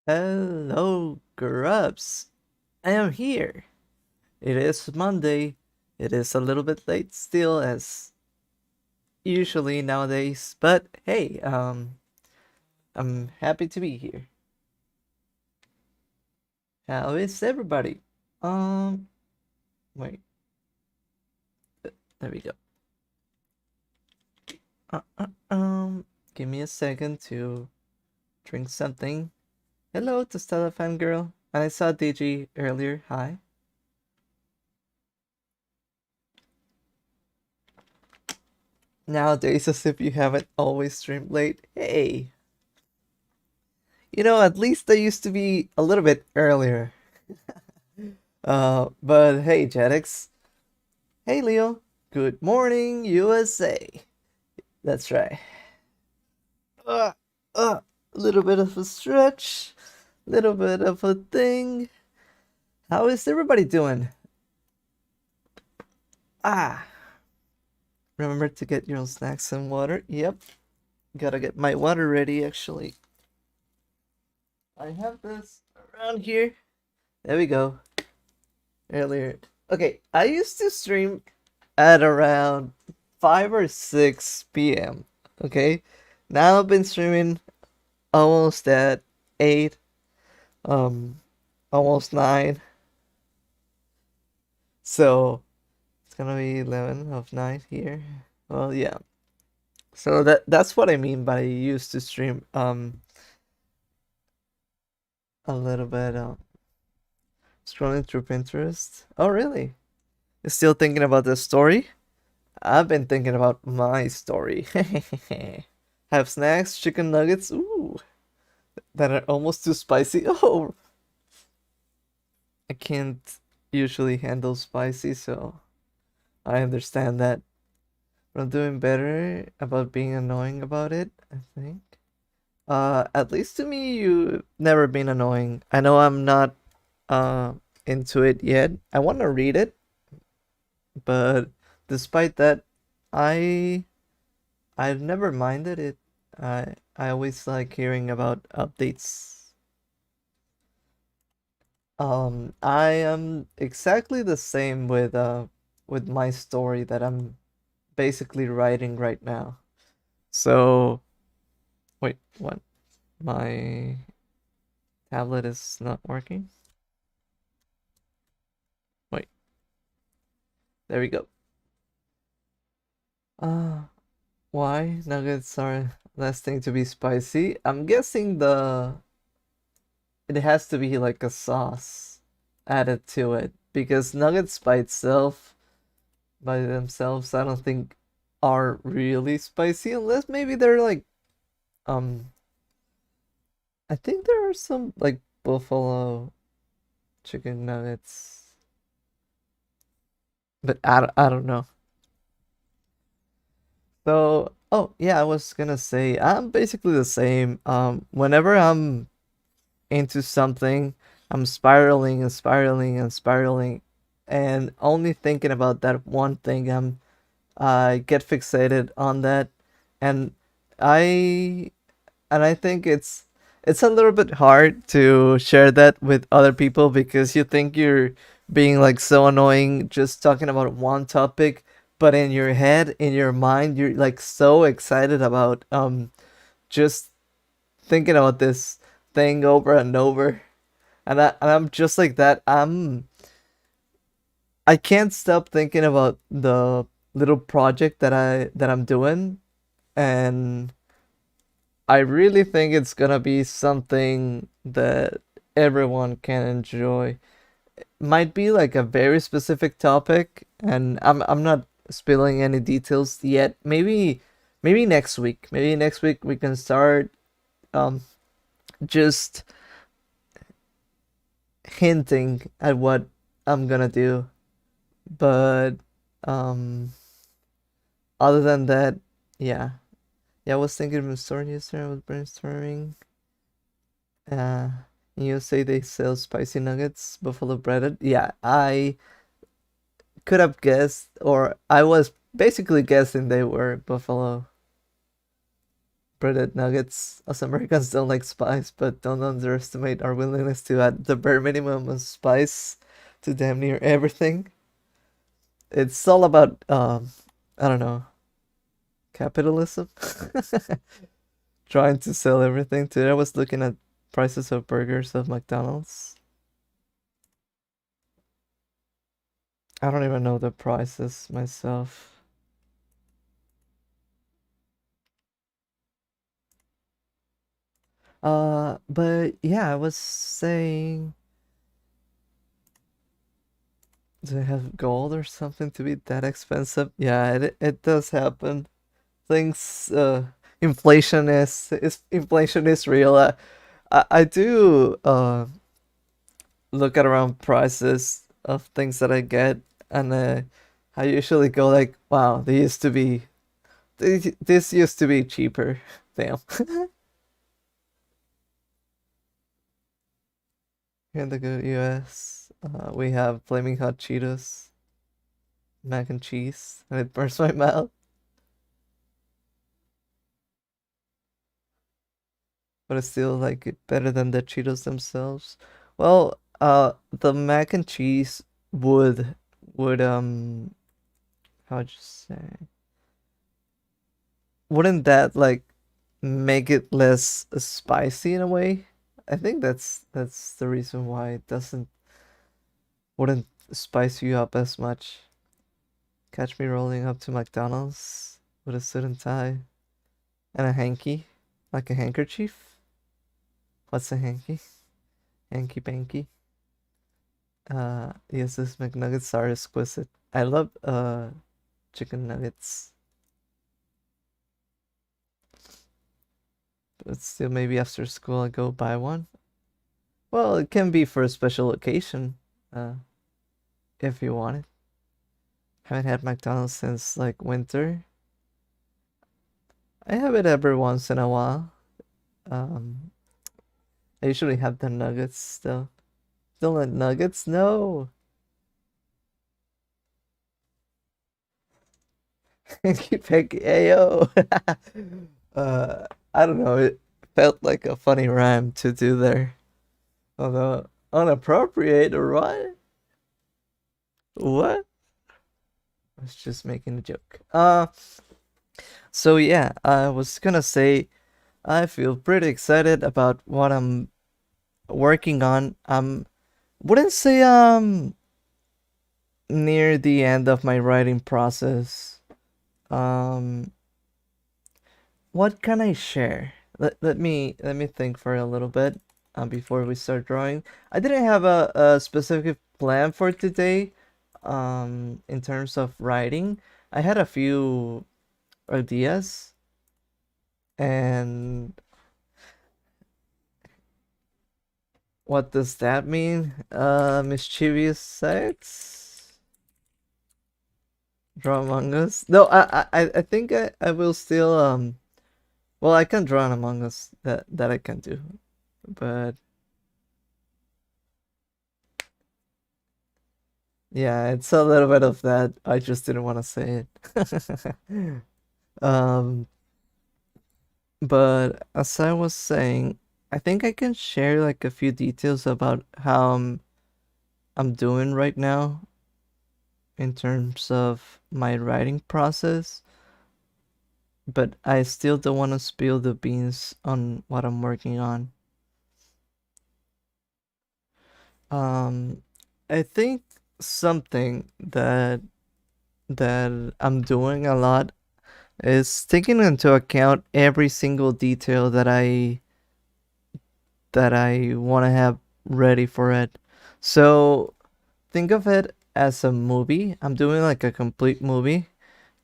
Hello, Grubs. I am here. It is Monday. It is a little bit late still, as usually nowadays, but hey, I'm happy to be here. How is everybody? Um, wait, there we go. Uh, uh, give me a second to drink something. Hello to Stella Fangirl. And I saw DG earlier. Hi. Nowadays, as if you haven't always streamed late. Hey. At least I used to be a little bit earlier. But hey, Jetix. Hey, Leo. Good morning, USA. That's right. Uh, a little bit of a stretch, little bit of a thing. How is everybody doing? Ah, remember to get your own snacks and water. Yep, gotta get my water ready, actually. I have this around here. There we go. Earlier. Okay, I used to stream at around 5 or 6 p.m. Okay, now I've been streaming almost at 8, um, almost 9. So it's gonna be 11 of night here. Well, yeah. So that's what I mean by used to stream a little bit scrolling through Pinterest. Oh, really? You're still thinking about the story? I've been thinking about my story. Have snacks, chicken nuggets, ooh, that are almost too spicy. Oh, I can't usually handle spicy, so I understand that. But I'm doing better about being annoying about it, I think. At least to me, you've never been annoying. I know I'm not uh into it yet. I want to read it, but despite that, I I've never minded it. I always like hearing about updates. I am exactly the same with my story that I'm basically writing right now. So, wait, what? My tablet is not working? Wait, there we go. Uh, why nuggets are destined to be spicy? I'm guessing it has to be like a sauce added to it because nuggets by themselves, I don't think are really spicy unless maybe they're like um I think there are some like buffalo chicken nuggets, but I don't know. So, oh yeah, I was gonna say I'm basically the same. Whenever I'm into something, I'm spiraling and spiraling and spiraling, and only thinking about that one thing. I get fixated on that, and I I think it's a little bit hard to share that with other people because you think you're being like so annoying just talking about one topic, but in your head, in your mind, you're like so excited about just thinking about this thing over and over. And I'm just like that. I can't stop thinking about the little project that I'm doing, and I really think it's gonna be something that everyone can enjoy. Might be like a very specific topic, and I'm not spilling any details yet. Maybe next week. Maybe next week we can start um just hinting at what I'm gonna do. But um other than that, yeah. Yeah, I was thinking of a story yesterday. I was brainstorming. Uh, you say they sell spicy nuggets, buffalo breaded. Yeah, I could have guessed, or I was basically guessing they were buffalo breaded nuggets. Us Americans don't like spice, but don't underestimate our willingness to add the bare minimum of spice to damn near everything. It's all about I don't know, capitalism. Trying to sell everything. Today I was looking at prices of burgers of McDonald's. I don't even know the prices myself. But yeah, I was saying, do they have gold or something to be that expensive? Yeah, it does happen. Things, inflation is real. I do look at around prices of things that I get, and I usually go like, wow, this used to be cheaper. Damn. Here in the good US, we have flaming hot Cheetos, mac and cheese, and it burns my mouth. But I still like it better than the Cheetos themselves. Well, the mac and cheese would how'd you say? Wouldn't that like make it less spicy in a way? I think that's the reason why it doesn't wouldn't spice you up as much. Catch me rolling up to McDonald's with a suit and tie and a hanky, like a handkerchief. What's a hanky? Hanky panky. Yes, these McNuggets are exquisite. I love chicken nuggets, but still maybe after school I go buy one. Well, it can be for a special occasion, uh, if you want it. Haven't had McDonald's since like winter. I have it every once in a while. Um, I usually have the nuggets still. Don't like nuggets? No. Keep picking Ayo. I don't know. It felt like a funny rhyme to do there. Although unappropriate or what? What? I was just making a joke. So yeah, I was gonna say I feel pretty excited about what I'm working on. Wouldn't say near the end of my writing process. Um, what can I share? Let me think for a little bit before we start drawing. I didn't have a specific plan for today in terms of writing. I had a few ideas, and what does that mean? Mischievous sex? Draw Among Us? No, I think I will still well, I can draw an Among Us that I can do, but yeah, it's a little bit of that. I just didn't want to say it. um, but as I was saying, I think I can share like a few details about how I'm doing right now in terms of my writing process, but I still don't want to spill the beans on what I'm working on. Um, I think something that I'm doing a lot is taking into account every single detail that I want to have ready for it. So think of it as a movie. I'm doing like a complete movie,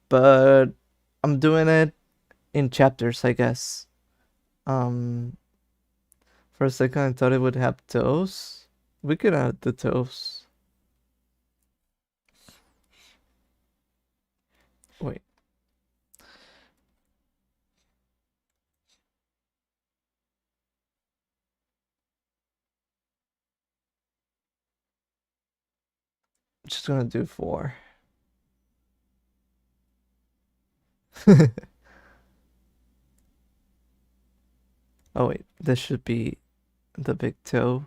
but I'm doing it in chapters, I guess. Um, for a second, I thought it would have toes. We could add the toes. Wait, just gonna do four. Oh wait, this should be the big toe.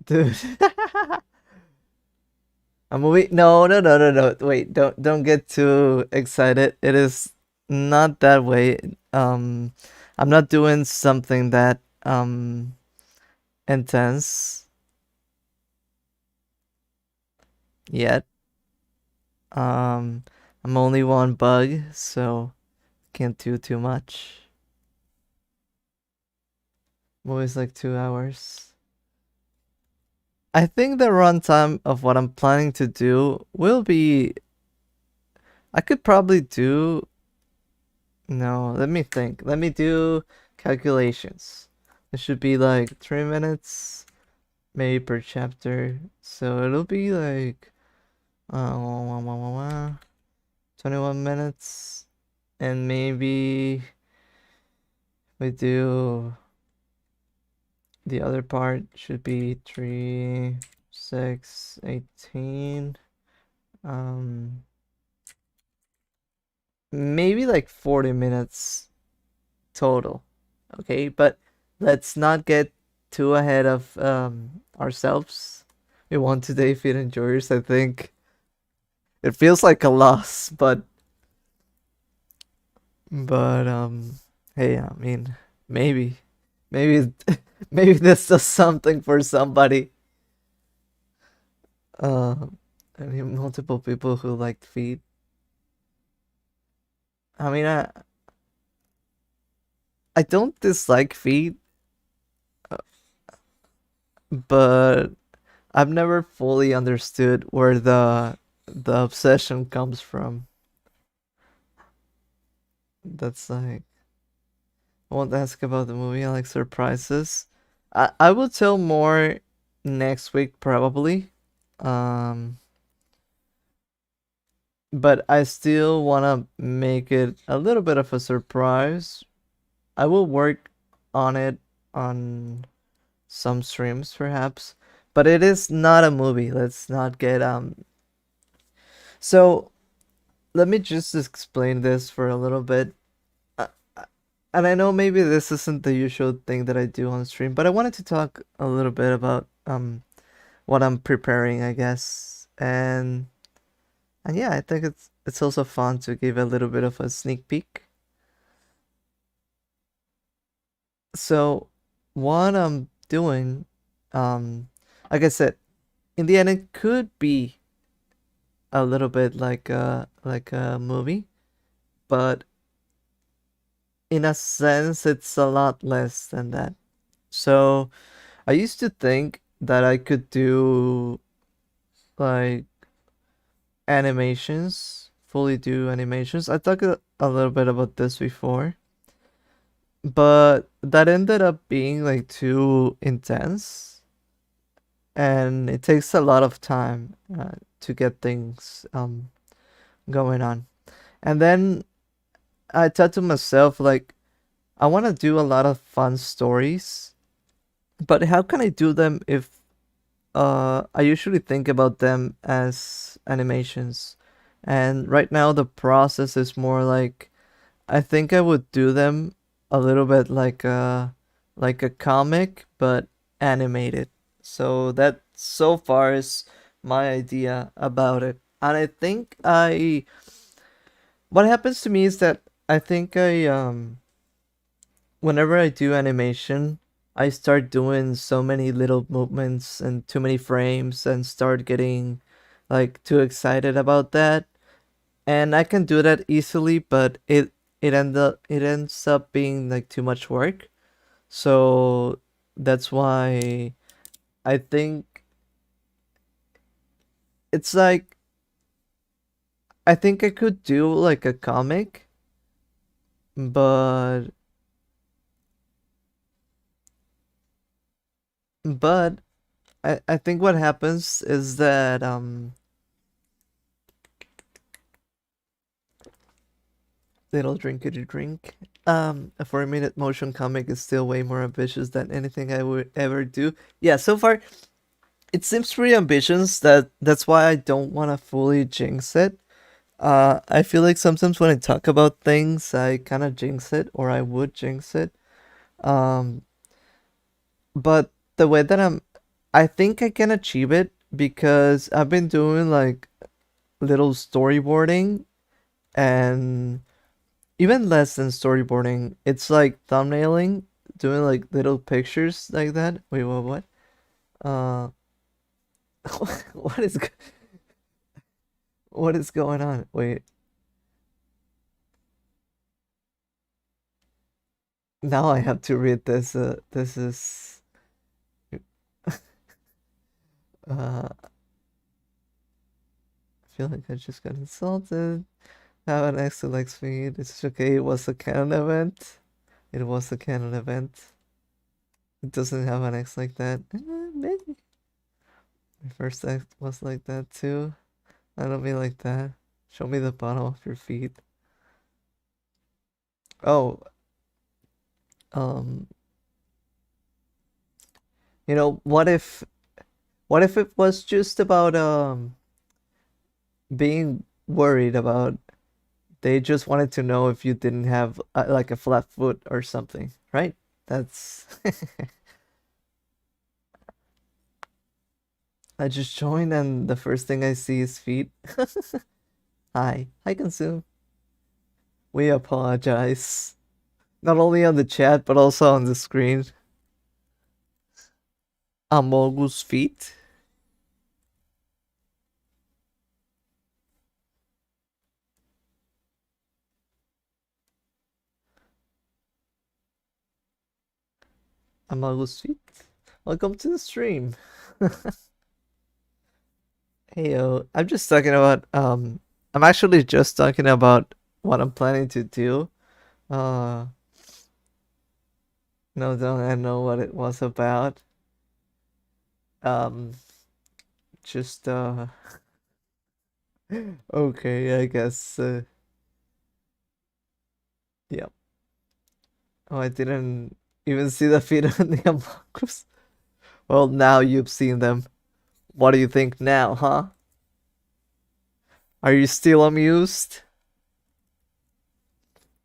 Dude. A movie? No, no, no, no, no. Wait, don't get too excited. It is not that way. I'm not doing something that intense yet. Um, I'm only one bug, so can't do too much. Movie's like 2 hours. I think the runtime of what I'm planning to do will be. I could probably do. No, let me think. Let me do calculations. It should be like 3 minutes, maybe per chapter. So it'll be like 21 minutes, and maybe we do the other part should be 3, 6, 18. Maybe like 40 minutes total. Okay, but let's not get too ahead of ourselves. We want today feed enjoyers. I think it feels like a loss, but hey, I mean, maybe maybe maybe this does something for somebody. Uh, I mean, multiple people who liked feed. I mean, I don't dislike feed, uh, but I've never fully understood where the obsession comes from. That's like I won't ask about the movie. I like surprises. I will tell more next week probably. Um, but I still wanna make it a little bit of a surprise. I will work on it on some streams perhaps, but it is not a movie. Let's not get So let me just explain this for a little bit. Uh, and I know maybe this isn't the usual thing that I do on stream, but I wanted to talk a little bit about what I'm preparing, I guess. And yeah, I think it's also fun to give a little bit of a sneak peek. So what I'm doing, um, like I said, in the end it could be a little bit like a movie, but in a sense it's a lot less than that. So I used to think that I could do like animations, fully do animations. I talked a little bit about this before, but that ended up being like too intense, and it takes a lot of time to get things going on. And then I thought to myself, like, I want to do a lot of fun stories, but how can I do them if I usually think about them as animations, and right now the process is more like I think I would do them a little bit like a comic but animated. So that so far is my idea about it. And I think I what happens to me is that I think I whenever I do animation, I start doing so many little movements and too many frames and start getting like too excited about that. And I can do that easily, but it ends up being like too much work. So that's why I think it's like I think I could do like a comic, but but I think what happens is that little drinkity drink. A 4 minute motion comic is still way more ambitious than anything I would ever do. Yeah, so far it seems pretty ambitious. That's why I don't want to fully jinx it. I feel like sometimes when I talk about things, I kind of jinx it, or I would jinx it. Um, but the way that I think I can achieve it because I've been doing like little storyboarding and even less than storyboarding. It's like thumbnailing, doing like little pictures like that. Wait, what? Uh, what what is going on? Wait, now I have to read this. This is I feel like I just got insulted. Have an X to X feed. It's okay. It was a canon event. It was a canon event. It doesn't have an X like that. Maybe. My first X was like that too. I don't mean like that. Show me the bottom of your feet. Oh, um, what if it was just about being worried about they just wanted to know if you didn't have like a flat foot or something, right? That's I just joined and the first thing I see is feet. Hi, consume. We apologize. Not only on the chat but also on the screen. Amogus feet. Amogus feet. Welcome to the stream. Hey yo, I'm just talking about I'm actually just talking about what I'm planning to do. Uh no, don't I know what it was about. Um just okay, I guess yeah. Oh, I didn't even see the feet on the Amogus. Well, now you've seen them. What do you think now, huh? Are you still amused?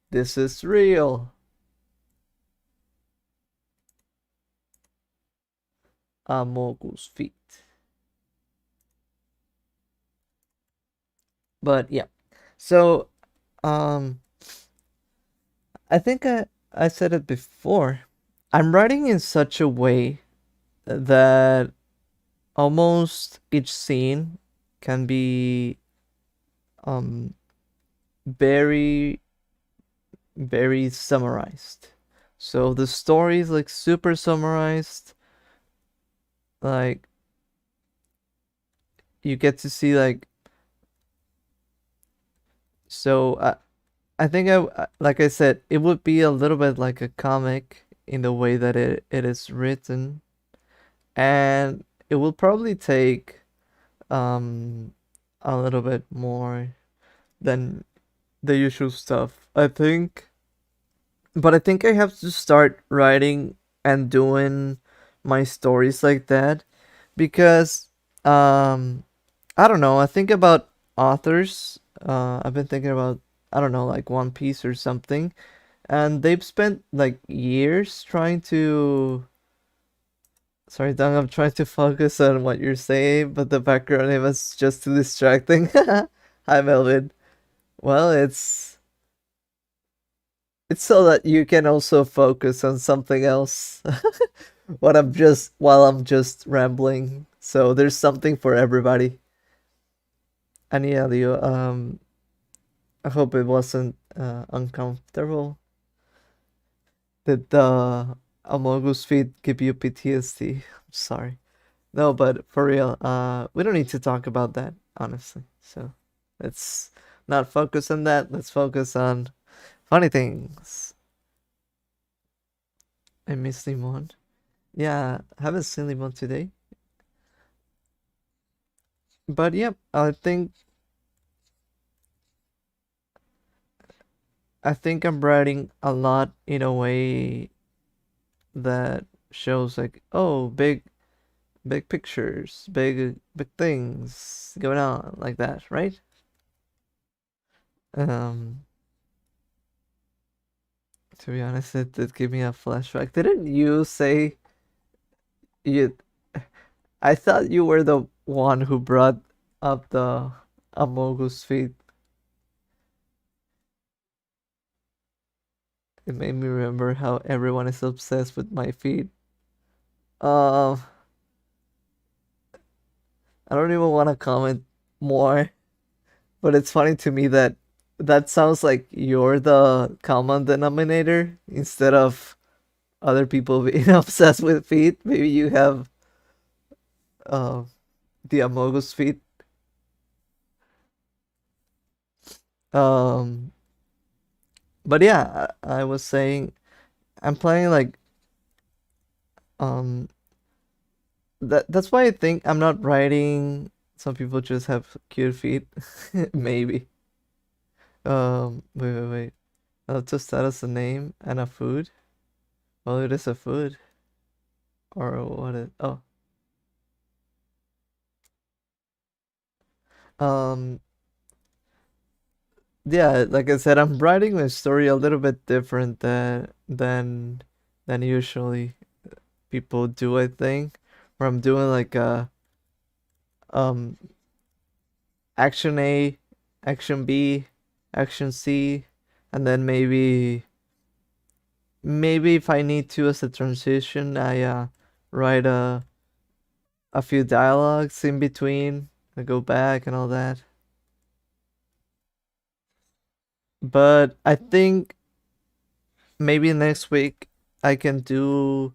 This is real. Amogus feet. But yeah. So, um I think I said it before. I'm writing in such a way that almost each scene can be um very very summarized. So the story is like super summarized. Like you get to see like so I think like I said it would be a little bit like a comic in the way that it is written, and it will probably take um a little bit more than the usual stuff, I think. But I think I have to start writing and doing my stories like that because I don't know, I think about authors. I've been thinking about, I don't know, like One Piece or something, and they've spent like years trying to. Sorry, Dong, I'm trying to focus on what you're saying, but the background it was just too distracting. Hi, Melvin. Well, it's so that you can also focus on something else. While I'm just rambling. So there's something for everybody. And yeah, Leo, I hope it wasn't uncomfortable. Did the Amogus feed give you PTSD? I'm sorry. No, but for real, we don't need to talk about that, honestly. So let's not focus on that. Let's focus on funny things. I miss Limon. Yeah, haven't seen Limon today. But yep, I think I'm writing a lot in a way that shows like, oh, big pictures, big things going on like that, right? Um, to be honest, it did give me a flashback. Didn't you say you? I thought you were the one who brought up the Amogus feet. It made me remember how everyone is obsessed with my feet. Uh, I don't even want to comment more, but it's funny to me that that sounds like you're the common denominator instead of other people being obsessed with feet. Maybe you have uh, the Amogus feet. Um, but yeah, I was saying I'm playing like um that's why I think I'm not writing. Some people just have cute feet. Maybe. Wait. I'll just add as a name and a food. Well, it is a food. Or what it oh. Um yeah, like I said, I'm writing my story a little bit different than usually people do, I think. Where I'm doing like a um action A, action B, action C, and then maybe if I need to as a transition, I write a few dialogues in between. I go back and all that. But I think maybe next week I can do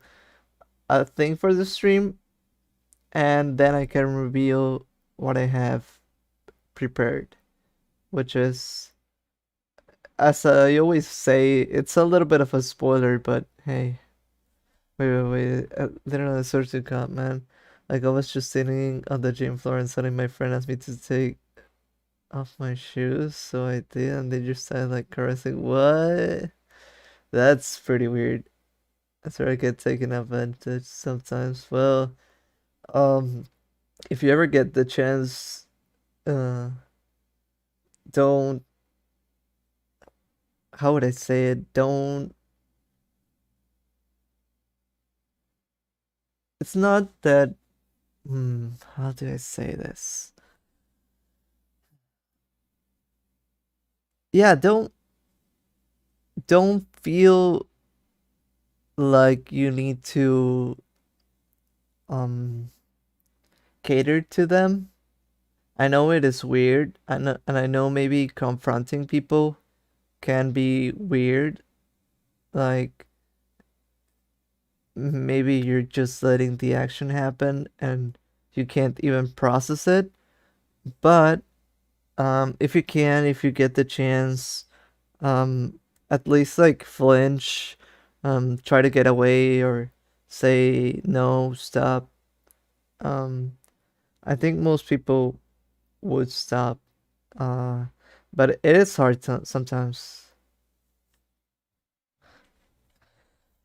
a thing for the stream and then I can reveal what I have prepared, which is, as I always say, it's a little bit of a spoiler, but hey, wait. Literally, swear to God, man. Like, I was just sitting on the gym floor and suddenly my friend asked me to take off my shoes, so I did, and they just started like caressing. What? That's pretty weird. That's where I get taken advantage sometimes. Well, um, if you ever get the chance, uh, don't, how would I say it? Don't, it's not that, how do I say this? Yeah, don't feel like you need to, um, cater to them. I know it is weird, and I know maybe confronting people can be weird. Like, maybe you're just letting the action happen and you can't even process it. But if you can, if you get the chance, um, at least like flinch, try to get away or say no, stop. Um, I think most people would stop. Uh, but it is hard sometimes.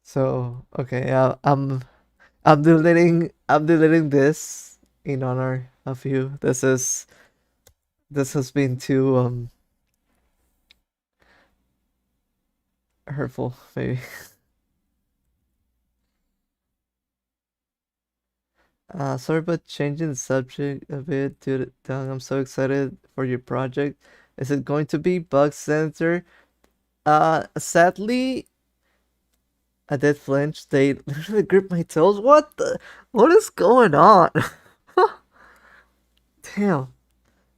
So okay, I'm deleting this in honor of you. This has been too hurtful, maybe. Sorry about changing the subject a bit, dude. I'm so excited for your project. Is it going to be Bug Center? Sadly, I did flinch. They literally gripped my toes. What is going on? Damn.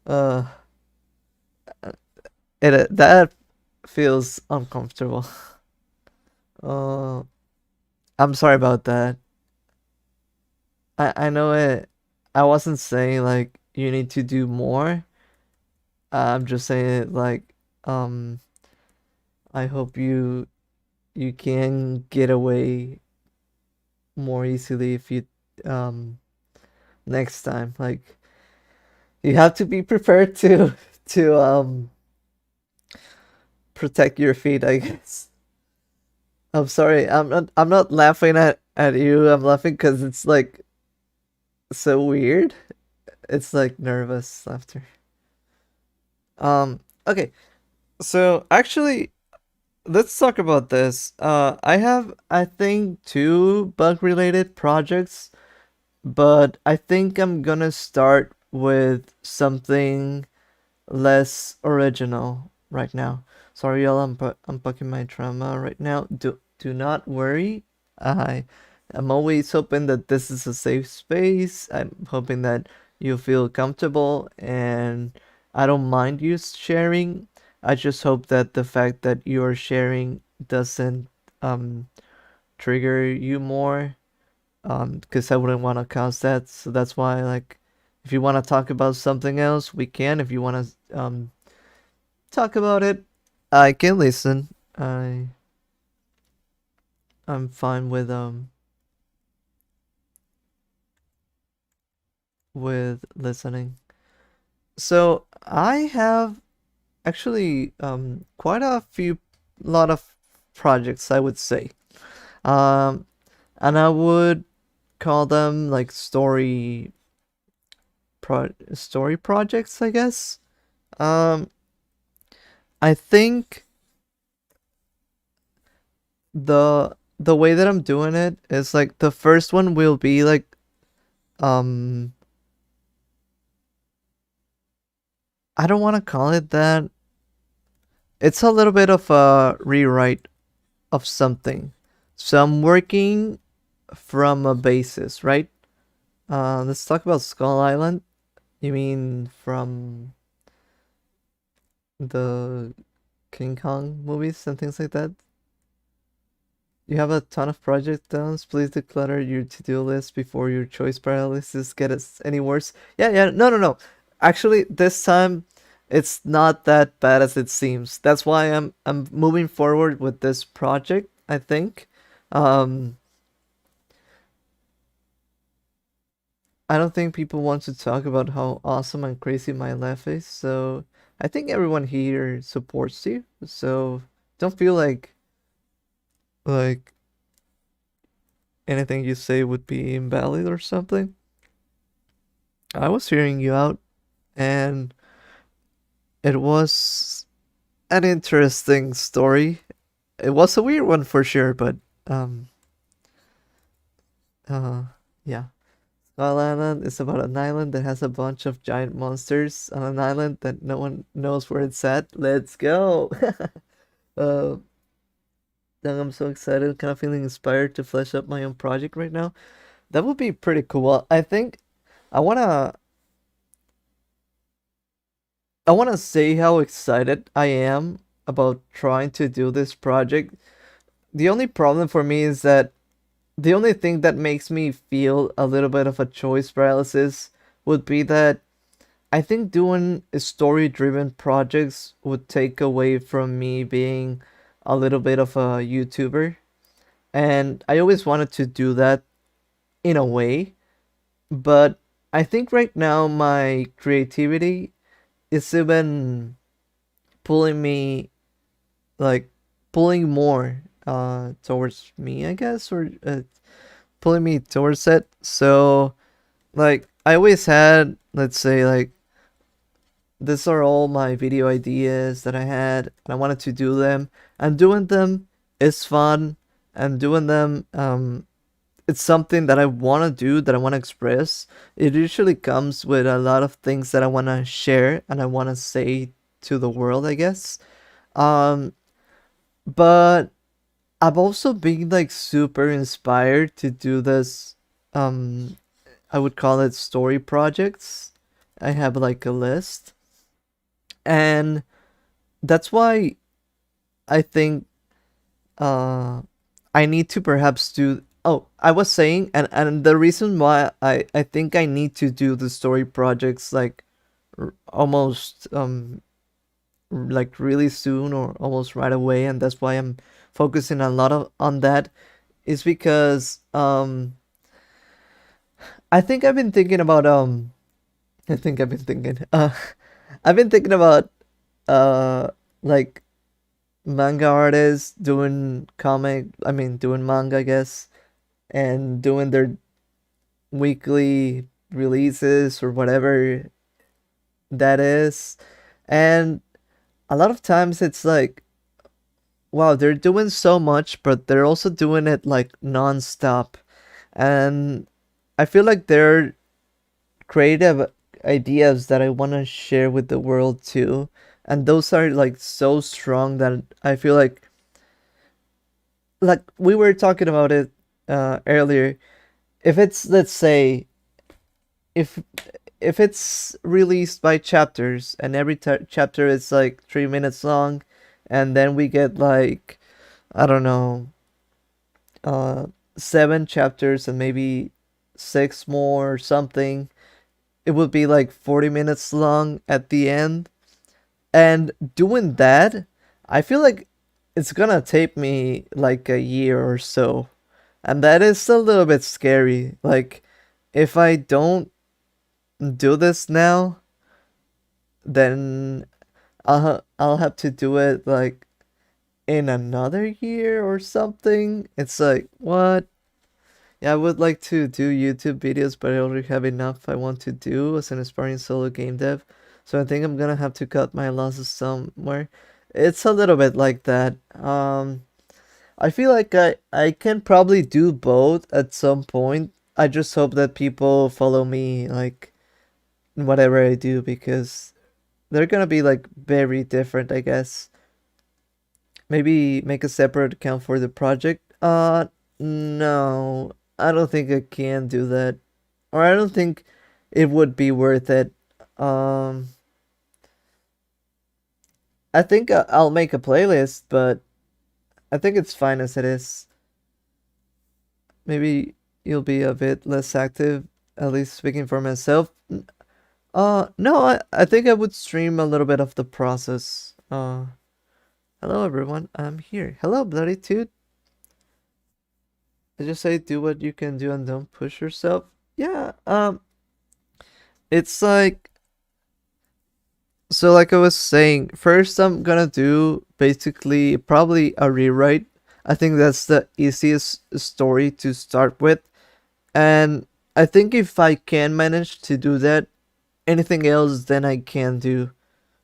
Uh, that feels uncomfortable. Uh, I'm sorry about that. I know it. I wasn't saying like you need to do more. I'm just saying it like um I hope you can get away more easily if you um next time. Like you have to be prepared to protect your feet, I guess. I'm sorry. I'm not laughing at you. I'm laughing because it's like so weird. It's like nervous laughter. Okay. So actually, let's talk about this. I have, I think, two bug related projects, but I think I'm gonna start with something less original right now. Sorry, y'all, I'm bucking my drama right now. Do not worry. I'm always hoping that this is a safe space. I'm hoping that you feel comfortable, and I don't mind you sharing. I just hope that the fact that you're sharing doesn't um trigger you more, because I wouldn't want to cause that. So that's why, like, if you want to talk about something else, we can. If you want to talk about it, I can listen. I'm fine with listening. So I have actually quite a few lot of projects, I would say. Um and I would call them like story projects, I guess. Um I think the way that I'm doing it is like the first one will be like um I don't want to call it that. It's a little bit of a rewrite of something. So I'm working from a basis, right? Let's talk about Skull Island. You mean from the King Kong movies and things like that? You have a ton of project downs. Please declutter your to-do list before your choice paralysis gets any worse. Yeah, yeah. No, no, no. Actually, this time it's not that bad as it seems. That's why I'm moving forward with this project, I think. Um I don't think people want to talk about how awesome and crazy my life is, so I think everyone here supports you. So don't feel like anything you say would be invalid or something. I was hearing you out, and it was an interesting story. It was a weird one for sure, but um uh yeah. Skull Island is about an island that has a bunch of giant monsters on an island that no one knows where it's at. Let's go. uh I'm so excited, kind of feeling inspired to flesh up my own project right now. That would be pretty cool. I think I wanna I wanna say how excited I am about trying to do this project. The only problem for me is that the only thing that makes me feel a little bit of a choice paralysis would be that I think doing story driven projects would take away from me being a little bit of a YouTuber. And I always wanted to do that in a way. But I think right now my creativity is even pulling me, like, pulling more towards me, I guess, or pulling me towards it. So like I always had, let's say, like, these are all my video ideas that I had and I wanted to do them. And doing them is fun, and doing them it's something that I want to do, that I want to express. It usually comes with a lot of things that I want to share and I want to say to the world, I guess. Um, but I've also been like super inspired to do this. Um, I would call it story projects. I have like a list, and that's why I think uh I need to perhaps do. Oh, I was saying, and the reason why I think I need to do the story projects like almost like really soon or almost right away, and that's why I'm focusing a lot of on that, is because I think I've been thinking about I think I've been thinking I've been thinking about uh like manga artists doing doing manga, I guess, and doing their weekly. releases or whatever that is. And a lot of times it's like, wow, they're doing so much, but they're also doing it like nonstop. And I feel like they're creative ideas that I want to share with the world too. And those are like so strong that I feel like we were talking about it earlier. If it's, let's say, if if it's released by chapters and every chapter is like 3 minutes long, and then we get like, I don't know, uh 7 chapters and maybe six more or something, it would be like 40 minutes long at the end. And doing that, I feel like it's gonna take me like a year or so. And that is a little bit scary. Like, if I don't do this now, then I'll have to do it like in another year or something. It's like, what? Yeah, I would like to do YouTube videos, but I already have enough I want to do as an aspiring solo game dev. So I think I'm gonna have to cut my losses somewhere. It's a little bit like that. I feel like I can probably do both at some point. I just hope that people follow me like in whatever I do, because they're gonna be like very different, I guess. Maybe make a separate account for the project. No. I don't think I can do that. Or I don't think it would be worth it. Um I think I'll make a playlist, but I think it's fine as it is. Maybe you'll be a bit less active, at least speaking for myself. No, I think I would stream a little bit of the process. Hello everyone, I'm here. Hello, Bloody Toot. I just say do what you can do and don't push yourself. Yeah, it's like, so like I was saying, first I'm gonna do basically probably a rewrite. I think that's the easiest story to start with. And I think if I can manage to do that, anything else then I can do.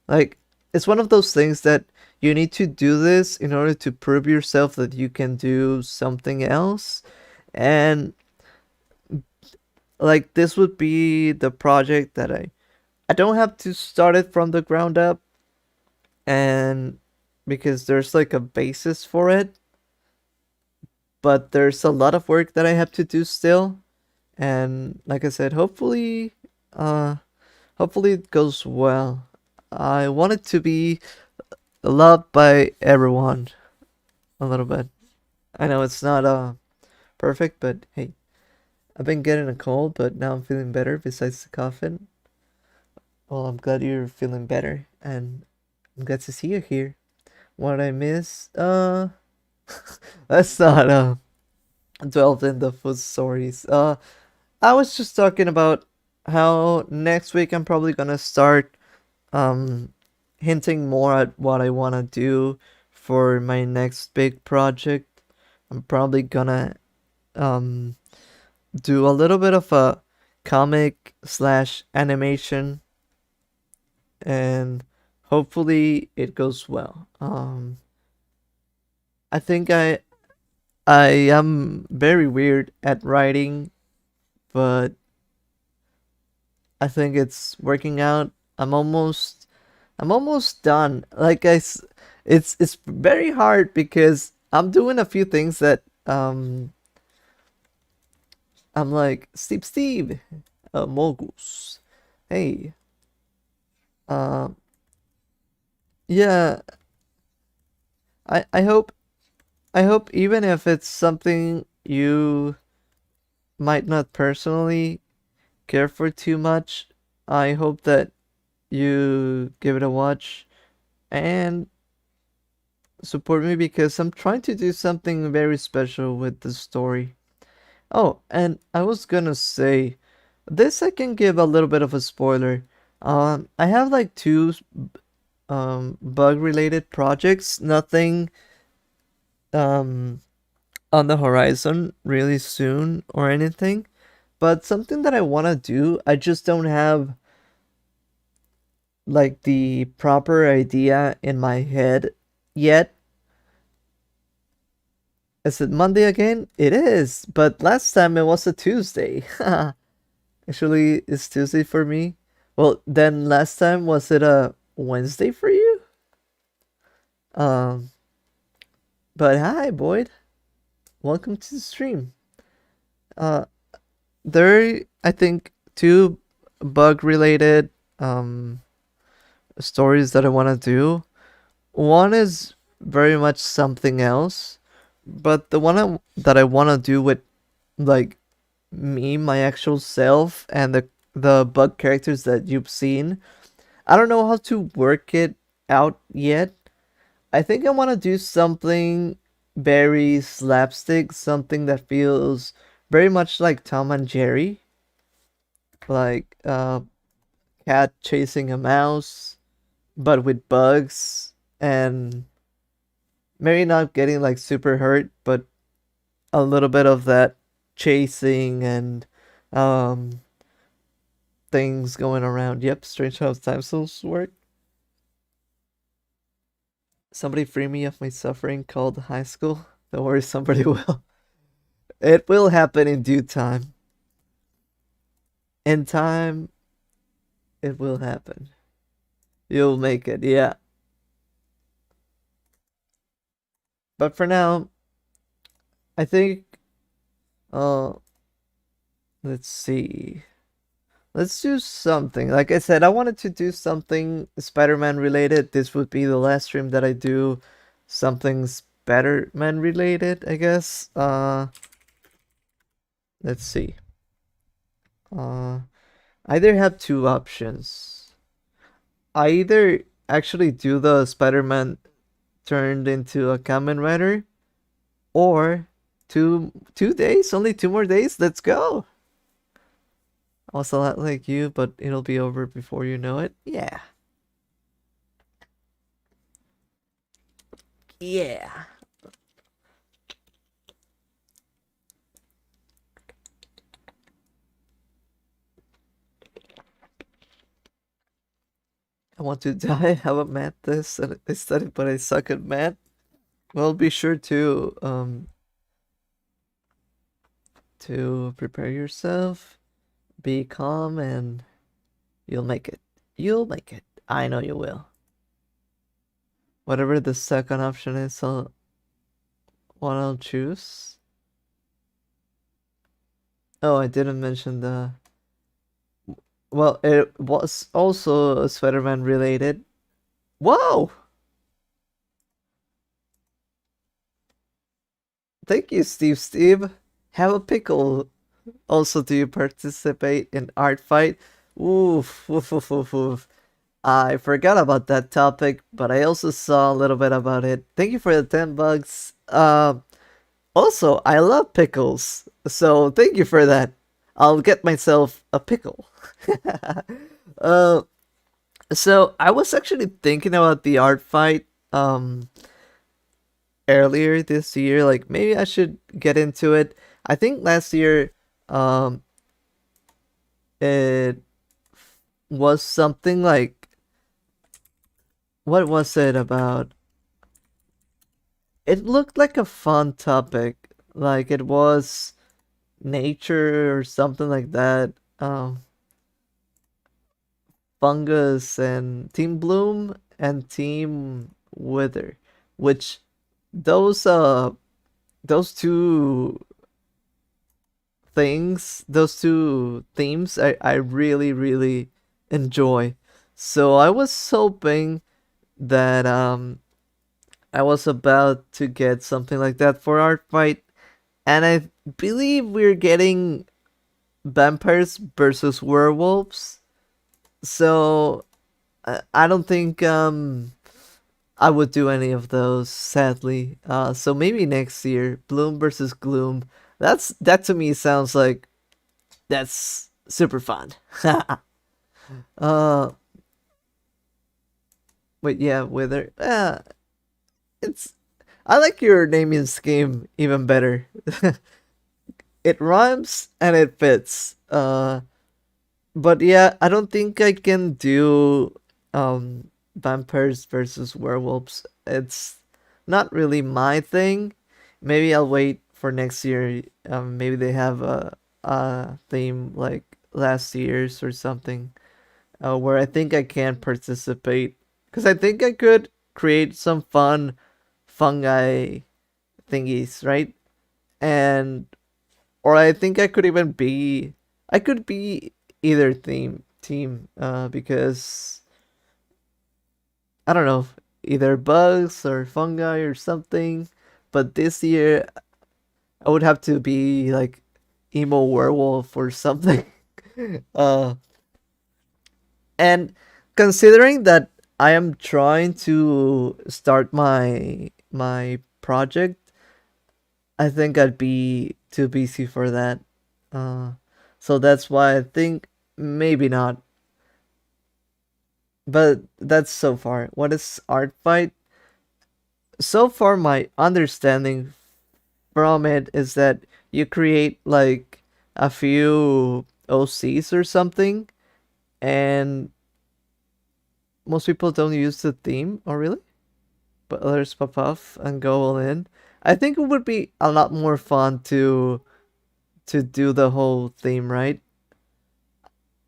Like, it's one of those things that you need to do this in order to prove yourself that you can do something else. And like, this would be the project that I don't have to start it from the ground up, and because there's like a basis for it, but there's a lot of work that I have to do still. And like I said, uh hopefully it goes well. I want it to be loved by everyone a little bit. I know it's not perfect, but hey, I've been getting a cold, but now I'm feeling better besides the coughing. Well, I'm glad you're feeling better, and I'm glad to see you here. What I miss, let's not delve into food stories. I was just talking about how next week I'm probably gonna start um hinting more at what I wanna do for my next big project. I'm probably gonna um do a little bit of a comic slash animation, and hopefully it goes well. I think I am very weird at writing, but I think it's working out. I'm almost done. It's very hard because I'm doing a few things that I'm like, Steve, Mogus. Hey, um yeah, I hope, even if it's something you might not personally care for too much, I hope that you give it a watch and support me, because I'm trying to do something very special with the story. Oh, and I was gonna say, this I can give a little bit of a spoiler. I have like two bug related projects, nothing um on the horizon really soon or anything, but something that I want to do, I just don't have like the proper idea in my head yet. Is it Monday again? It is, but last time it was a Tuesday. Actually, it's Tuesday for me. Well, then last time was it a Wednesday for you? Um, but hi, Boyd. Welcome to the stream. Uh, there, I think, two bug related stories that I want to do. One is very much something else, but the one that I want to do with like me, my actual self, and the bug characters that you've seen, I don't know how to work it out yet. I think I want to do something very slapstick, something that feels very much like Tom and Jerry, like cat chasing a mouse, but with bugs, and maybe not getting like super hurt, but a little bit of that chasing and um things going around. Yep, strange how time souls work. Somebody free me of my suffering called high school. Don't worry, somebody will. It will happen in due time. In time, it will happen. You'll make it, yeah. But for now, I think, uh, let's see. Let's do something. Like I said, I wanted to do something Spider-Man related. This would be the last stream that I do something Spider-Man related, I guess. Let's see. Uh, I either have two options. I either actually do the Spider-Man turned into a Kamen Rider, or two days, only 2 more days. Let's go. Also, not like you, but it'll be over before you know it. Yeah. Yeah. I want to die. How about math this? And I studied, but I suck at math. Well, be sure to prepare yourself, be calm, and you'll make it. You'll make it. I know you will. Whatever the second option is, I'll choose. Oh, I didn't mention the. Well, it was also Spider-Man related. Whoa! Thank you, Steve. Have a pickle. Also, do you participate in art fight? Oof, woof, woof, woof, woof. I forgot about that topic, but I also saw a little bit about it. Thank you for the 10 bucks. Also, I love pickles, so thank you for that. I'll get myself a pickle. uh, so I was actually thinking about the art fight earlier this year. Like maybe I should get into it. I think last year it was something like, what was it about? It looked like a fun topic. Like it was nature or something like that. Fungus and Team Bloom and Team Wither, which those those two those two themes, I really enjoy. So I was hoping that I was about to get something like that for art fight, and I believe we're getting vampires versus werewolves. So I don't think I would do any of those, sadly. So maybe next year, Bloom versus Gloom. That to me sounds like that's super fun. uh, wait, yeah, Wither. It's I like your naming scheme even better. it rhymes and it fits. But yeah, I don't think I can do vampires versus werewolves. It's not really my thing. Maybe I'll wait for next year. Maybe they have a theme like last year's or something, where I think I can participate because I think I could create some fun fungi thingies, right? And or I think I could be either team because I don't know, either bugs or fungi or something. But this year I would have to be like emo werewolf or something. uh and considering that I am trying to start my project, I think I'd be too busy for that. Uh, so that's why I think maybe not. But that's so far. What is art fight? So far, my understanding from it is that you create like a few OCs or something, and most people don't use the theme. Oh, really? But others pop off and go all in. I think it would be a lot more fun to do the whole theme, right?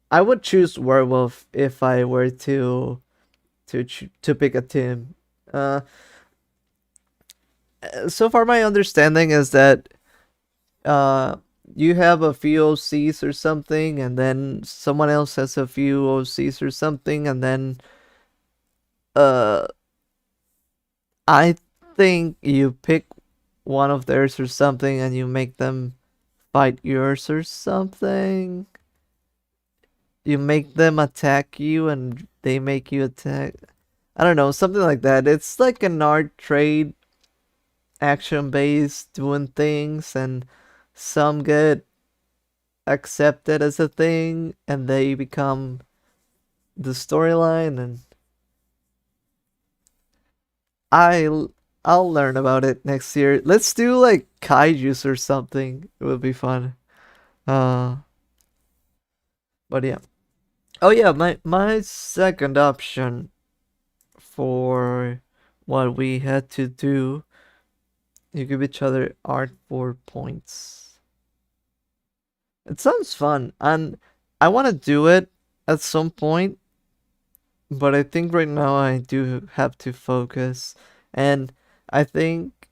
I would choose werewolf if I were to pick a team. Uh, so far my understanding is that uh you have a few OCs or something, and then someone else has a few OCs or something, and then uh I think you pick one of theirs or something, and you make them fight yours or something. You make them attack you, and they make you attack. I don't know, something like that. It's like an art trade action based doing things, and some get accepted as a thing and they become the storyline, and I'll I'll learn about it next year. Let's do like kaijus or something. It would be fun. Uh but yeah. Oh yeah, my second option for what we had to do, you give each other art for points. It sounds fun, and I want to do it at some point, but I think right now I do have to focus. And I think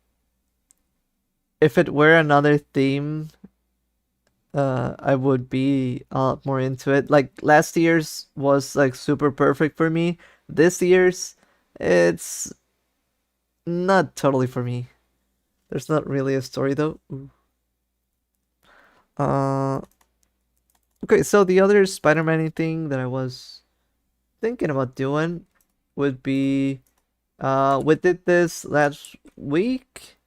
if it were another theme, I would be a lot more into it. Like last year's was like super perfect for me. This year's, it's not totally for me. There's not really a story though. Ooh. Uh, okay, so the other Spider-Man thing that I was thinking about doing would be we did this last week,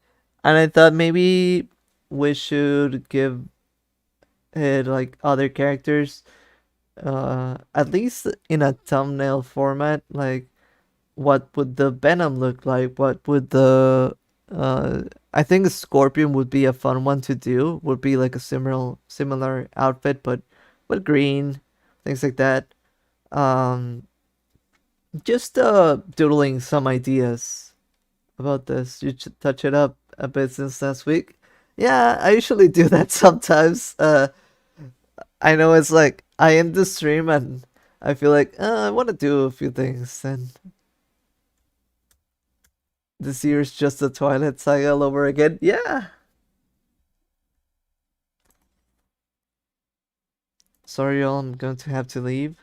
and I thought maybe we should give it like other characters, at least in a thumbnail format. Like, what would the Venom look like? What would the uh I think a Scorpion would be a fun one to do. Would be like a similar outfit, but green, things like that. Um, just doodling some ideas about this. You should touch it up a bit since last week. Yeah, I usually do that sometimes. I know it's like I end the stream and I feel like I want to do a few things, and this year's just the Twilight Saga all over again. Yeah. Sorry, y'all. I'm going to have to leave.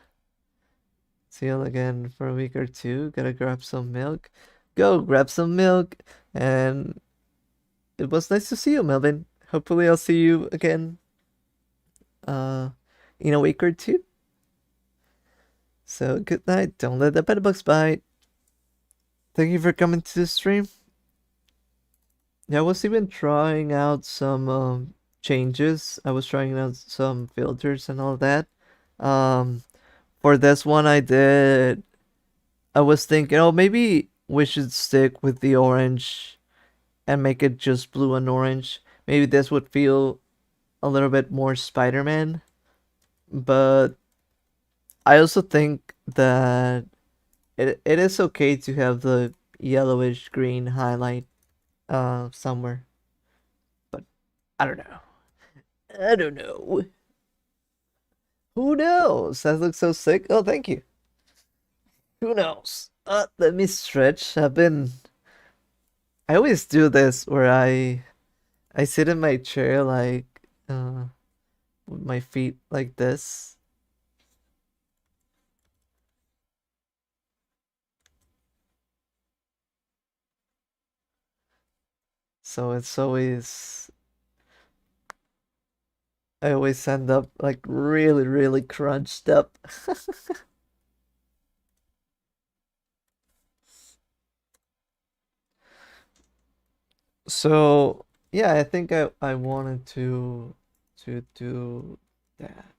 See you again for a week or two. Gotta grab some milk. Go grab some milk. And it was nice to see you, Melvin. Hopefully, I'll see you again uh, in a week or two. So, good night. Don't let the bedbugs bite. Thank you for coming to the stream. Yeah, I was even trying out some changes. I was trying out some filters and all that. Um, for this one, I was thinking, oh, maybe we should stick with the orange and make it just blue and orange. Maybe this would feel a little bit more Spider-Man, but I also think that it is okay to have the yellowish green highlight somewhere. But I don't know. I don't know. Who knows? That looks so sick. Oh, thank you. Who knows? Let me stretch. I always do this where I sit in my chair like with my feet like this. So it's always I always end up like really, really crunched up. So yeah, I think I wanted to do that.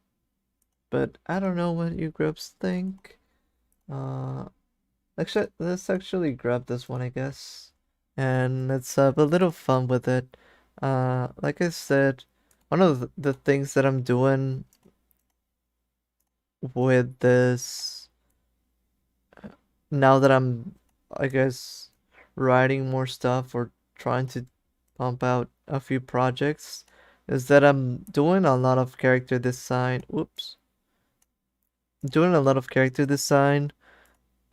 But I don't know what you Grubs think. Uh actually let's actually grab this one I guess. And let's have a little fun with it. Like I said, one of the things that I'm doing with this now that I'm, I guess, writing more stuff or trying to pump out a few projects, is that I'm doing a lot of character design. Whoops. Doing a lot of character design,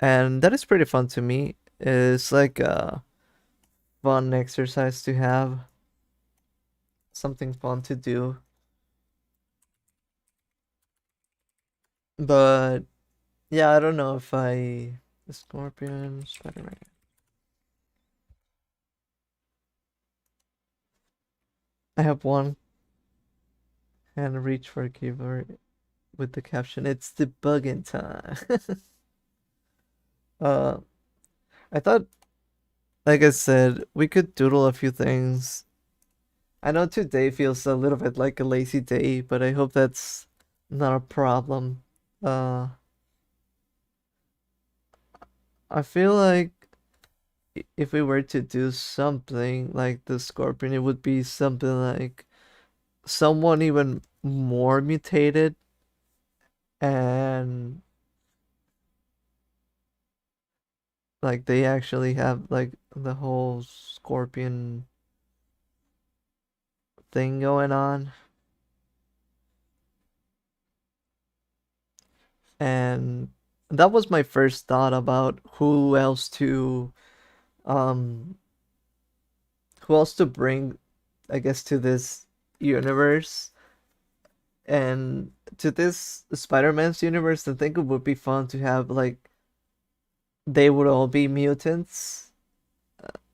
and that is pretty fun to me. It's like a fun exercise to have, something fun to do. But yeah, I don't know if Scorpion, Spider-Man. I have one hand reach for a keyboard with the caption, "It's debugging time." uh, I thought, like I said, we could doodle a few things. I know today feels a little bit like a lazy day, but I hope that's not a problem. Uh, I feel like if we were to do something like the Scorpion, it would be something like someone even more mutated and like they actually have like the whole Scorpion thing going on. And that was my first thought about um who else to bring, I guess, to this universe and to this Spider-Man's universe. I think it would be fun to have like they would all be mutants,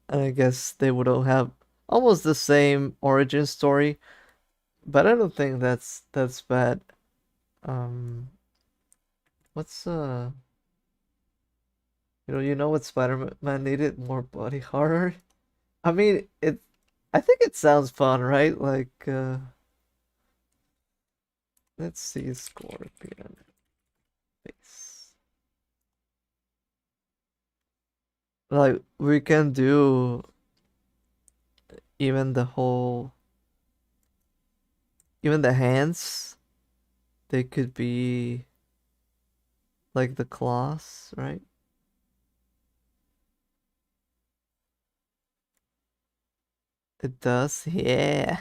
and I guess they would all have almost the same origin story, but I don't think that's bad. um what's you know what Spider-Man needed? More body horror. I mean, I think it sounds fun, right? Like, let's see, Scorpion face. Like, we can do even the whole, even the hands. They could be like the claws, right? It does, yeah.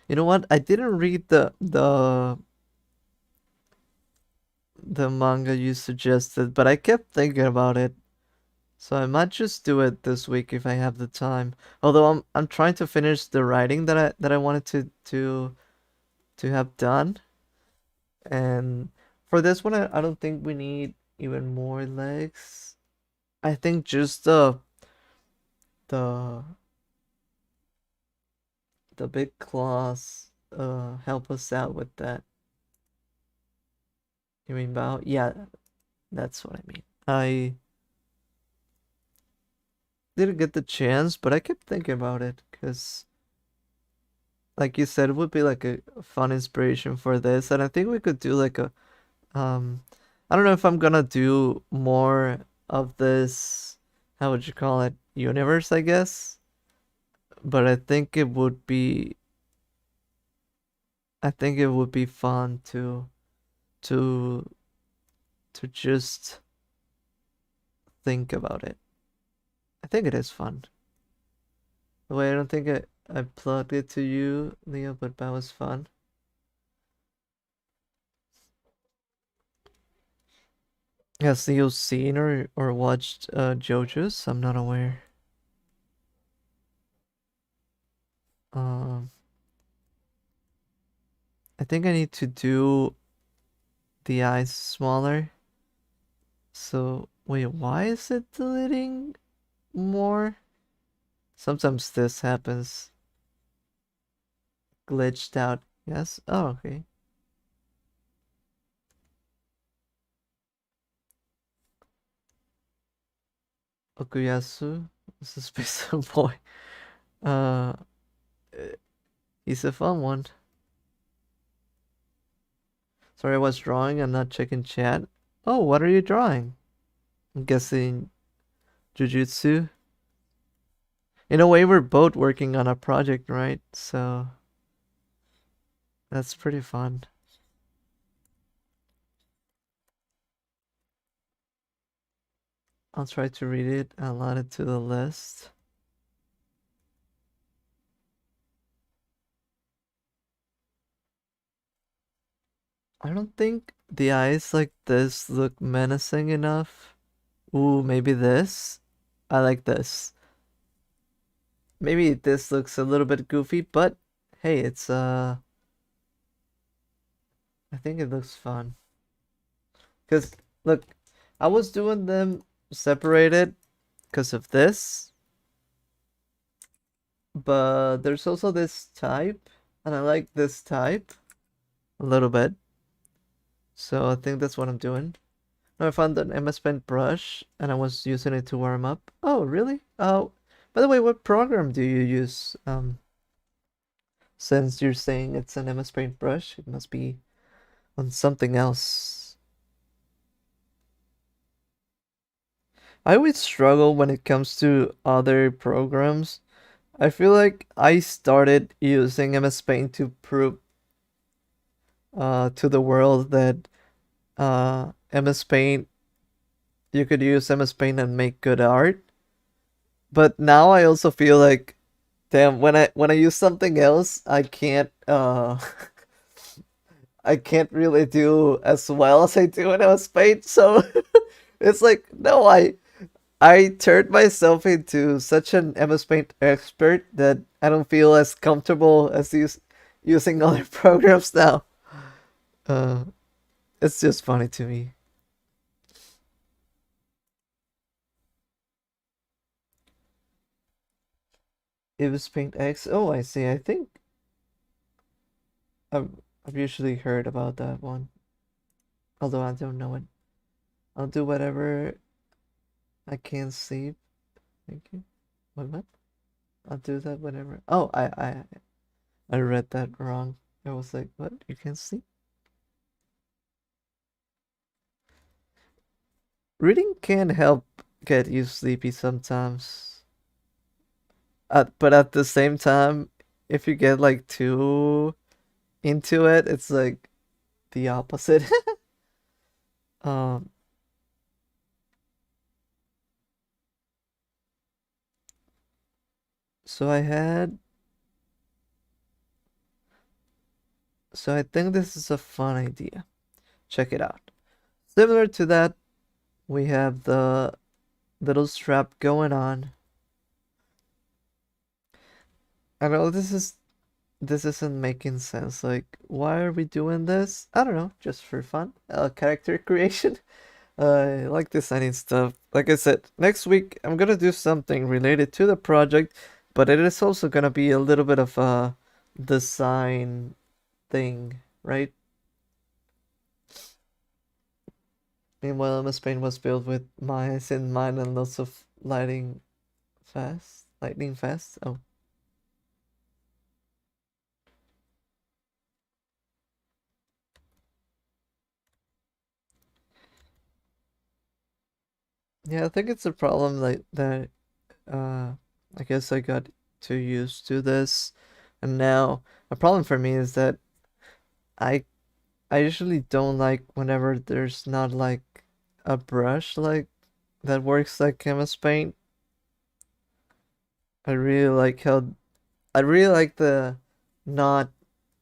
You know what? I didn't read the manga you suggested, but I kept thinking about it. So I might just do it this week if I have the time. Although I'm trying to finish the writing that I wanted to have done. And for this one I don't think we need even more legs. I think just the the big claws help us out with that. You mean bow? Yeah, that's what I mean. I didn't get the chance, but I kept thinking about it because like you said, it would be like a fun inspiration for this, and I think we could do like a um, I don't know if I'm gonna do more of this how would you call it, universe, I guess. But I think it would be fun to to just think about it. I think it is fun. The way I don't think I plugged it to you, Leo, but that was fun. Has Leo seen or watched JoJo's? I'm not aware. Um, I think I need to do the eyes smaller. So wait, why is it deleting more? Sometimes this happens. Glitched out. Yes. Oh, okay. Okuyasu is a space boy. Uh, he's a fun one. Sorry, I was drawing. I'm not checking chat. Oh, what are you drawing? I'm guessing Jujutsu. In a way, we're both working on a project, right? So that's pretty fun. I'll try to read it. I'll add it to the list. I don't think the eyes like this look menacing enough. Ooh, maybe this. I like this. Maybe this looks a little bit goofy, but hey, it's I think it looks fun. 'Cause look, I was doing them separated because of this, but there's also this type, and I like this type a little bit. So I think that's what I'm doing. Now I found an MSPAINT brush and I was using it to warm up. Oh, really? Oh, by the way, what program do you use? Since you're saying it's an MSPAINT brush, it must be on something else. I always struggle when it comes to other programs. I feel like I started using MSPaint to prove to the world that MSPaint you could use MSPaint and make good art. But now I also feel like damn when I use something else I can't I can't really do as well as I do in MSPaint. So it's like no I turned myself into such an MS Paint expert that I don't feel as comfortable as using other programs now. Uh, it's just funny to me. MS Paint X. Oh, I see. I think I've usually heard about that one, although I don't know it. I'll do whatever I can see. Thank you. What? I'll do that whenever. Oh, I read that wrong. I was like, what? You can sleep? Reading can help get you sleepy sometimes. But at the same time, if you get like too into it, it's like the opposite. um, so I had, so I think this is a fun idea. Check it out. Similar to that, we have the little strap going on. I know this isn't making sense. Like, why are we doing this? I don't know, just for fun. Character creation. I like designing stuff. Like I said, next week I'm gonna do something related to the project, but it is also gonna be a little bit of a design thing, right? Meanwhile, MS Paint was built with mice in mind and lots of lightning fast. Oh, Yeah, I think it's a problem like that. I guess I got too used to this, and now a problem for me is that I I usually don't like whenever there's not like a brush like that works like MS Paint. I really like how I really like the not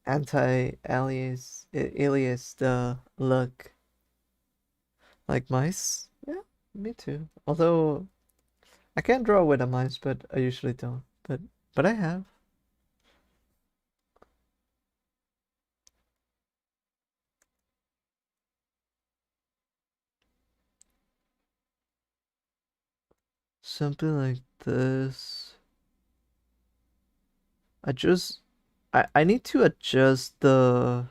anti-alias alias the look like mice. Yeah, me too. Although I can draw with a mouse, but I usually don't. But I have something like this. I just I need to adjust the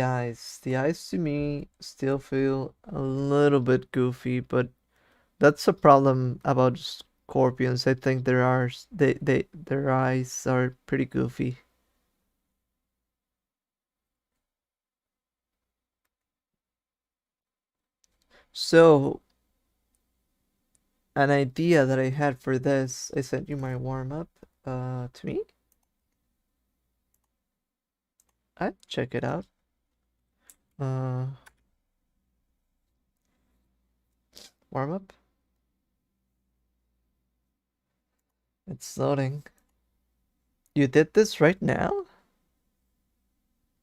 eyes. The eyes to me still feel a little bit goofy, but that's a problem about scorpions. I think they their eyes are pretty goofy. So an idea that I had for this, I sent you my warm up to me. I check it out. Uh Warm up. It's loading. You did this right now?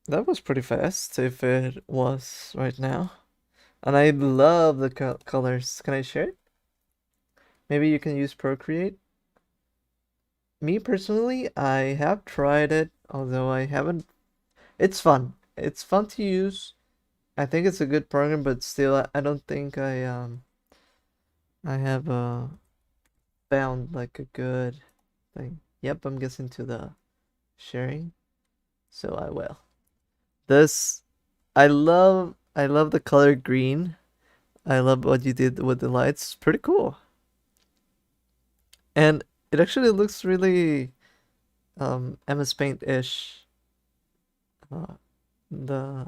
That was pretty fast if it was right now. And I love the colors. Can I share it? Maybe you can use Procreate. Me personally, I have tried it, although I haven't. It's fun. It's fun to use. I think it's a good program, but still, I don't think I have found like a good thing. Yep, I'm guessing to the sharing, so I will. This, I love the color green. I love what you did with the lights. Pretty cool. And it actually looks really MS Paint-ish. Uh,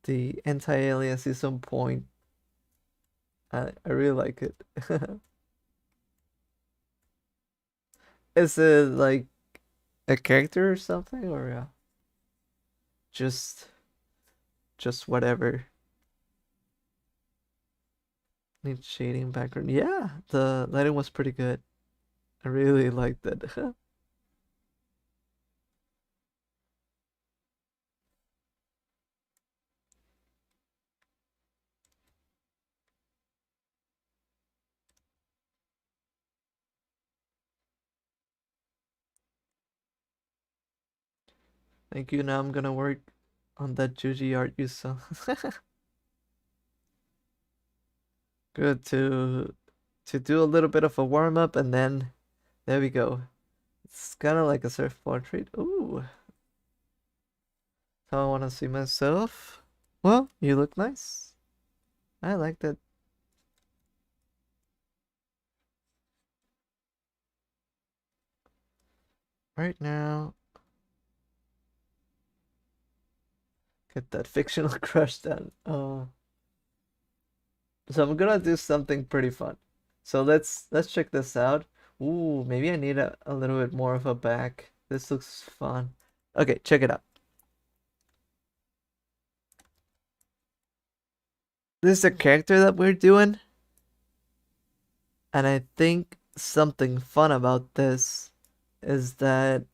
the anti-alias is on point. I really like it. Is it like a character or something, or just just whatever? Need shading background. Yeah, the lighting was pretty good. I really liked it. Thank you. Now I'm gonna work on that Juji art you saw. Good to do a little bit of a warm up, and then there we go. It's kind of like a self portrait. Ooh, how I want to see myself. Well, you look nice. I like that. Right now, get that fictional crush done. Oh, so I'm gonna do something pretty fun. So let's check this out. Ooh, maybe I need a little bit more of a back. This looks fun. Okay, check it out. This is a character that we're doing, and I think something fun about this is that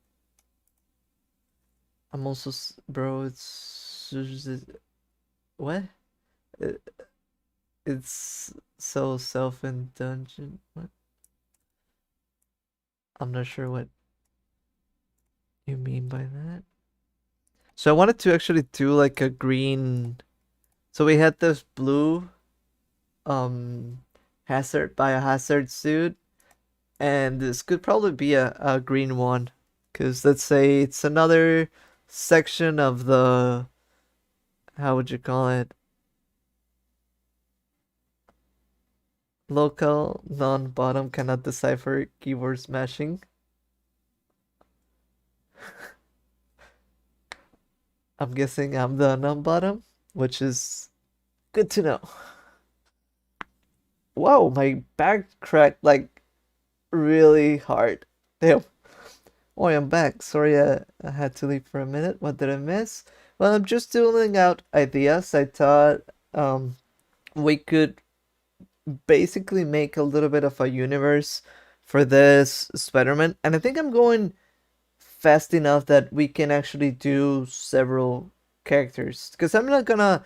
I'm also bro. What? It, it's so self-indulgent. What? I'm not sure what you mean by that. So I wanted to actually do like a green. So we had this blue um hazard biohazard suit, and this could probably be a green one, because let's say it's another section of the, how would you call it, local non-bottom cannot decipher keyboard smashing. I'm guessing I'm the non-bottom, which is Good to know. Whoa, my back cracked like really hard. Damn. Oh, I'm back. Sorry, I had to leave for a minute. What did I miss? Well, I'm just doodling out ideas. I thought we could basically make a little bit of a universe for this Spider-Man, and I think I'm going fast enough that we can actually do several characters. Because I'm not gonna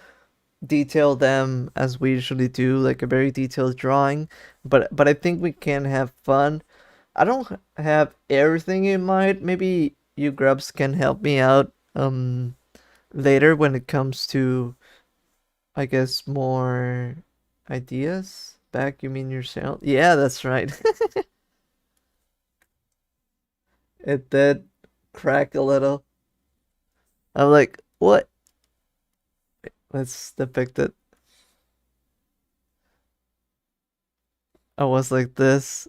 detail them as we usually do, like a very detailed drawing, but I think we can have fun. I don't have everything in mind. Maybe you Grubs can help me out later when it comes to, I guess, more ideas. Back, you mean yourself? Yeah, that's right. It did crack a little. I'm like, what? Let's depict it. I was like this.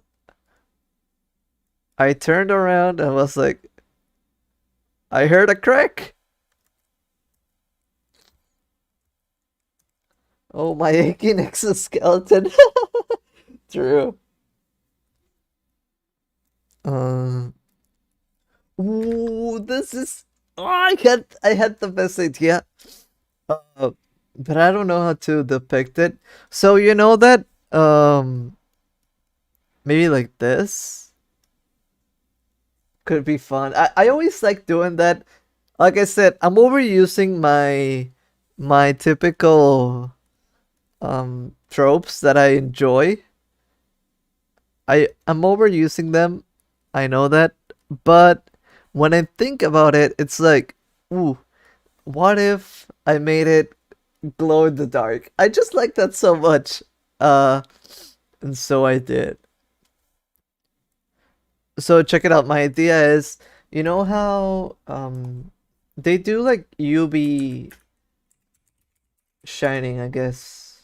I turned around and was like, I heard a crack. Oh, my aching exoskeleton. True. Um. Ooh, this is. Oh, I had the best idea. Uh, but I don't know how to depict it. So you know that maybe like this could be fun. I always like doing that. Like I said, I'm overusing my typical tropes that I enjoy. I'm overusing them. I know that, but when I think about it, it's like, ooh, what if I made it glow in the dark? I just like that so much. Uh, and so I did. So check it out. My idea is, you know how they do like UV shining, I guess.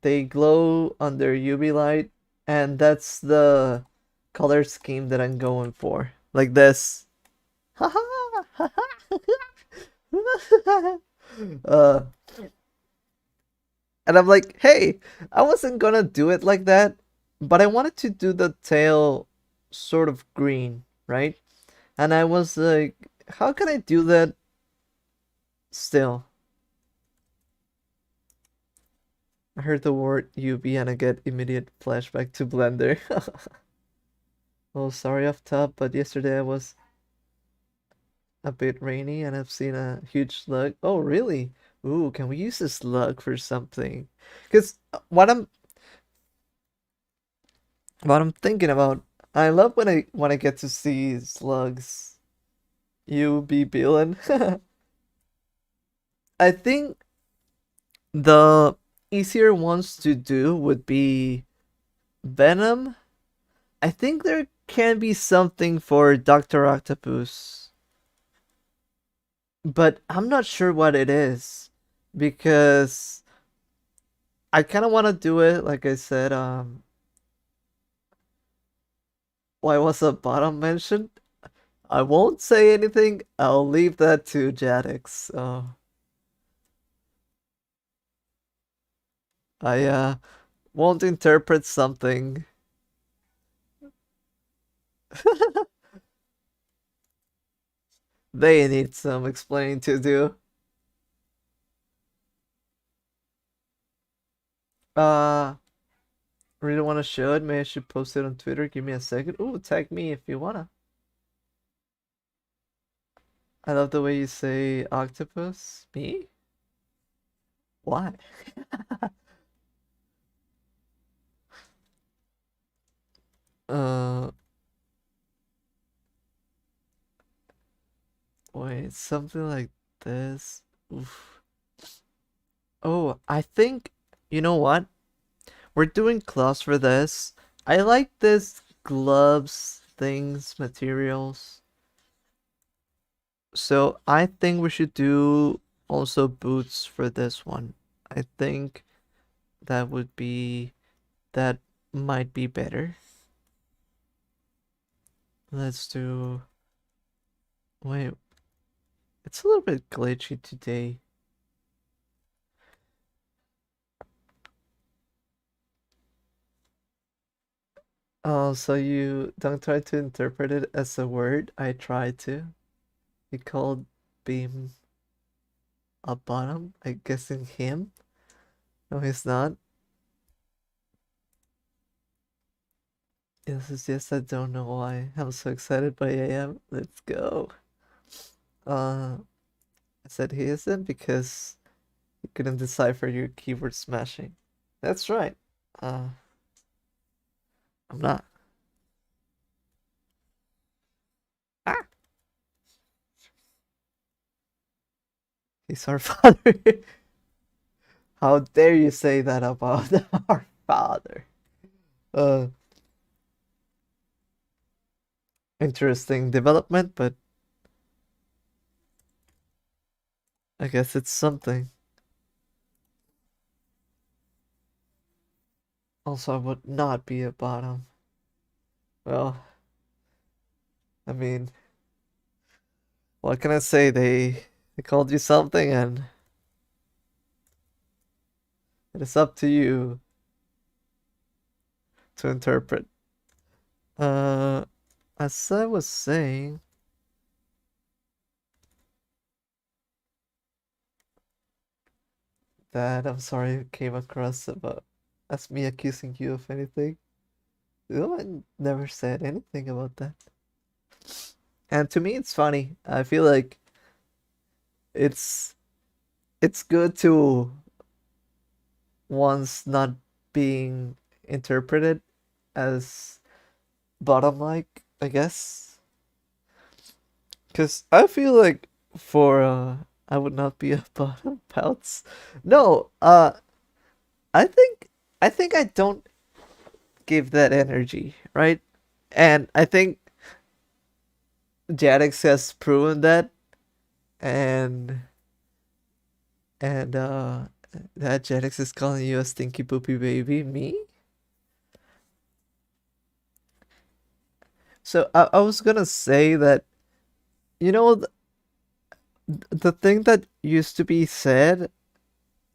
They glow under UV light, and that's the color scheme that I'm going for. Like this. uh, and I'm like, hey, I wasn't gonna do it like that, but I wanted to do the tail sort of green, right? And I was like, how can I do that still? I heard the word UV and I get immediate flashback to Blender. Oh, sorry off top, but yesterday I was a bit rainy and I've seen a huge slug. Oh, really? Ooh, can we use a slug for something? Because what I'm thinking about, I love when I get to see slugs. You be villain. I think the easier ones to do would be Venom. I think there can be something for Dr. Octopus, but I'm not sure what it is because I kind of want to do it like I said. Why was the bottom mentioned? I won't say anything. I'll leave that to Jadix. I won't interpret something. They need some explaining to do. Uh, really want to show it? Maybe I should post it on Twitter. Give me a second. Ooh, tag me if you wanna. I love the way you say octopus. Me? Why? Uh, wait, something like this. Oof. Oh, I think, you know what? We're doing claws for this. I like this gloves, things, materials. So I think we should do also boots for this one. I think that would be, that might be better. Let's do, wait, it's a little bit glitchy today. Oh, so you don't try to interpret it as a word? I try to. You called Beam a bottom? I guessing him? No, he's not. This is just I don't know why. I'm so excited, but I am. Let's go. I said he isn't because you couldn't decipher your keyboard smashing. That's right. Uh, I'm not. Ah, he's our father. How dare you say that about our father? Uh, Interesting development, but I guess it's something. Also, I would not be a bottom. Well, I mean, what can I say? They called you something, and it is up to you to interpret. Uh, as I was saying, that I'm sorry you came across about as me accusing you of anything. No, I never said anything about that. And to me, it's funny. I feel like it's it's good to once not being interpreted as bottom like, I guess. Because I feel like for I would not be a bottom pouts. No, I think I think I don't give that energy, right? And I think Jadix has proven that, and and that Jadix is calling you a stinky poopy baby. Me? So I was gonna say that, you know, the thing that used to be said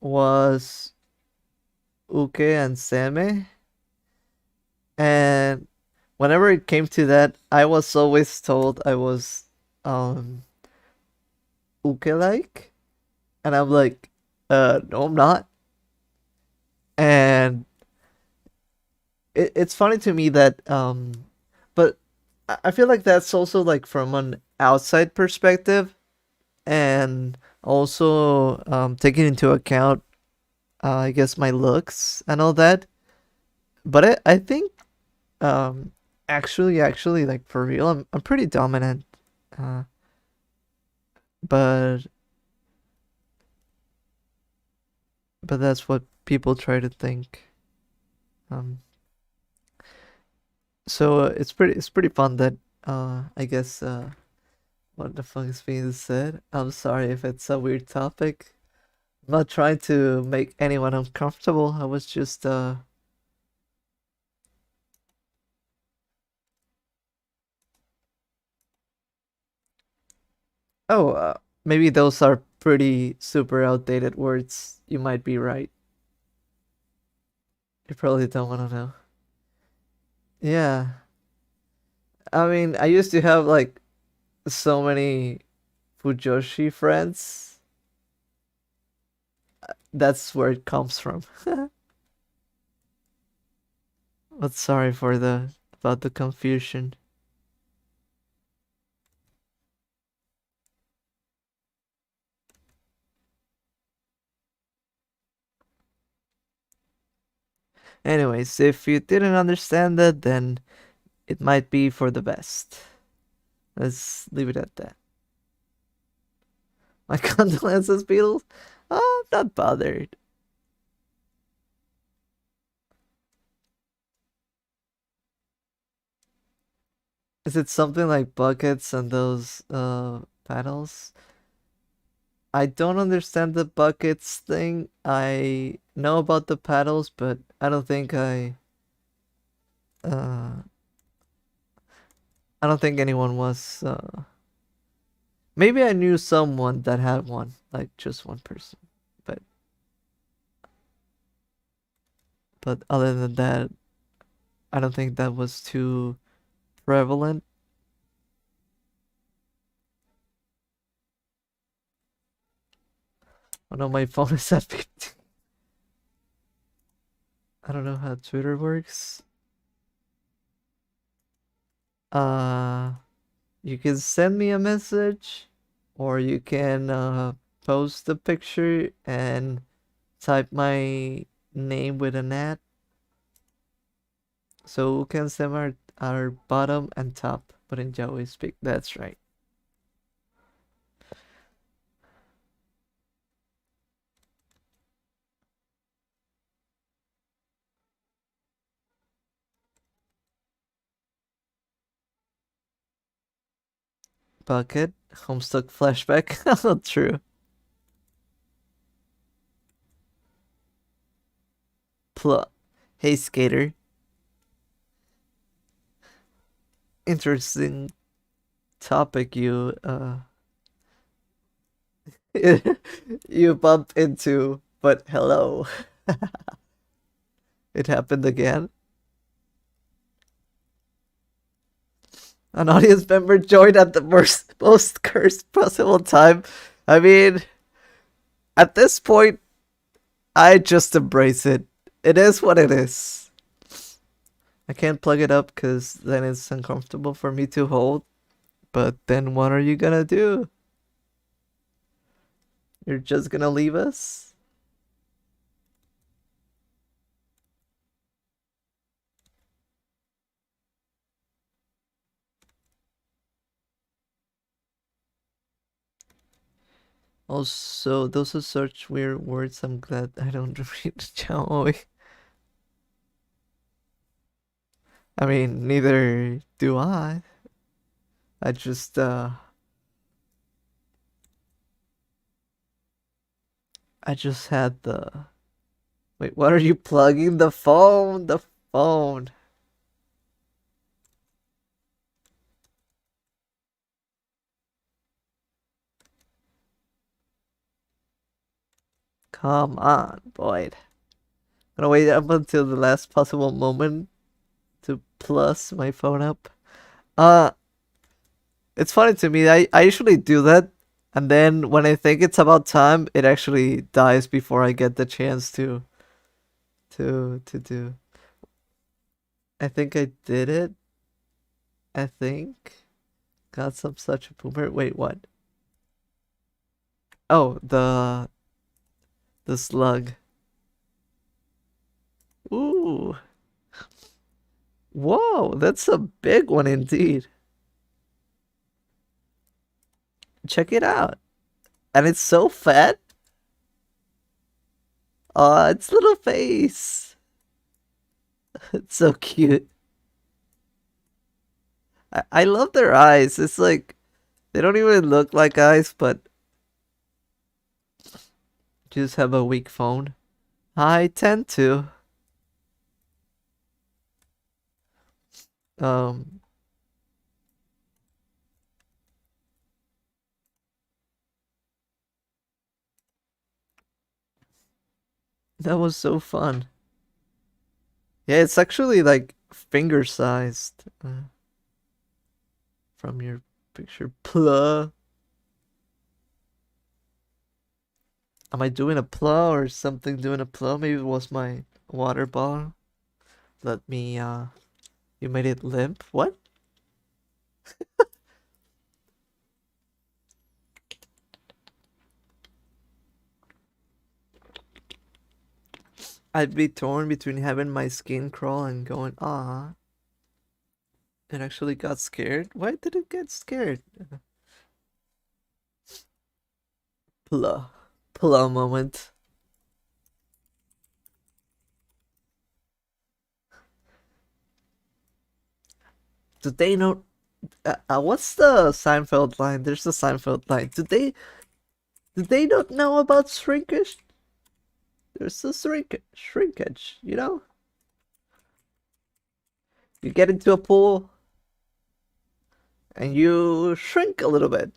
was uke and seme, and whenever it came to that, I was always told I was um uke like, and I'm like, no, I'm not. And it's funny to me that but I feel like that's also like from an outside perspective, and also taking into account I guess my looks and all that. But I think um actually like for real, I'm pretty dominant. Uh but but that's what people try to think. Um so it's pretty fun that I guess what the fuck is being said? I'm sorry if it's a weird topic. I'm not trying to make anyone uncomfortable. I was just oh, maybe those are pretty super outdated words. You might be right. You probably don't want to know. Yeah. I mean, I used to have like so many Fujoshi friends. That's where it comes from. But sorry for the about the confusion. Anyways, if you didn't understand that, then it might be for the best. Let's leave it at that. My condolences, Beatles. Oh, I'm not bothered. Is it something like buckets and those paddles? I don't understand the buckets thing. I know about the paddles, but uh I don't think anyone was maybe I knew someone that had one, like just one person. But other than that, I don't think that was too prevalent. Oh no, my phone is at 50. I don't know how Twitter works. Uh, you can send me a message, or you can post a picture and type my name with an ad. So we can send our bottom and top, but in Jawi speak. That's right. Bucket, Homestuck flashback. Oh, true. Pl. Hey, skater. Interesting topic you bump into, but hello. It happened again. An audience member joined at the most cursed possible time. I mean, at this point, I just embrace it. It is what it is. I can't plug it up because then it's uncomfortable for me to hold. But then what are you gonna do? You're just gonna leave us? Also, those are such weird words. I'm glad I don't read Chaoi. I mean, neither do I. I just, I just had the. Wait, what are you plugging? The phone? The phone. Come on, Boyd. I'm gonna wait up until the last possible moment to plus my phone up. Uh, it's funny to me. I usually do that, and then when I think it's about time, it actually dies before I get the chance to do. I think I did it. I think got some such a boomer. Wait, what? Oh, the slug. Ooh, whoa, that's a big one indeed. Check it out, and it's so fat. Its little face. It's so cute. I love their eyes. It's like they don't even look like eyes, but just have a weak phone. I tend to. Um, that was so fun. Yeah, it's actually like finger sized from your picture. Pla. Am I doing a pla or something doing a pla? Maybe it was my water bottle. Let me, you made it limp? What? I'd be torn between having my skin crawl and going, ah. It actually got scared? Why did it get scared? Pla. Pla moment. Do they know? What's the Seinfeld line? There's the Seinfeld line. Do they not know about shrinkage? There's a shrinkage. You know, you get into a pool and you shrink a little bit.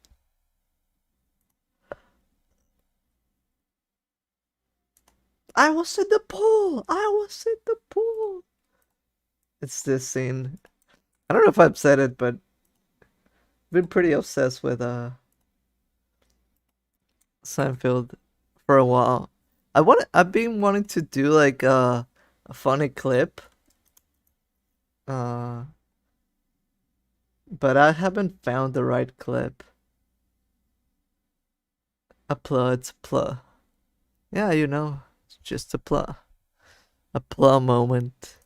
I was in the pool. I was in the pool. It's this scene. I don't know if I've said it, but I've been pretty obsessed with Seinfeld for a while. I've been wanting to do like a funny clip, uh, but I haven't found the right clip. A plug, it's a plug. Yeah, it's just a plug. A plug moment.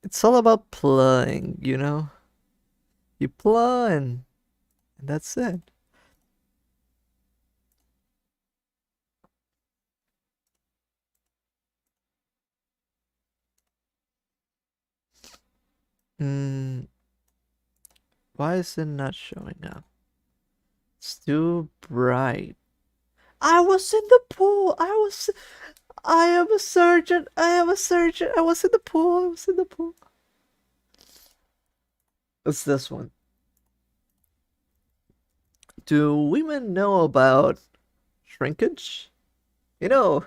It's all about playing. You play and that's it. Hmm, why is it not showing up? It's too bright. I was in the pool. I am a surgeon. I am a surgeon. I was in the pool. I was in the pool. It's this one. Do women know about shrinkage? You know,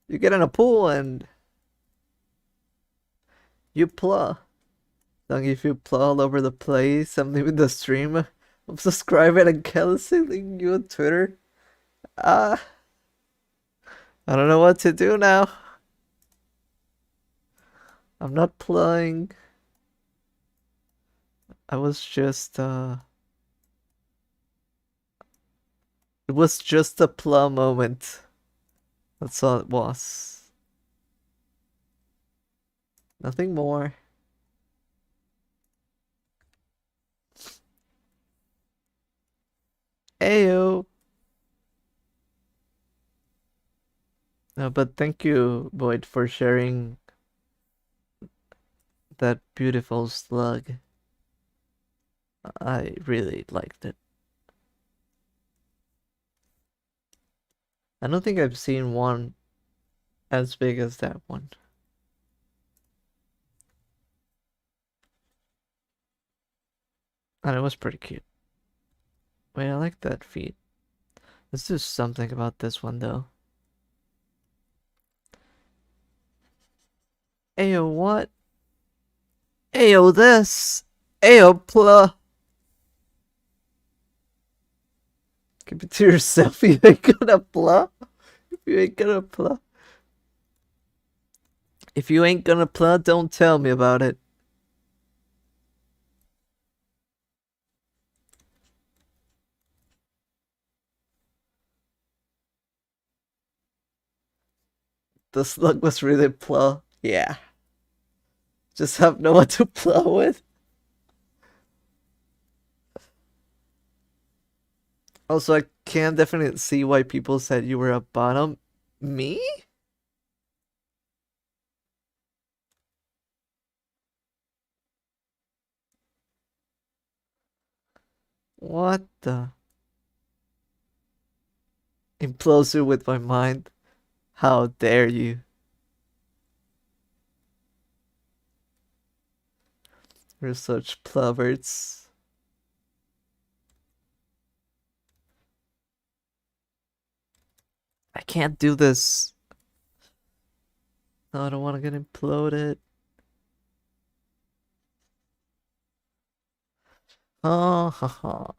you get in a pool and you plow. Don't if you plow all over the place, I'm leaving the stream. I'm subscribing and canceling you on Twitter. Ah, I don't know what to do now. I'm not playing. I was just it was just a plow moment. That's all it was. Nothing more. Ayo. No, but thank you, Boyd, for sharing that beautiful slug. I really liked it. I don't think I've seen one as big as that one. And it was pretty cute. Wait, I like that feet. Let's do something about this one though. Ayo, what? Ayo, this. Ayo, pla. Keep it to yourself. You ain't gonna pla. You ain't gonna pla. If you ain't gonna pla, don't tell me about it. The slug was really pla. Yeah. Just have no one to pla with. Also, I can definitely see why people said you were a bottom. Me? What the? Imploser with my mind. How dare you? We're such plovers. I can't do this. No, I don't want to get imploded. Oh, haha.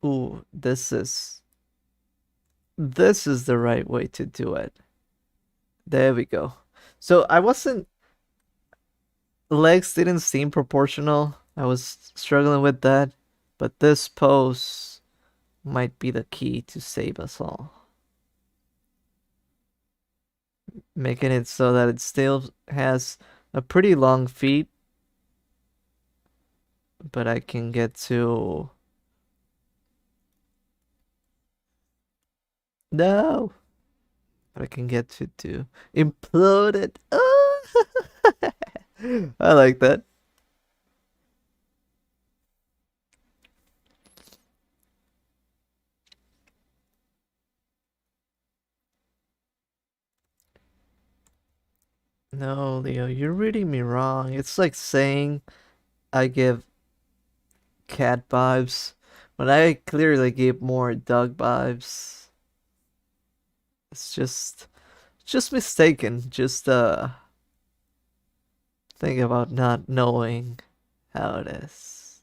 Ooh, this is the right way to do it. There we go. So I wasn't legs didn't seem proportional. I was struggling with that, but this pose might be the key to save us all. Making it so that it still has a pretty long feet, but I can get to no, but I can get to implode it. Oh! I like that. No, Leo, you're reading me wrong. It's like saying I give cat vibes When I clearly gave more dog vibes. It's just mistaken. Just think about not knowing how it is.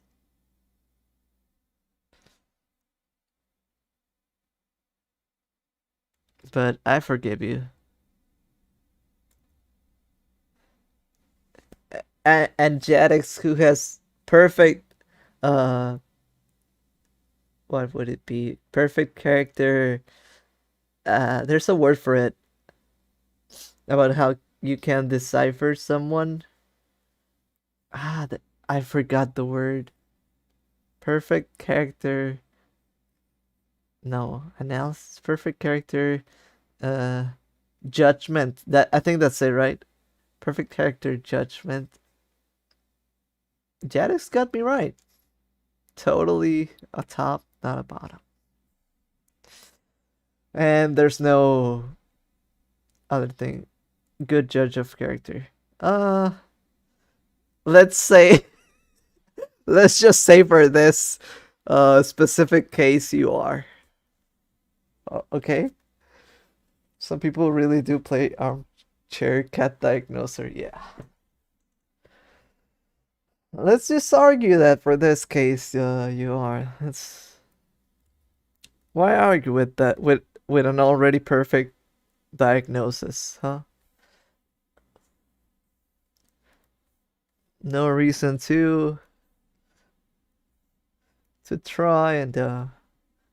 But I forgive you. And Jadix, who has perfect uh what would it be? Perfect character. There's a word for it about how you can decipher someone. I forgot the word. Perfect character. No, analysis. Perfect character. Uh, judgment. That I think that's it, right? Perfect character judgment. Jadix got me right. Totally a top, not a bottom. And there's no other thing. Good judge of character. Uh, let's say, let's just say for this specific case, you are. Okay? Some people really do play armchair cat diagnoser. Yeah. Let's just argue that for this case, you are. It's why argue with that with an already perfect diagnosis, huh? No reason to try and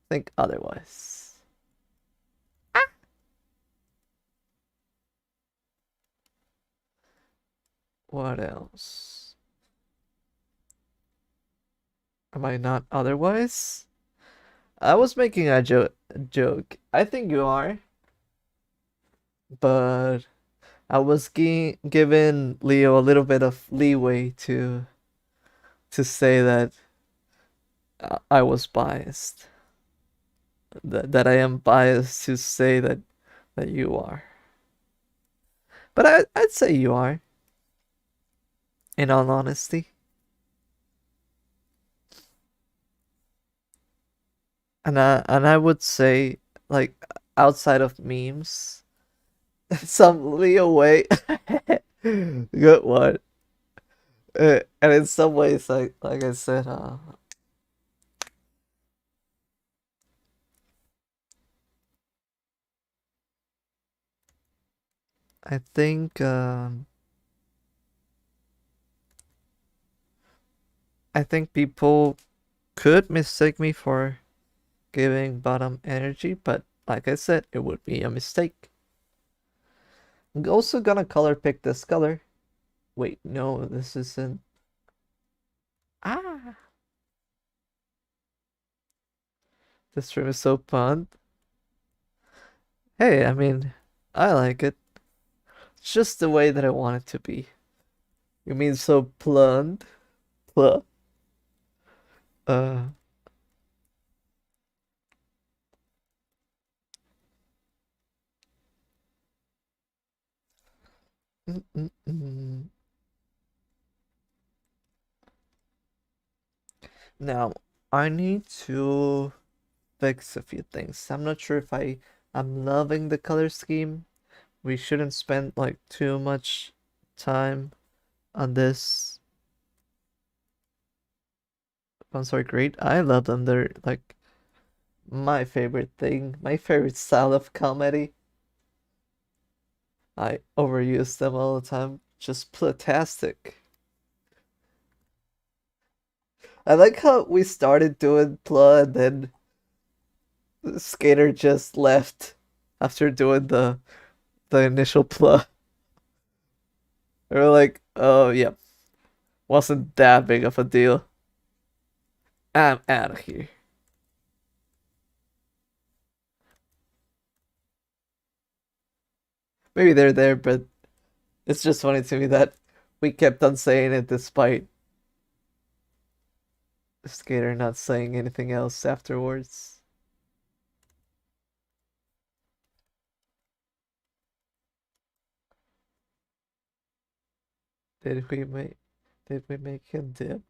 think otherwise. What else? Am I not otherwise? I was making a joke. I think you are, but I was giving Leo a little bit of leeway to say that I was biased. That I am biased to say that you are. But I'd say you are, in all honesty. And I would say, like, outside of memes, some Leo way. Good one. And in some ways, like I said, I think I think people could mistake me for giving bottom energy, but like I said, it would be a mistake. I'm also gonna color pick this color. Wait, no, this isn't. Ah, this stream is so fun. Hey, I mean, I like it. It's just the way that I want it to be. You mean so blunt? Pl uh, mm, mm, mm. Now, I need to fix a few things. I'm not sure if I'm loving the color scheme. We shouldn't spend like too much time on this. Ones are great. I love them. They're like my favorite thing, my favorite style of comedy. I overuse them all the time. Just platastic. I like how we started doing Pla and then Skater just left after doing the initial Pla. We were like, oh yeah, wasn't that big of a deal. I'm out of here. Maybe they're there, but it's just funny to me that we kept on saying it despite Skater not saying anything else afterwards. Did we make did we make him dip?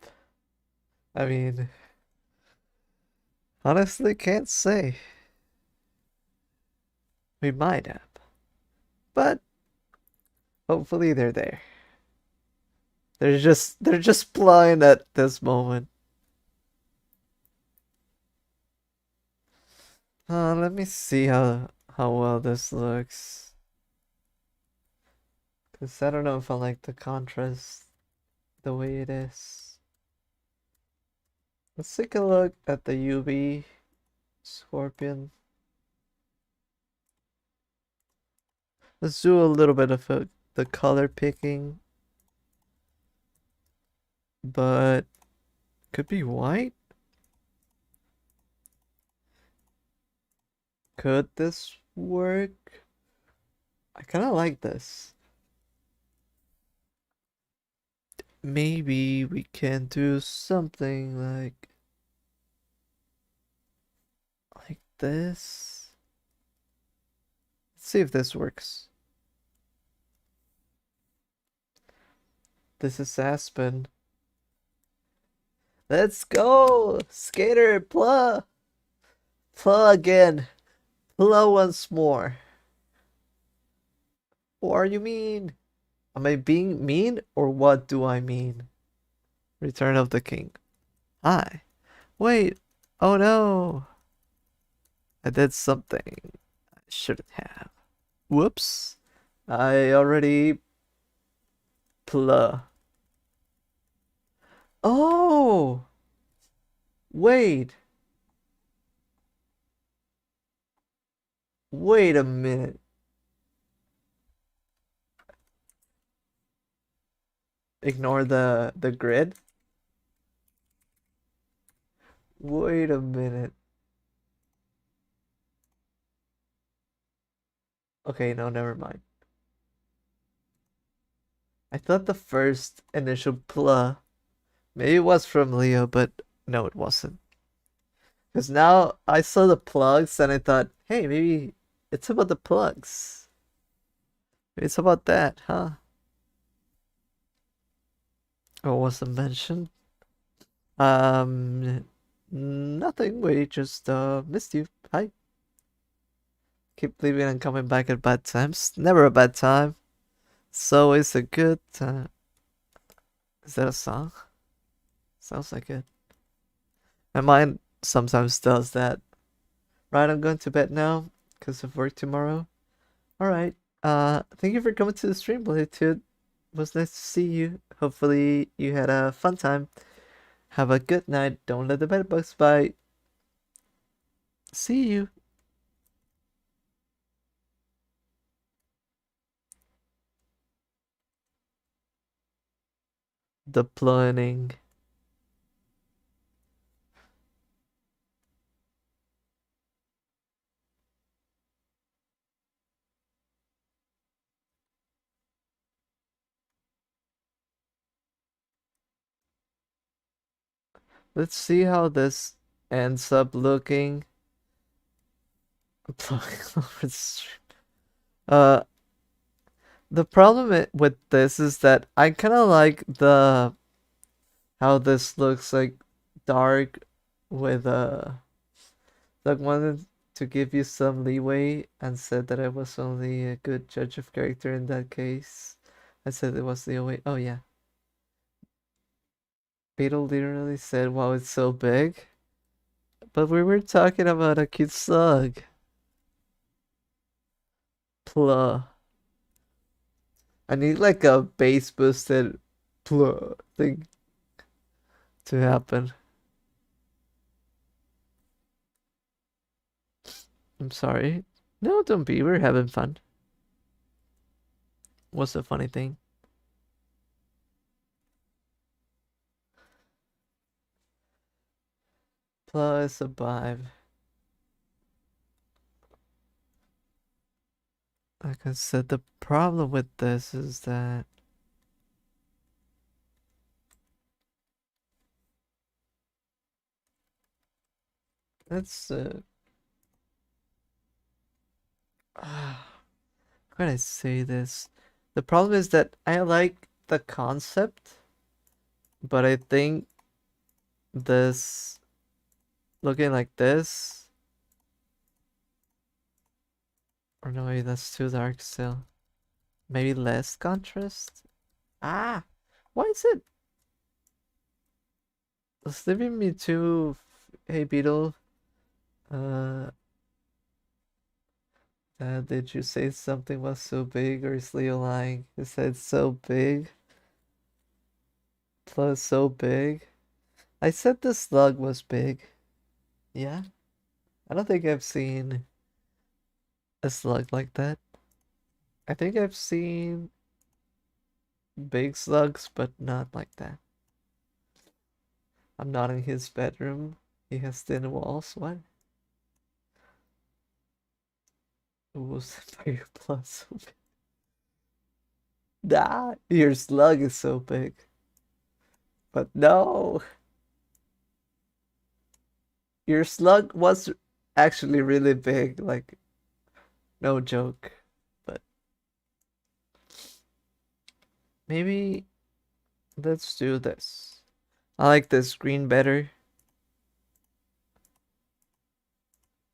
I mean, Honestly, can't say. We might have. But hopefully they're there. They're just blind at this moment. Let me see how well this looks. Cause I don't know if I like the contrast the way it is. Let's take a look at the UV Scorpion. Let's do a little bit of the color picking. But could be white? Could this work? I kind of like this. Maybe we can do something like this. Let's see if this works. This is Aspen. Let's go! Skater, pla! Pla again. Pla once more. What are you mean? Am I being mean or what do I mean? Return of the King. Hi. Wait. Oh no. I did something I shouldn't have. Whoops. I already pla. Oh! Wait. Wait a minute. Ignore the grid. Wait a minute. Okay, no, never mind. I thought the first initial pla maybe it was from Leo, but no, it wasn't. Because now I saw the plugs and I thought, hey, maybe it's about the plugs. Maybe it's about that, huh? What wasn't mentioned? Nothing. We just missed you. Hi. Keep leaving and coming back at bad times. Never a bad time. It's always a good time. Is that a song? Sounds like it. My mind sometimes does that. Right, I'm going to bed now because of work tomorrow. Alright. Thank you for coming to the stream, Bluetooth. It was nice to see you. Hopefully you had a fun time. Have a good night. Don't let the bed bugs bite. See you. The planning. Let's see how this ends up looking. Uh, the problem with this is that I kind of like how this looks like dark with like wanted to give you some leeway and said that I was only a good judge of character in that case. I said it was the way. Oh yeah. Beetle literally said, "Wow, it's so big." But we were talking about a cute slug. Pluh. I need like a bass boosted pluh thing to happen. I'm sorry. No, don't be. We're having fun. What's the funny thing? Plus a vibe. Like I said, the problem with this is that that's how can I say this? The problem is that I like the concept, but I think this looking like this. Or no, maybe that's too dark still. Maybe less contrast? Ah! Why is it leaving me too... Hey, Beetle. Uh... did you say something was so big, or is Leo lying? He said so big. Plus so big. I said the slug was big. Yeah? I don't think I've seen a slug like that. I think I've seen big slugs, but not like that. I'm not in his bedroom. He has thin walls. What? Ooh, Fire Plus. So big. Nah, your slug is so big. But no, your slug was actually really big. Like, no joke. But maybe let's do this. I like this green better.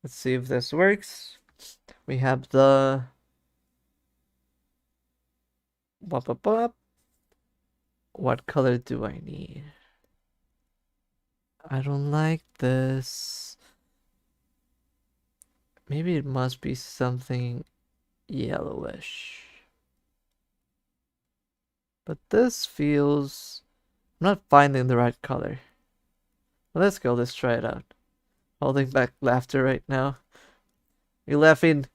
Let's see if this works. We have the what color do I need? I don't like this. Maybe it must be something yellowish. But this feels... I'm not finding the right color. Well, let's go, let's try it out. Holding back laughter right now. You're laughing.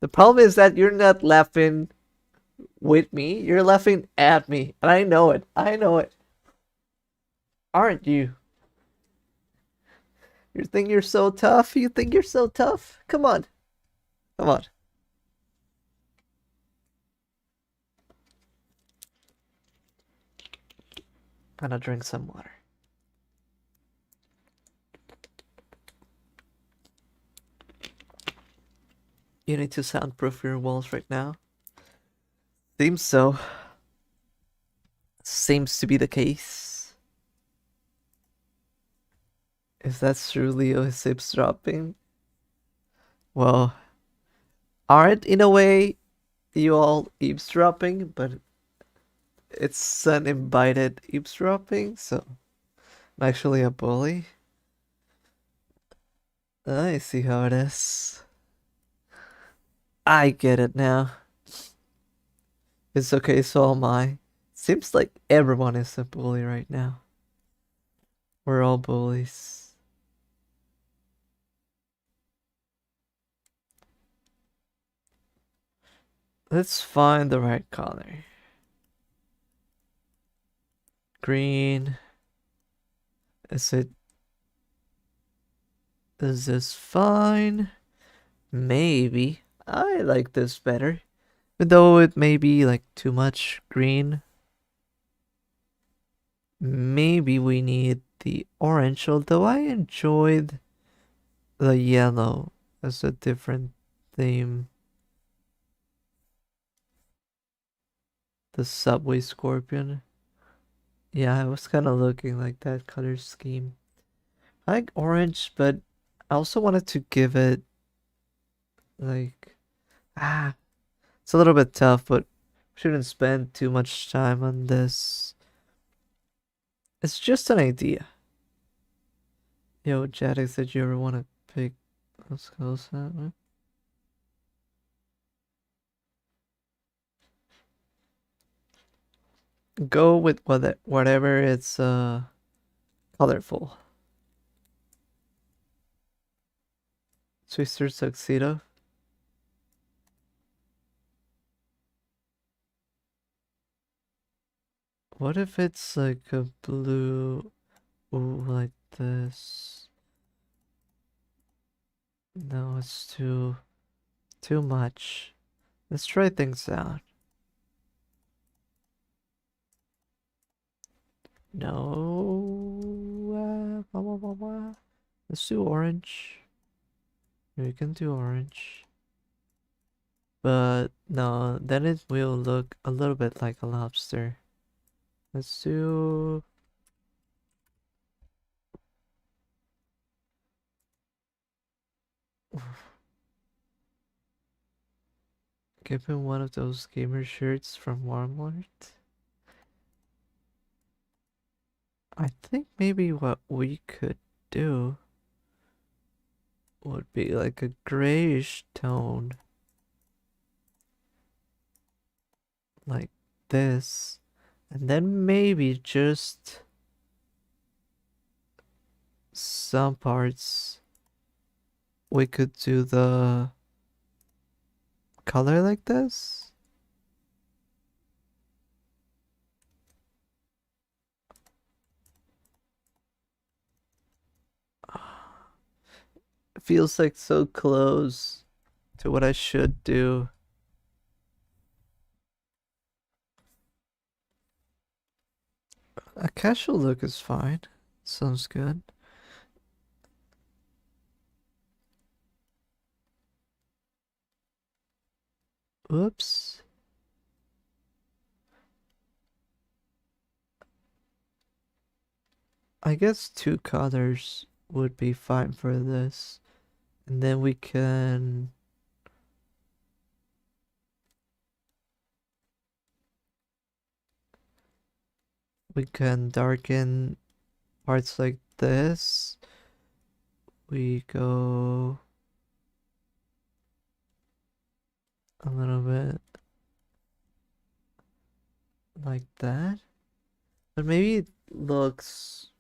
The problem is that you're not laughing with me. You're laughing at me. And I know it. I know it. Aren't you? You think you're so tough? You think you're so tough? Come on. Come on. Gonna drink some water. You need to soundproof your walls right now. Seems so. Seems to be the case. If that's true, Leo is eavesdropping. Well, aren't in a way you all eavesdropping, but it's an invited eavesdropping, so I'm actually a bully. I see how it is. I get it now. It's okay, so am I. Seems like everyone is a bully right now. We're all bullies. Let's find the right color. Green. Is this fine? Maybe. I like this better. Even though it may be like too much green. Maybe we need the orange, although I enjoyed the yellow as a different theme. The subway scorpion. Yeah, I was kind of looking like that color scheme. I like orange, but I also wanted to give it like it's a little bit tough, but shouldn't spend too much time on this. It's just an idea. Yo, Jadix, did you ever want to pick those skills out? Go with whatever it's colorful. Twister tuxedo. What if it's like a blue, ooh, like this? No, it's too much. Let's try things out. No, let's do orange. We can do orange. But no, then it will look a little bit like a lobster. Let's do... Give him one of those gamer shirts from Walmart. I think maybe what we could do would be like a grayish tone. Like this. And then maybe just some parts we could do the color like this. It feels like so close to what I should do. A casual look is fine. Sounds good. Oops. I guess two colors would be fine for this. And then we can darken parts like this. We go a little bit like that. But maybe it looks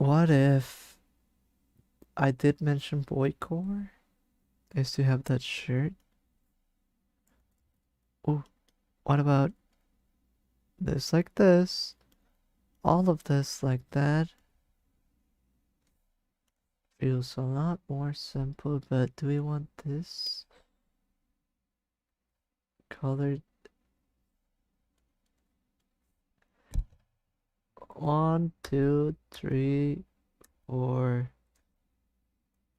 what if I did mention boy core? I used to have that shirt. Oh, what about this like this? All of this like that. Feels a lot more simple, but do we want this colored? One, two, three, four.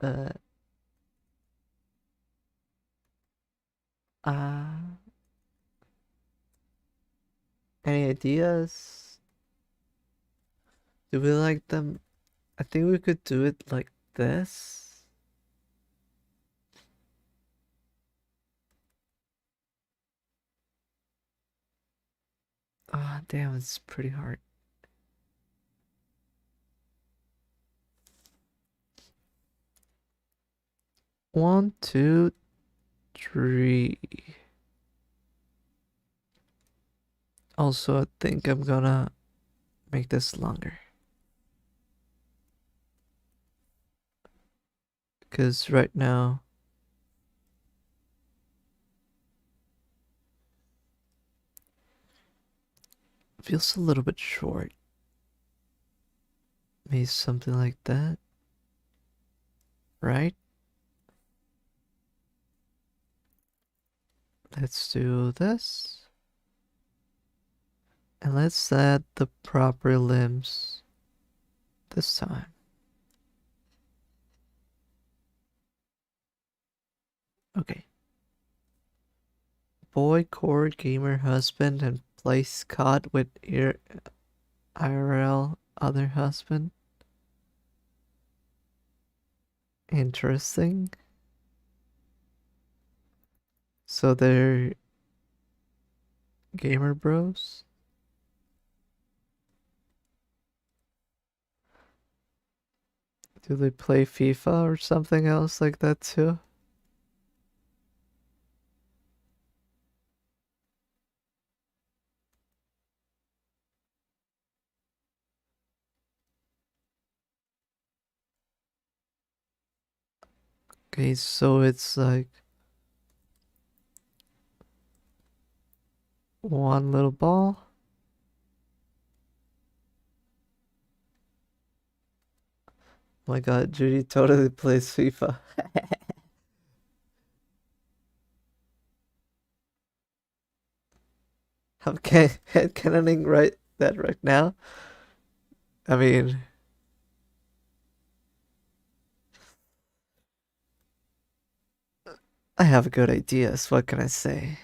Uh, uh, any ideas? Do we like them? I think we could do it like this. Ah, damn, it's pretty hard. One, two, three. Also, I think I'm gonna make this longer. Because right now, it feels a little bit short. Maybe something like that, right? Let's do this. And let's add the proper limbs this time. Okay. Boy, core, gamer, husband, and play Scott with IRL other husband. Interesting. So they're gamer bros? Do they play FIFA or something else like that too? Okay, so it's like one little ball. Oh my god, Judy totally plays FIFA. I'm headcanoning right that right now. I mean, I have good ideas. What can I say?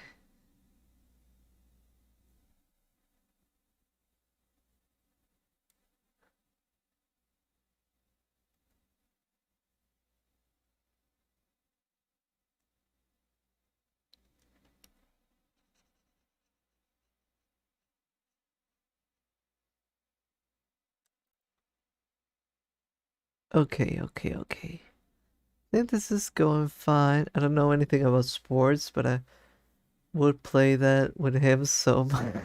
Okay, okay, okay. I think this is going fine. I don't know anything about sports, but I would play that with him so much.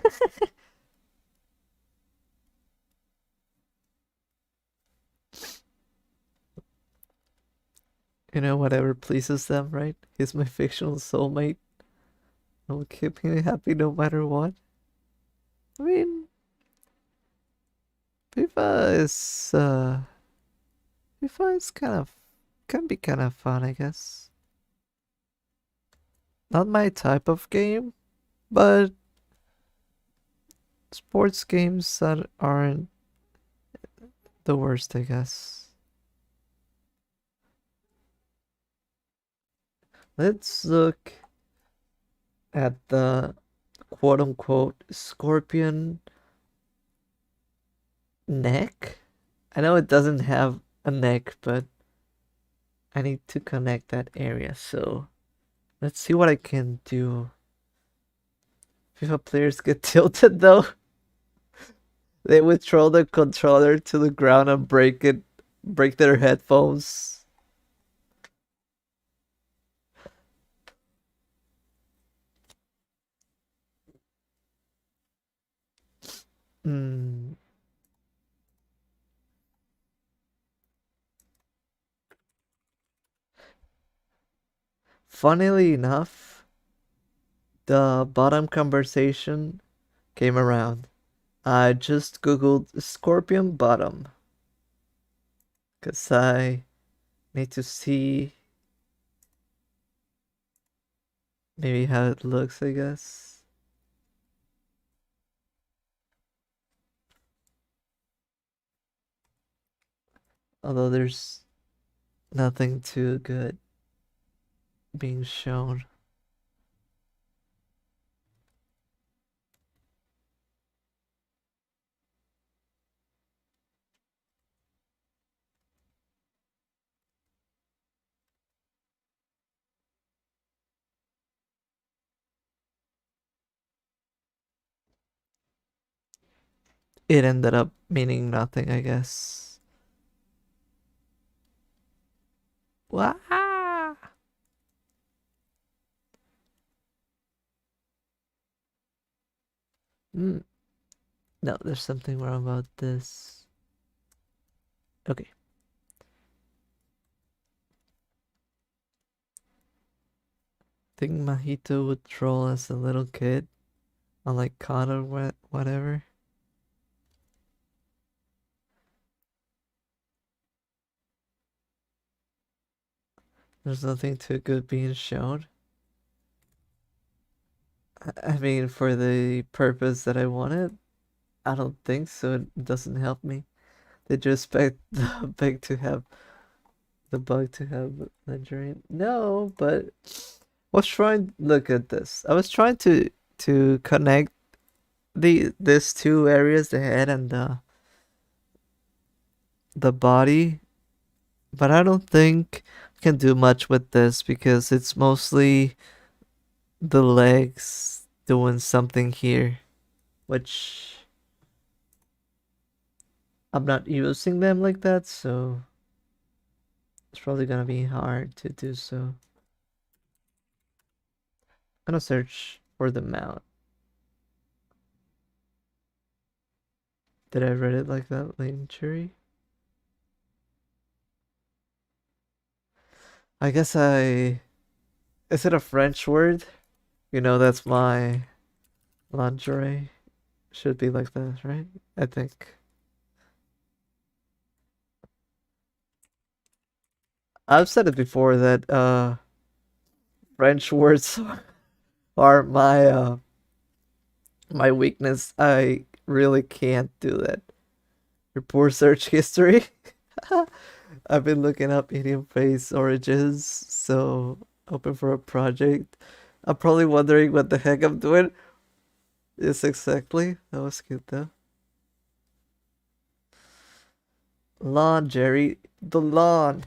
You know, whatever pleases them, right? He's my fictional soulmate. I'll keep him happy no matter what. I mean, FIFA is FIFA is can be kind of fun, I guess. Not my type of game, but sports games that aren't the worst, I guess. Let's look at the quote unquote scorpion neck. I know it doesn't have a neck, but I need to connect that area. So let's see what I can do. FIFA players get tilted though. They would throw the controller to the ground and break their headphones. Hmm. Funnily enough, the bottom conversation came around. I just googled scorpion bottom because I need to see maybe how it looks, I guess. Although there's nothing too good being shown. It ended up meaning nothing, I guess. Wah! Mm. No, there's something wrong about this. Okay. Think Mahito would troll as a little kid on like COD or whatever. There's nothing too good being shown. I mean, for the purpose that I wanted, I don't think so. It doesn't help me. They just expect the bug to have Nigerian. No, but was trying look at this. I was trying to connect these two areas, the head and the body, but I don't think I can do much with this because it's mostly the legs doing something here, which I'm not using them like that, so it's probably gonna be hard to do so. I'm gonna search for the mount. Did I read it like that, Lane Cherry? I guess I. Is it a French word? You know, that's my lingerie. Should be like that, right? I think. I've said it before that French words are my weakness. I really can't do that. Your poor search history. I've been looking up idiom phrase origins, so open for a project. I'm probably wondering what the heck I'm doing. Yes, exactly. That was cute though. Lawn, Jerry. The lawn.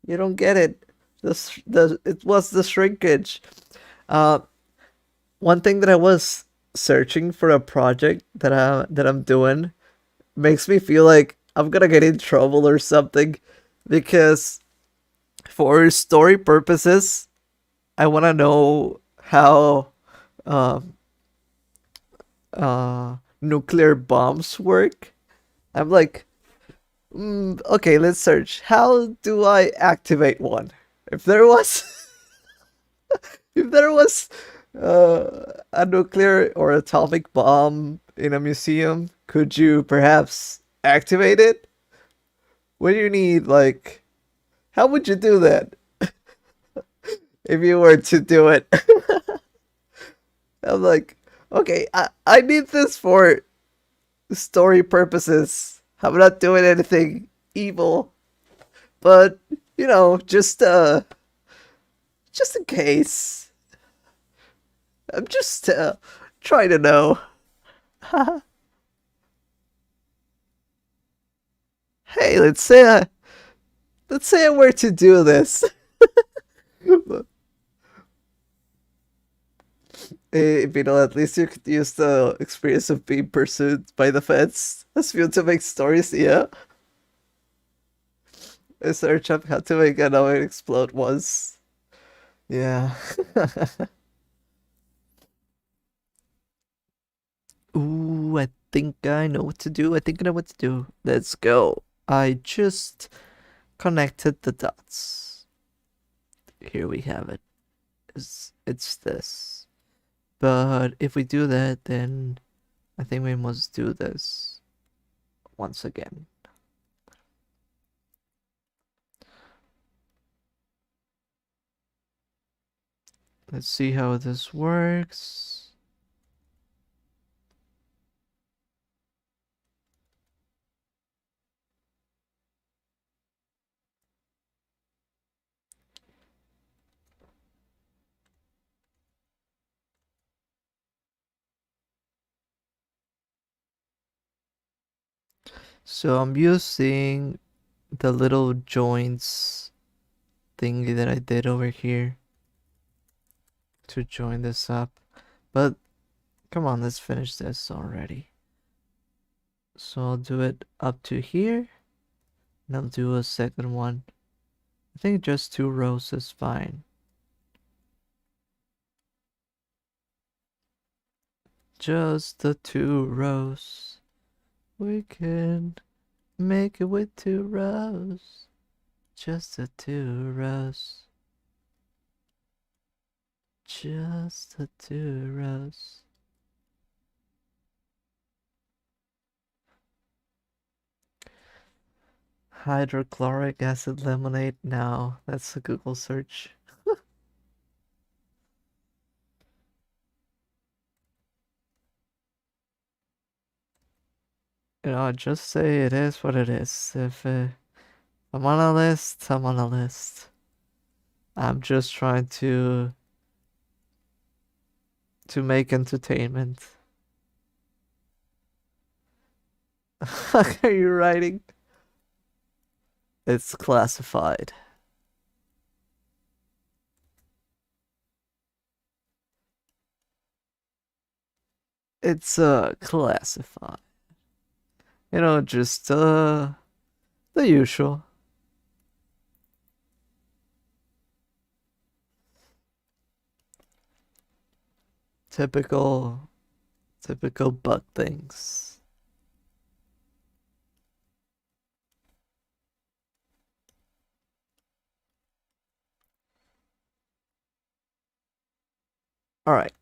You don't get it. It was the shrinkage. Uh, one thing that I was searching for a project that I'm doing makes me feel like I'm gonna get in trouble or something because for story purposes, I want to know how um, nuclear bombs work. I'm like, okay, let's search. How do I activate one? If there was, if there was a nuclear or atomic bomb in a museum, could you perhaps activate it? What do you need? Like, how would you do that if you were to do it? I'm like, okay, I need this for story purposes. I'm not doing anything evil, but just in case. I'm just trying to know. Hey, let's say I were to do this. At least you could use the experience of being pursued by the feds as fuel to make stories. Yeah, I search up how to make an oven explode once. Yeah. Ooh, I think I know what to do. I think I know what to do. Let's go. I just connected the dots. Here we have it. It's this. But if we do that, then I think we must do this once again. Let's see how this works. So I'm using the little joints thingy that I did over here to join this up. But come on, let's finish this already. So I'll do it up to here, and I'll do a second one. I think just 2 rows is fine. Just the 2 rows. We can make it with 2 rows. Just the 2 rows. Just the 2 rows. Hydrochloric acid lemonade. Now that's a Google search. Just say it is what it is. If I'm on a list, I'm on a list. I'm just trying to make entertainment. What are you writing? It's classified. It's classified. Just the usual. Typical bug things. All right.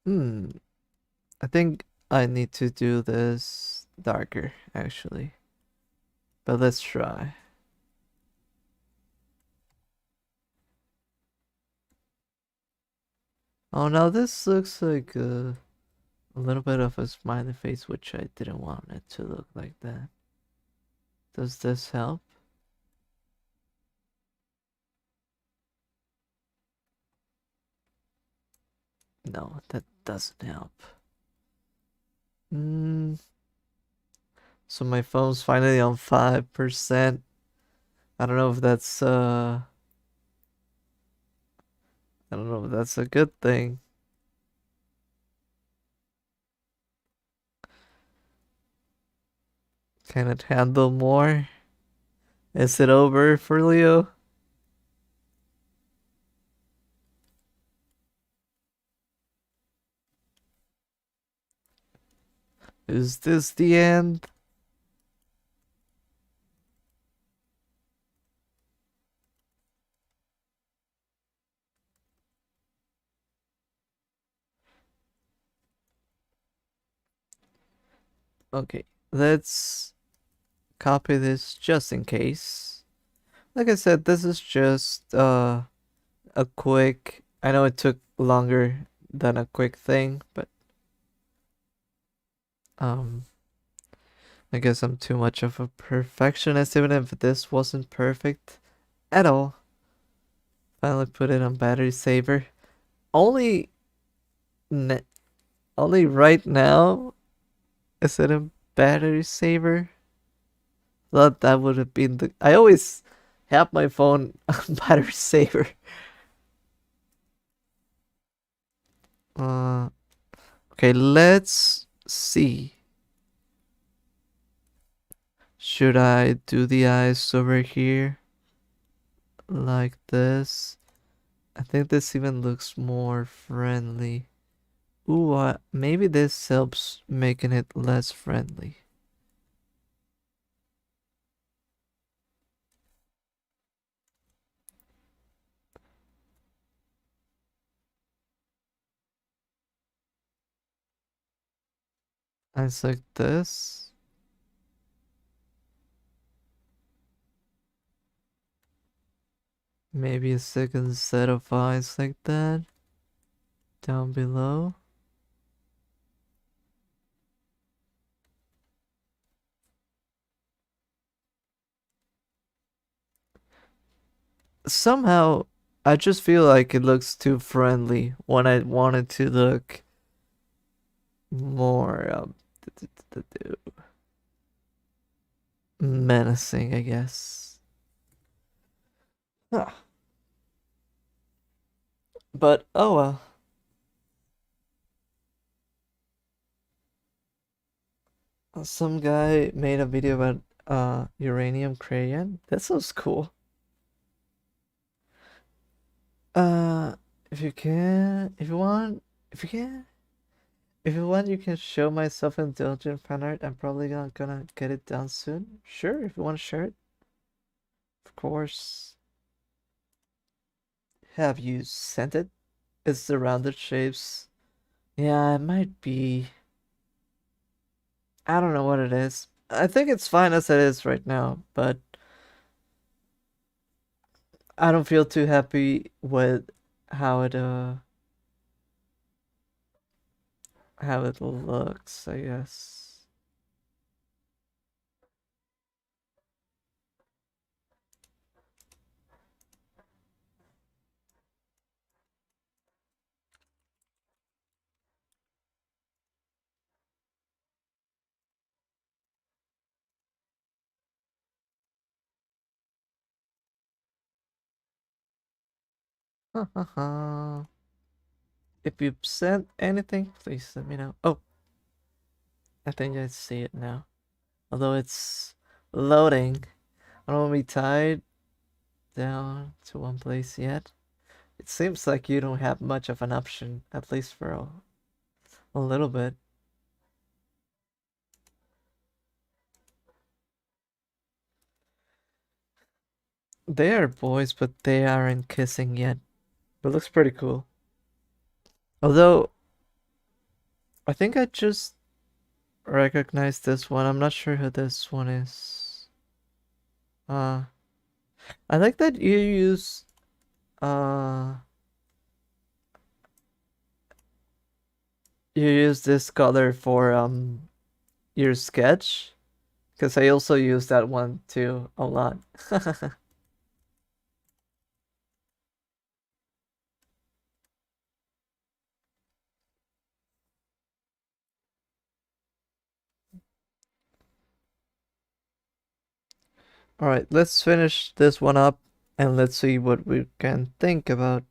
I think I need to do this darker actually. But let's try. Oh, now this looks like a little bit of a smiley face, which I didn't want it to look like that. Does this help? No, that doesn't help. So my phone's finally on 5%. I don't know if that's I don't know if that's a good thing. Can it handle more? Is it over for Leo? Is this the end? Okay, let's copy this just in case. Like I said, this is just a quick. I know it took longer than a quick thing, but um I guess I'm too much of a perfectionist even if this wasn't perfect at all. Finally put it on battery saver. Only only right now is it a battery saver? Thought that would have been the. I always have my phone on battery saver. Uh, okay, let's see. Should I do the eyes over here like this? I think this even looks more friendly. Ooh, maybe this helps making it less friendly. Eyes like this. Maybe a second set of eyes like that down below. Somehow, I just feel like it looks too friendly when I want it to look more menacing, I guess. Huh. But oh well. Some guy made a video about uranium crayon. That sounds cool. Uh, if you can, if you want, if you can, if you want, you can show my self-indulgent fan art. I'm probably gonna get it done soon. Sure, if you want to share it, of course. Have you sent it? It's the rounded shapes. Yeah, it might be. I don't know what it is. I think it's fine as it is right now, but I don't feel too happy with how it how it looks, I guess. Ha ha ha. If you've sent anything, please let me know. Oh, I think I see it now. Although it's loading, I don't want to be tied down to one place yet. It seems like you don't have much of an option, at least for a little bit. They are boys, but they aren't kissing yet. It looks pretty cool. Although, I think I just recognized this one. I'm not sure who this one is. Uh, I like that you use, uh, you use this color for, your sketch. Because I also use that one too a lot. Alright, let's finish this one up and let's see what we can think about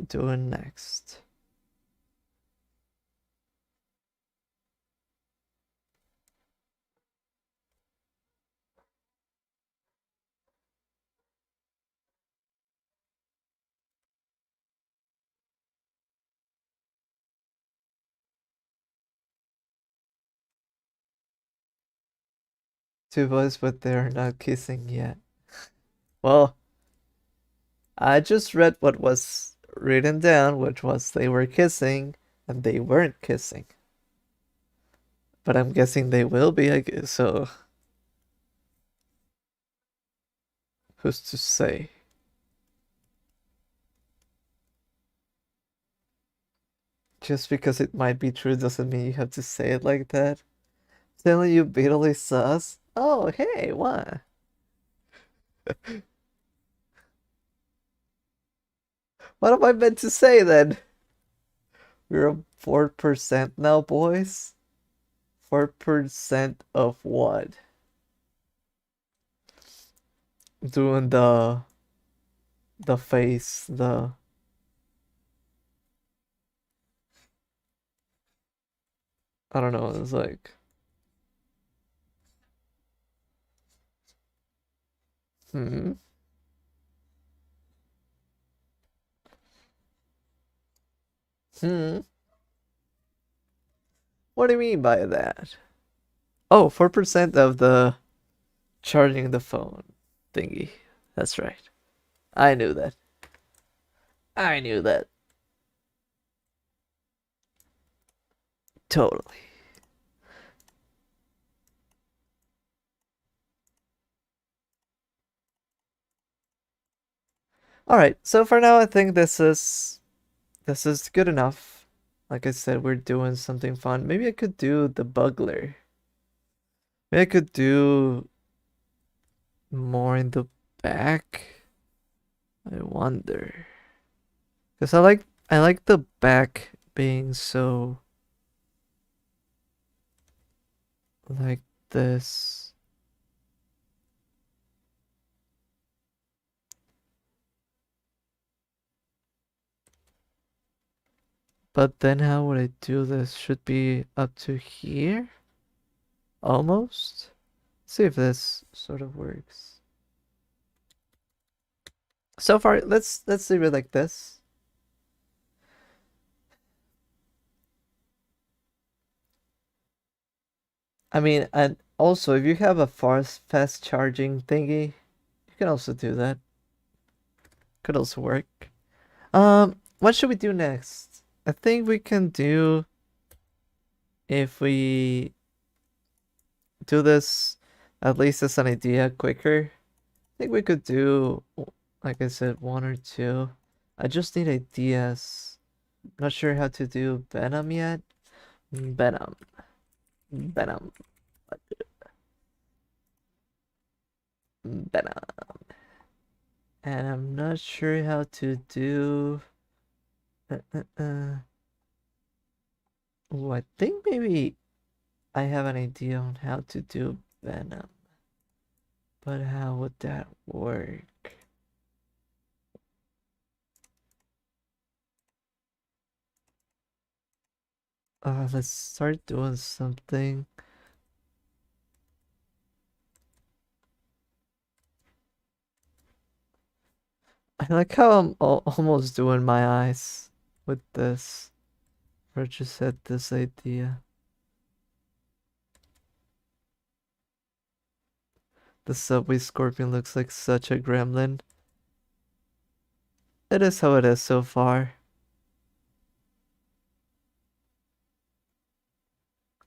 doing next. Two boys, but they're not kissing yet. Well, I just read what was written down, which was they were kissing and they weren't kissing. But I'm guessing they will be, I guess, so who's to say? Just because it might be true doesn't mean you have to say it like that. Telling you Beetle is sus? Oh, hey, what? What am I meant to say then? We're at 4% now, boys. 4% of what? Doing the face, I don't know, it's like hmm. Hmm. What do you mean by that? Oh, 4% of the charging the phone thingy. That's right. I knew that. I knew that. Totally. Alright, so for now I think this is good enough. Like I said, we're doing something fun. Maybe I could do the bugler. Maybe I could do more in the back. I wonder. Because I like the back being so like this. But then how would I do this? Should be up to here? Almost? See if this sort of works. So far, let's leave it like this. I mean, and also if you have a fast charging thingy, you can also do that. Could also work. What should we do next? I think we can do if we do this at least as an idea quicker. I think we could do, like I said, one or two. I just need ideas. Not sure how to do Venom yet. Venom. Venom. Venom. And I'm not sure how to do. Oh, I think maybe I have an idea on how to do Venom. But how would that work? Let's start doing something. I like how I'm almost doing my eyes with this. Or just had this idea. The subway scorpion looks like such a gremlin. It is how it is so far.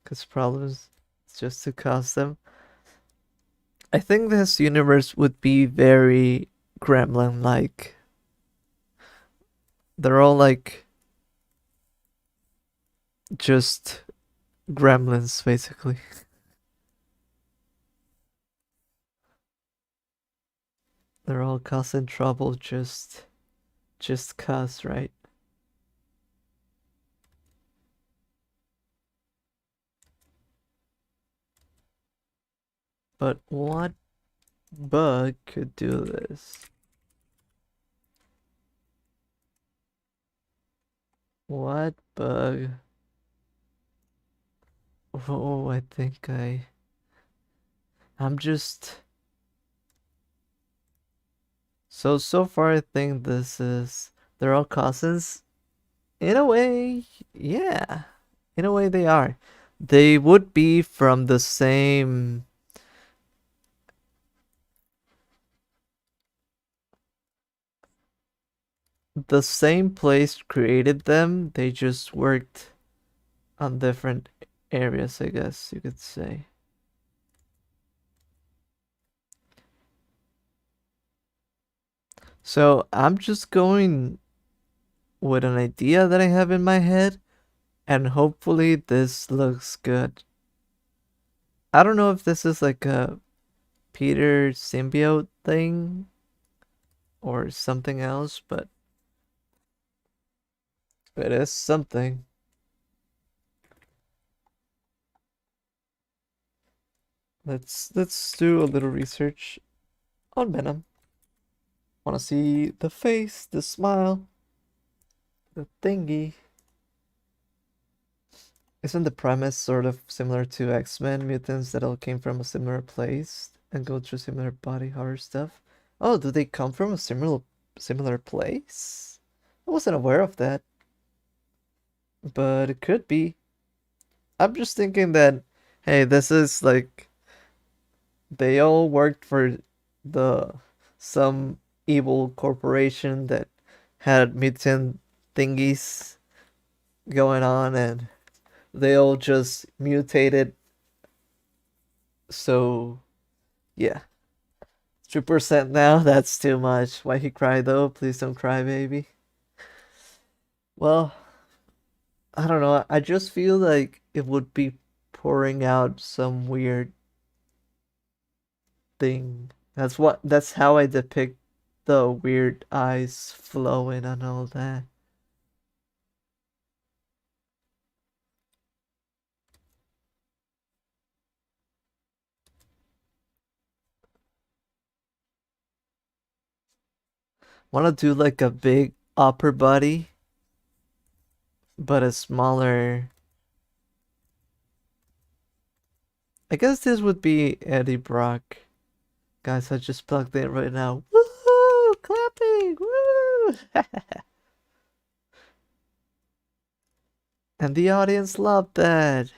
Cause problems it's just to cause them. I think this universe would be very gremlin like. They're all like just gremlins basically. They're all causing trouble just cause, right? But what bug could do this? What bug? Oh, I think I'm just so far I think this is they're all cousins. In a way, yeah. In a way they are. They would be from the same the same place created them, they just worked on different areas, I guess you could say. So I'm just going with an idea that I have in my head, and hopefully this looks good. I don't know if this is like a Peter symbiote thing or something else, but it is something. Let's do a little research on Venom. Wanna see the face, the smile, the thingy. Isn't the premise sort of similar to X-Men mutants that all came from a similar place and go through similar body horror stuff? Oh, do they come from a similar place? I wasn't aware of that, but it could be. I'm just thinking that, hey, this is like they all worked for the some evil corporation that had mutant thingies going on, and they all just mutated. So yeah, 2% now. That's too much. Why he cry though? Please don't cry, baby. Well, I don't know. I just feel like it would be pouring out some weird thing. That's how I depict the weird eyes flowing and all that. Want to do like a big upper body, but a smaller. I guess this would be Eddie Brock. Guys, I just plugged in right now. Woohoo! Clapping! Woo! And the audience loved that.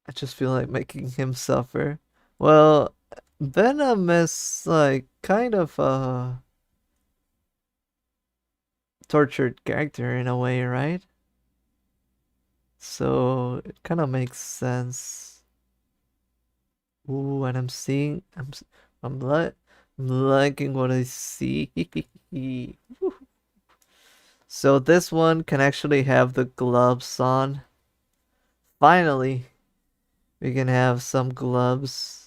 I just feel like making him suffer. Well, Venom is like kind of a tortured character in a way, right? So it kind of makes sense. Ooh, and I'm like, I'm liking what I see. So this one can actually have the gloves on. Finally, we can have some gloves.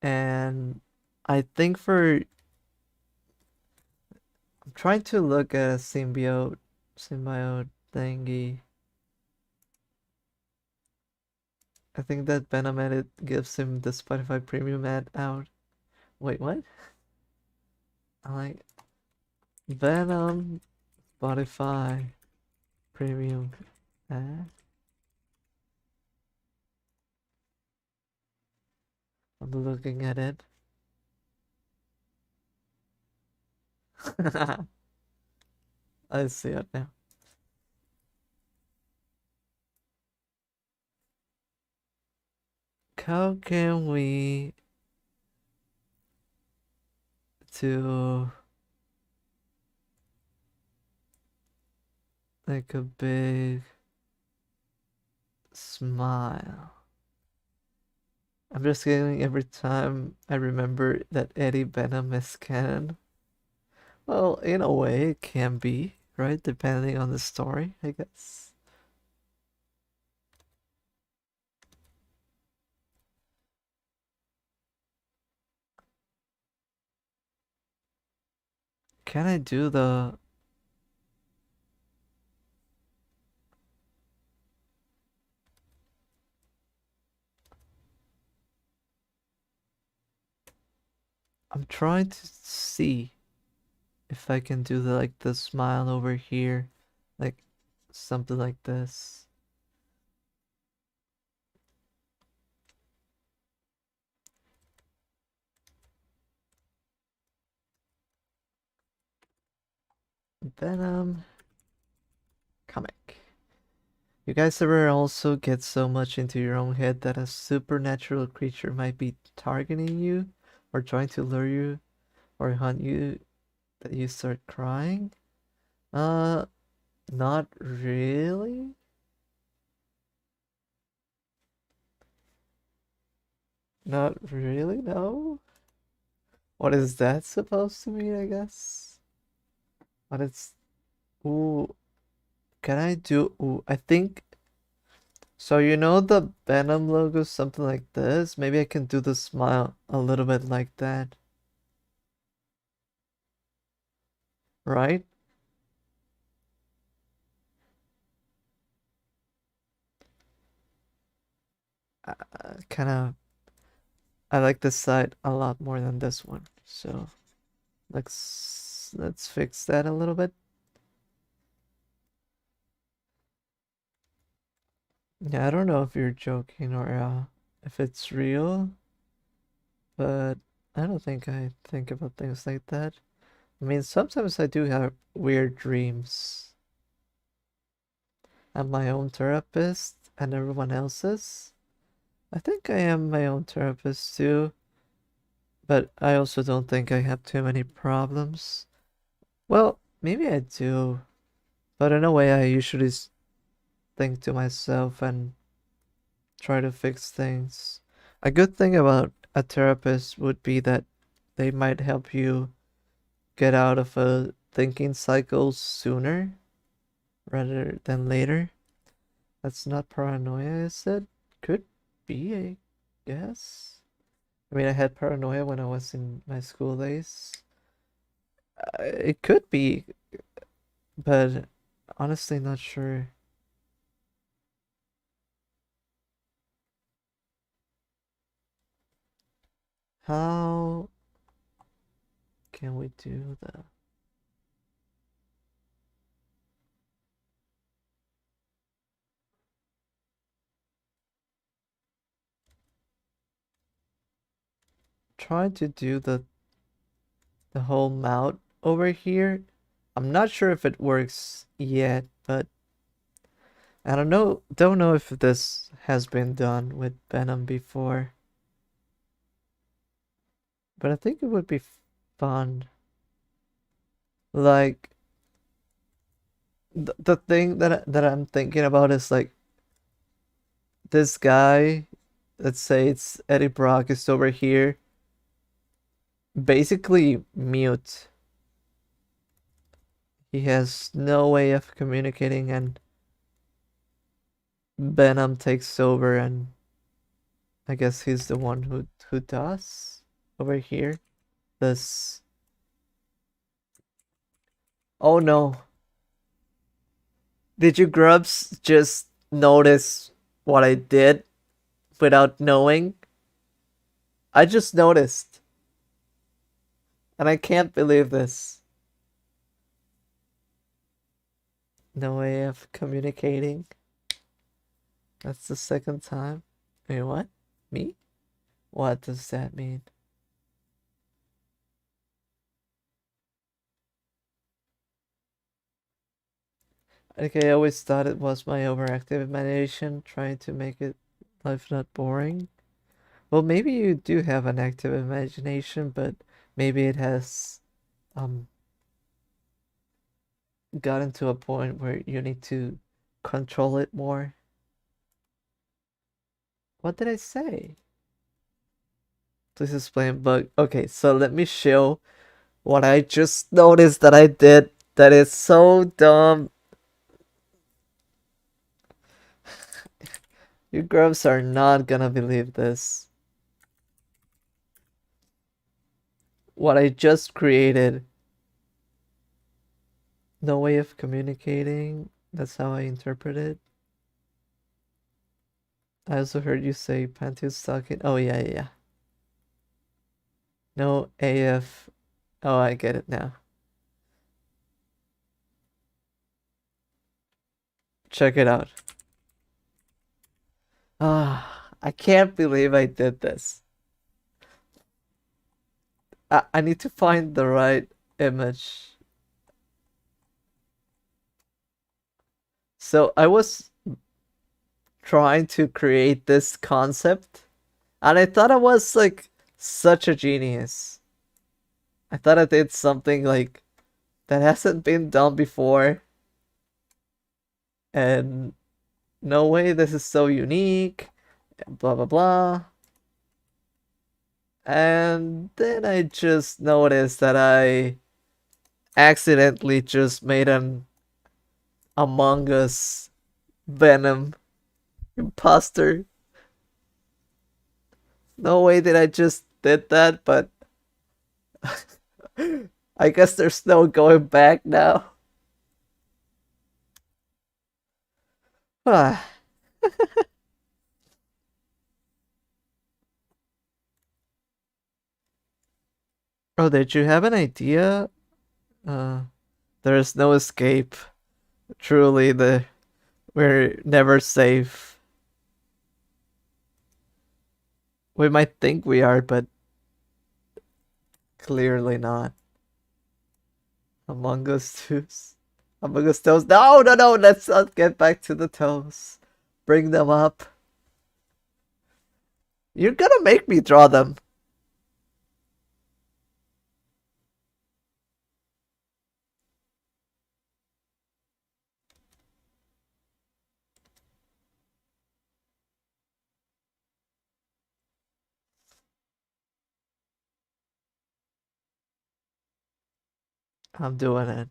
And I think I'm trying to look at a symbiote thingy. I think that Venom edit gives him the Spotify premium ad out. Wait, what? I like Venom Spotify premium ad. I'm looking at it. I see it now. How can we do like a big smile? I'm just getting every time I remember that Eddie Venom is canon. Well, in a way, it can be, right? Depending on the story, I guess. Can I do the... I'm trying to see if I can do the smile over here, like something like this. Venom. You guys ever also get so much into your own head that a supernatural creature might be targeting you or trying to lure you or hunt you that you start crying? Uh, not really. Not really, no. What is that supposed to mean, I guess? What it's... Ooh, can I do... Ooh, I think... So you know the Venom logo, something like this? Maybe I can do the smile a little bit like that. Right? Kind of... I like this side a lot more than this one. So let's fix that a little bit. Yeah, I don't know if you're joking or if it's real, but I don't think I think about things like that. I mean, sometimes I do have weird dreams. I'm my own therapist and everyone else's. I think I am my own therapist too, but I also don't think I have too many problems. Well, maybe I do, but in a way I usually think to myself and try to fix things. A good thing about a therapist would be that they might help you get out of a thinking cycle sooner rather than later. That's not paranoia, is it? Could be, I guess. I mean, I had paranoia when I was in my school days. It could be, but honestly, not sure. How can we do that? Try to do the whole mouth over here. I'm not sure if it works yet, but I don't know if this has been done with Venom before. But I think it would be fun. Like the thing that I'm thinking about is like this guy, let's say it's Eddie Brock is over here, basically mute. He has no way of communicating and Venom takes over and I guess he's the one who does over here. This Oh no. Did you Grubs just notice what I did without knowing? I just noticed. And I can't believe this. No way of communicating. That's the second time. Wait, what? Me? What does that mean? Okay, I always thought it was my overactive imagination trying to make it life not boring. Well, maybe you do have an active imagination, but maybe it has um gotten to a point where you need to control it more. What did I say? Please explain bug. Okay, so let me show what I just noticed that I did that is so dumb. You grubs are not gonna believe this. What I just created. No way of communicating. That's how I interpret it. I also heard you say Pantheon's talking. Oh, yeah, yeah, yeah. No AF. Oh, I get it now. Check it out. Ah, I can't believe I did this. I need to find the right image. So I was trying to create this concept, and I thought I was like such a genius. I thought I did something like that hasn't been done before, and no way, this is so unique, blah blah blah. And then I just noticed that I accidentally just made an Among Us Venom imposter. No way did I just did that, but I guess there's no going back now. Ah. Oh, did you have an idea? Uh, there is no escape. Truly, we're never safe. We might think we are, but clearly not. Among Us Toes. Among Us Toes. No, no, no. Let's not get back to the toes. Bring them up. You're gonna make me draw them. I'm doing it.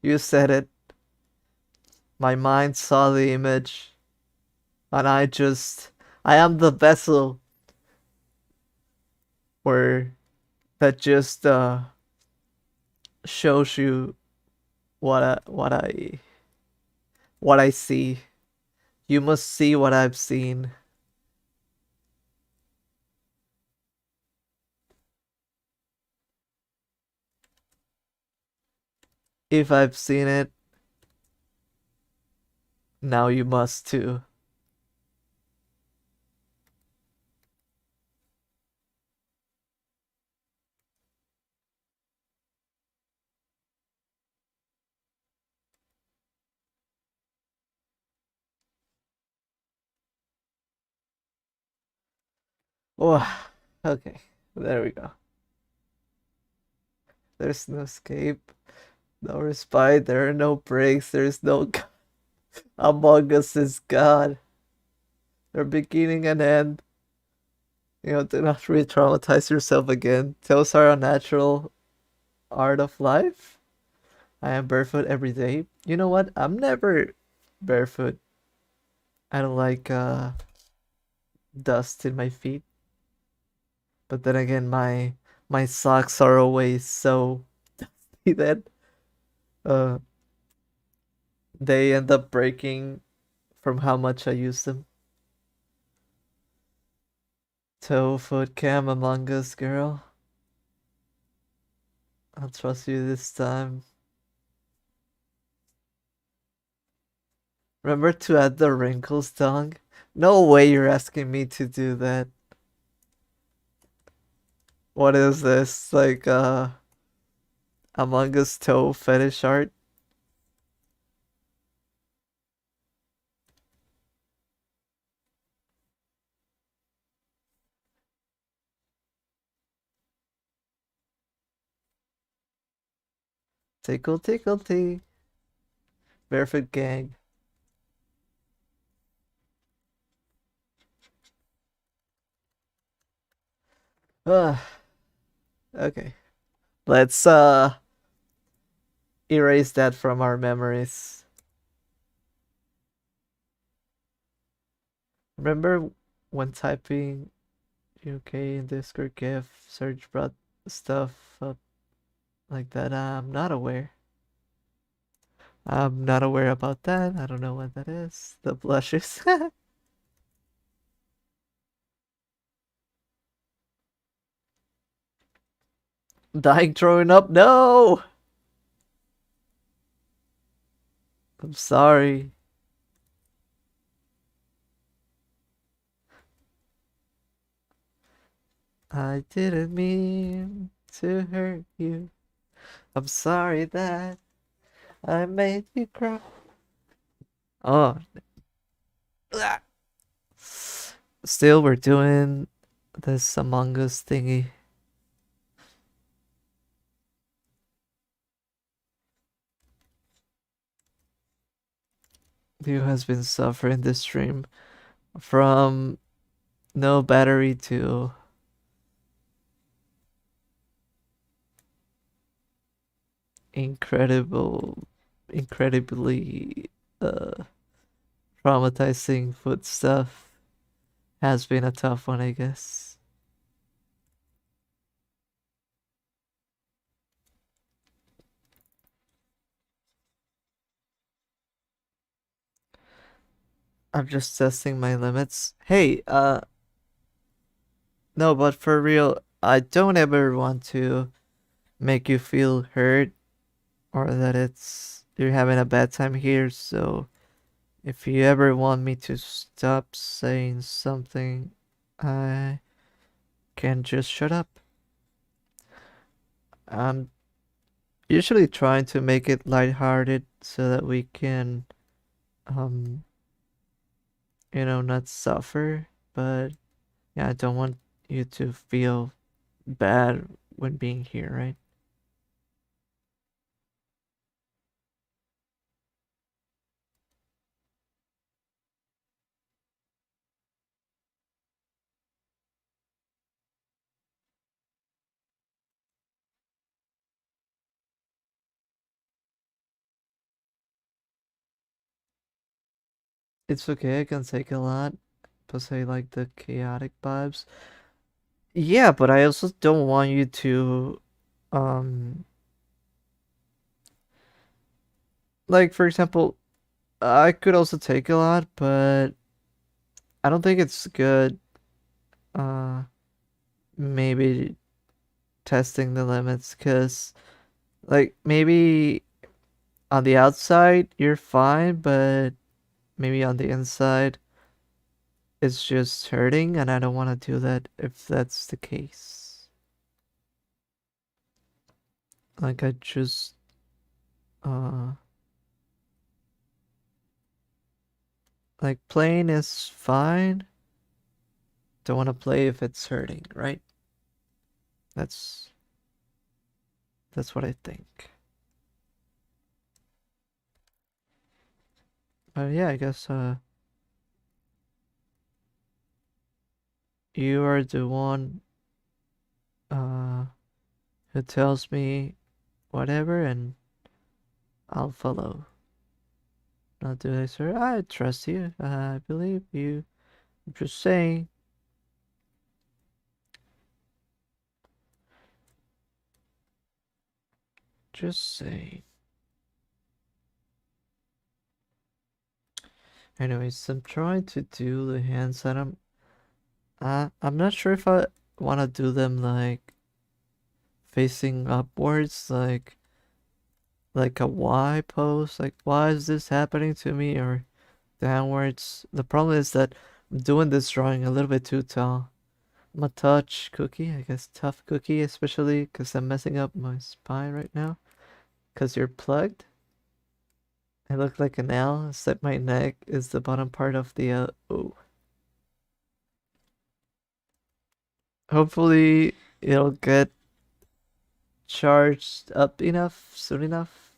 You said it. My mind saw the image. And I am the vessel where that just shows you what I see. You must see what I've seen. If I've seen it, now you must too. Oh, okay. There we go. There's no escape, no respite, there are no breaks, there's no Among Us is God. Their beginning and end. Do not re-traumatize yourself again. Those are a natural art of life. I am barefoot every day. You know what? I'm never barefoot. I don't like dust in my feet. But then again, my socks are always so dusty that uh they end up breaking from how much I use them. Toe foot cam Among Us, girl. I'll trust you this time. Remember to add the wrinkles tongue? No way you're asking me to do that. What is this? Like Among Us toe fetish art? Tickle tickle tee. Barefoot gang. Ah, okay. Let's erase that from our memories. Remember when typing UK in Discord GIF search brought stuff up like that? I'm not aware. I'm not aware about that. I don't know what that is. The blushes. Dying throwing up. No! I'm sorry. I didn't mean to hurt you. I'm sorry that I made you cry. Oh, Ah. Still, we're doing this Among Us thingy. View has been suffering this stream from no battery to incredibly uh, traumatizing food stuff. Has been a tough one, I guess. I'm just testing my limits. Hey, no, but for real, I don't ever want to make you feel hurt or that it's you're having a bad time here, so if you ever want me to stop saying something, I can just shut up. I'm usually trying to make it lighthearted so that we can, um, not suffer. But yeah, I don't want you to feel bad when being here, right? It's okay, I can take a lot, plus I like the chaotic vibes. Yeah, but I also don't want you to, um, like for example, I could also take a lot, but I don't think it's good. Uh, maybe testing the limits, cause like maybe on the outside you're fine, but maybe on the inside it's just hurting, and I don't want to do that if that's the case. Like I just uh like playing is fine. Don't want to play if it's hurting, right? That's that's what I think. But yeah, I guess you are the one uh who tells me whatever and I'll follow. Not do I, sir? I trust you. I believe you. I'm just saying. Just saying. Anyways, I'm trying to do the hands that I'm not sure if I want to do them like facing upwards, like a Y pose. Like, why is this happening to me? Or downwards. The problem is that I'm doing this drawing a little bit too tall. I'm a touch cookie, I guess tough cookie, especially because I'm messing up my spine right now. Because you're plugged. I look like an L, except my neck is the bottom part of the L. Oh. Hopefully it'll get charged up enough soon enough.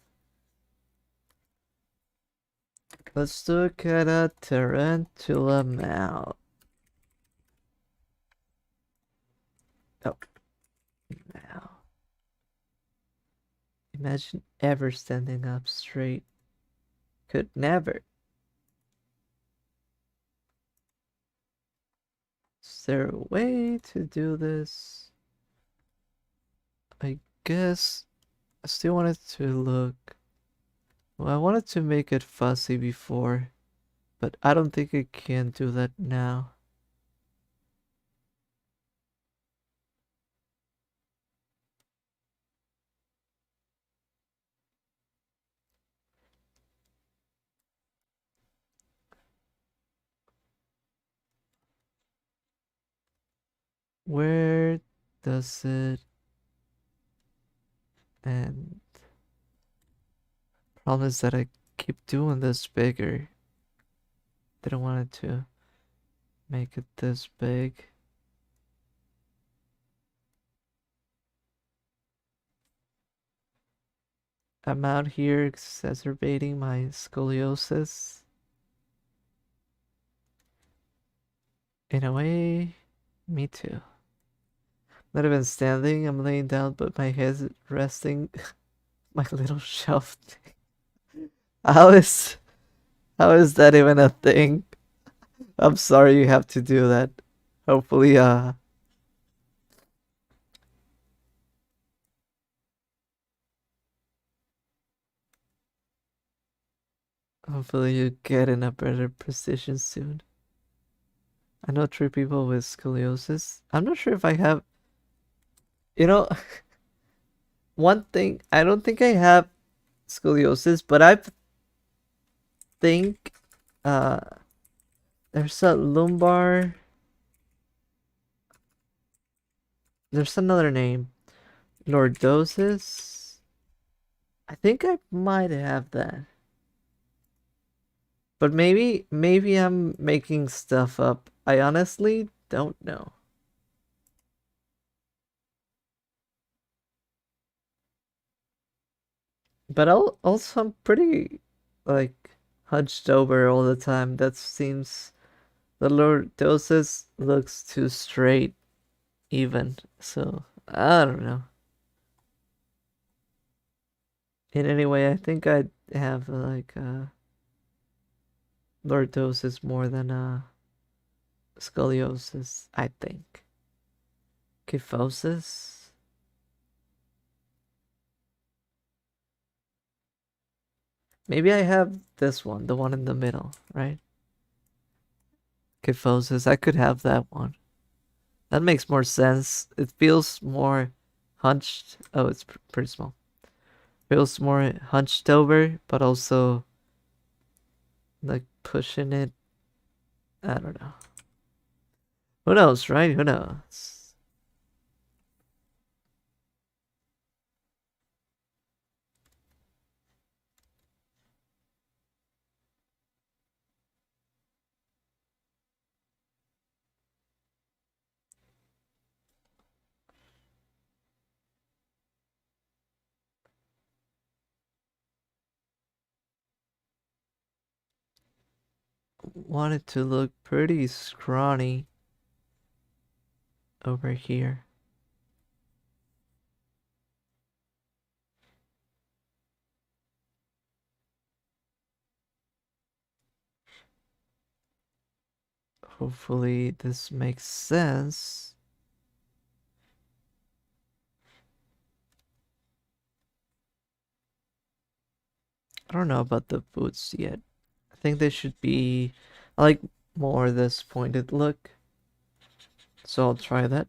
Let's look at a tarantula mouth. Oh, now. Imagine ever standing up straight. Could never. Is there a way to do this? I guess I still wanted to look. Well, I wanted to make it fuzzy before, but I don't think I can do that now. Where does it end? Problem is that I keep doing this bigger. Didn't want it to make it this big. I'm out here exacerbating my scoliosis. In a way, me too. Not even standing, I'm laying down, but my head's resting my little shelf. How is how is that even a thing? I'm sorry you have to do that. Hopefully, hopefully you get in a better position soon. I know three people with scoliosis. I'm not sure if I have, you know, one thing, I don't think I have scoliosis, but I think uh there's a lumbar, there's another name, lordosis. I think I might have that. But maybe I'm making stuff up. I honestly don't know. But also I'm pretty like hunched over all the time. That seems the lordosis looks too straight even. So I don't know. In any way, I think I have like lordosis more than scoliosis, I think. Kyphosis? Maybe I have this one, the one in the middle, right? Kyphosis, I could have that one. That makes more sense. It feels more hunched. Oh, it's pretty small. Feels more hunched over, but also like pushing it. I don't know. Who knows, right? Who knows? Want it to look pretty scrawny over here. Hopefully this makes sense. I don't know about the boots yet. I think they should be, I like more this pointed look. So I'll try that.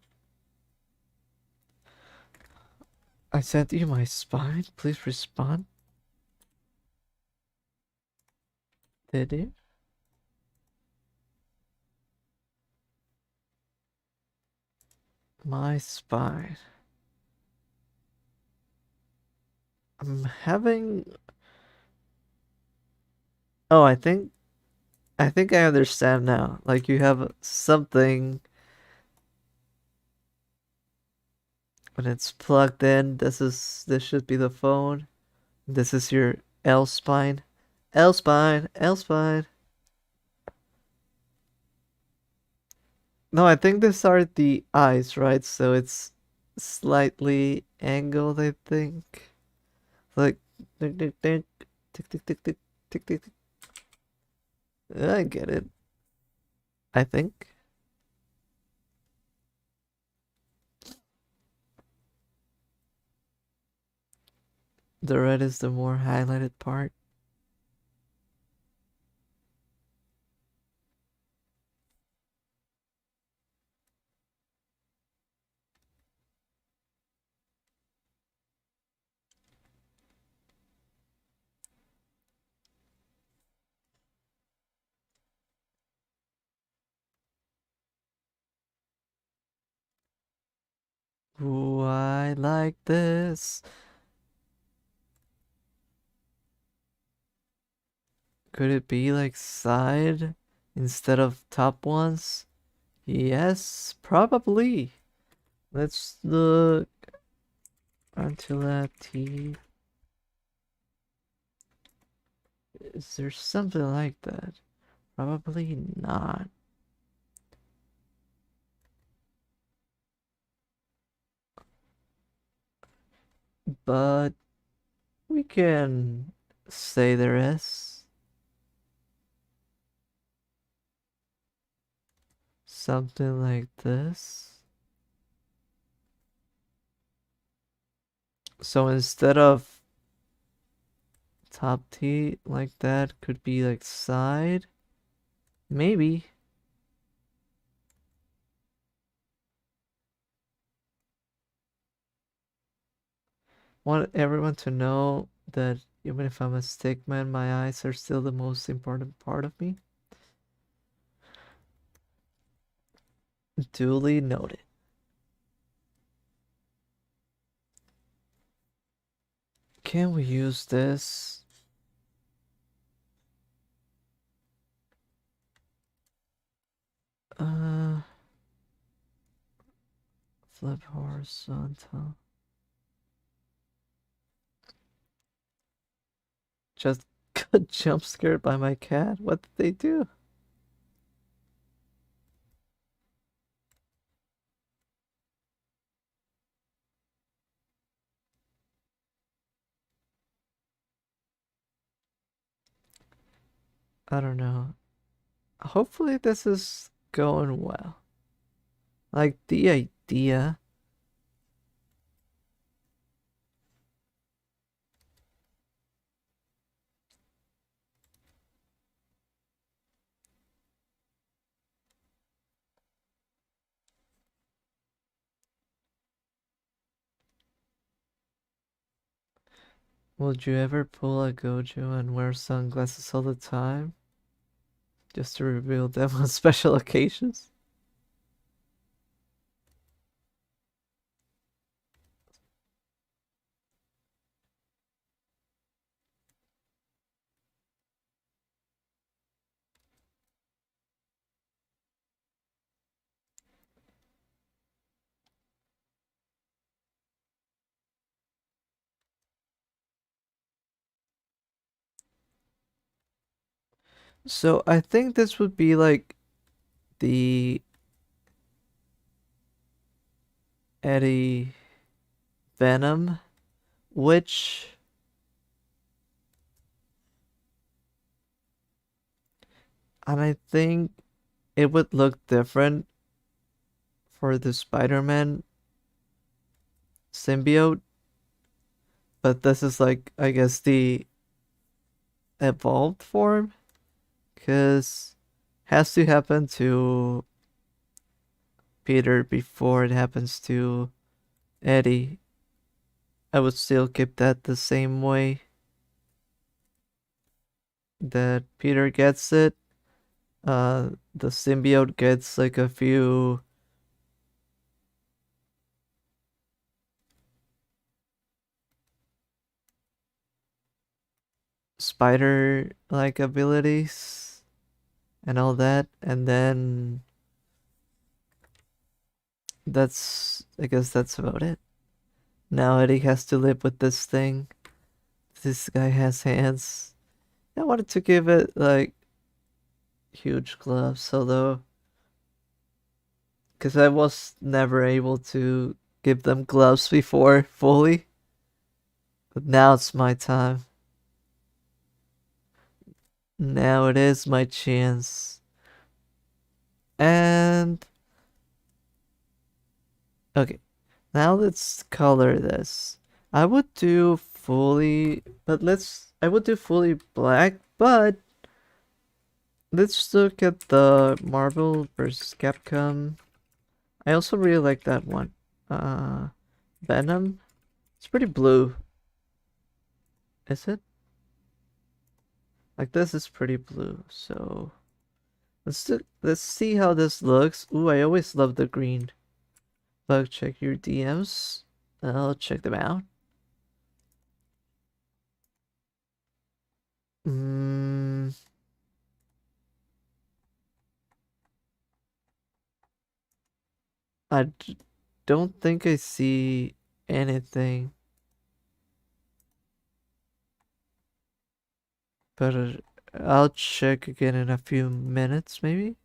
I sent you my spine. Please respond. Did you? My spine. I'm having. Oh, I think I understand now. Like you have something when it's plugged in. This should be the phone. This is your L spine. L spine. L spine. No, I think these are the eyes, right? So it's slightly angled, I think. Like tick tick tick tick tick tick tick tick tick. I get it. I think. The red is the more highlighted part. Ooh, I like this. Could it be like side instead of top ones? Yes, probably. Let's look until that T. Is there something like that? Probably not. But we can say there is something like this. So instead of top T like that, could be like side. Maybe. Want everyone to know that even if I'm a stick man, my eyes are still the most important part of me. Duly noted. Can we use this? Flip horizontal. Just got jump scared by my cat. What did they do? I don't know. Hopefully this is going well. Like the idea. Would you ever pull a Gojo and wear sunglasses all the time? Just to reveal them on special occasions? So I think this would be like the Eddie Venom, which and I think it would look different for the Spider-Man symbiote, but this is like I guess the evolved form, because has to happen to Peter before it happens to Eddie. I would still keep that the same way that Peter gets it. The symbiote gets like a few spider like abilities and all that, and then I guess that's about it. Now Eddie has to live with this thing. This guy has hands. I wanted to give it like huge gloves, although because I was never able to give them gloves before fully, but now it's my time. Now it is my chance. And okay, now let's color this. I would do fully, but I would do fully black, but let's look at the Marvel vs. Capcom. I also really like that one. Uh, Venom. It's pretty blue. Is it? Like this is pretty blue. So let's see how this looks. Ooh, I always love the green. Bug, check your DMs. I'll check them out. Mm, don't think I see anything, but I'll check again in a few minutes, maybe.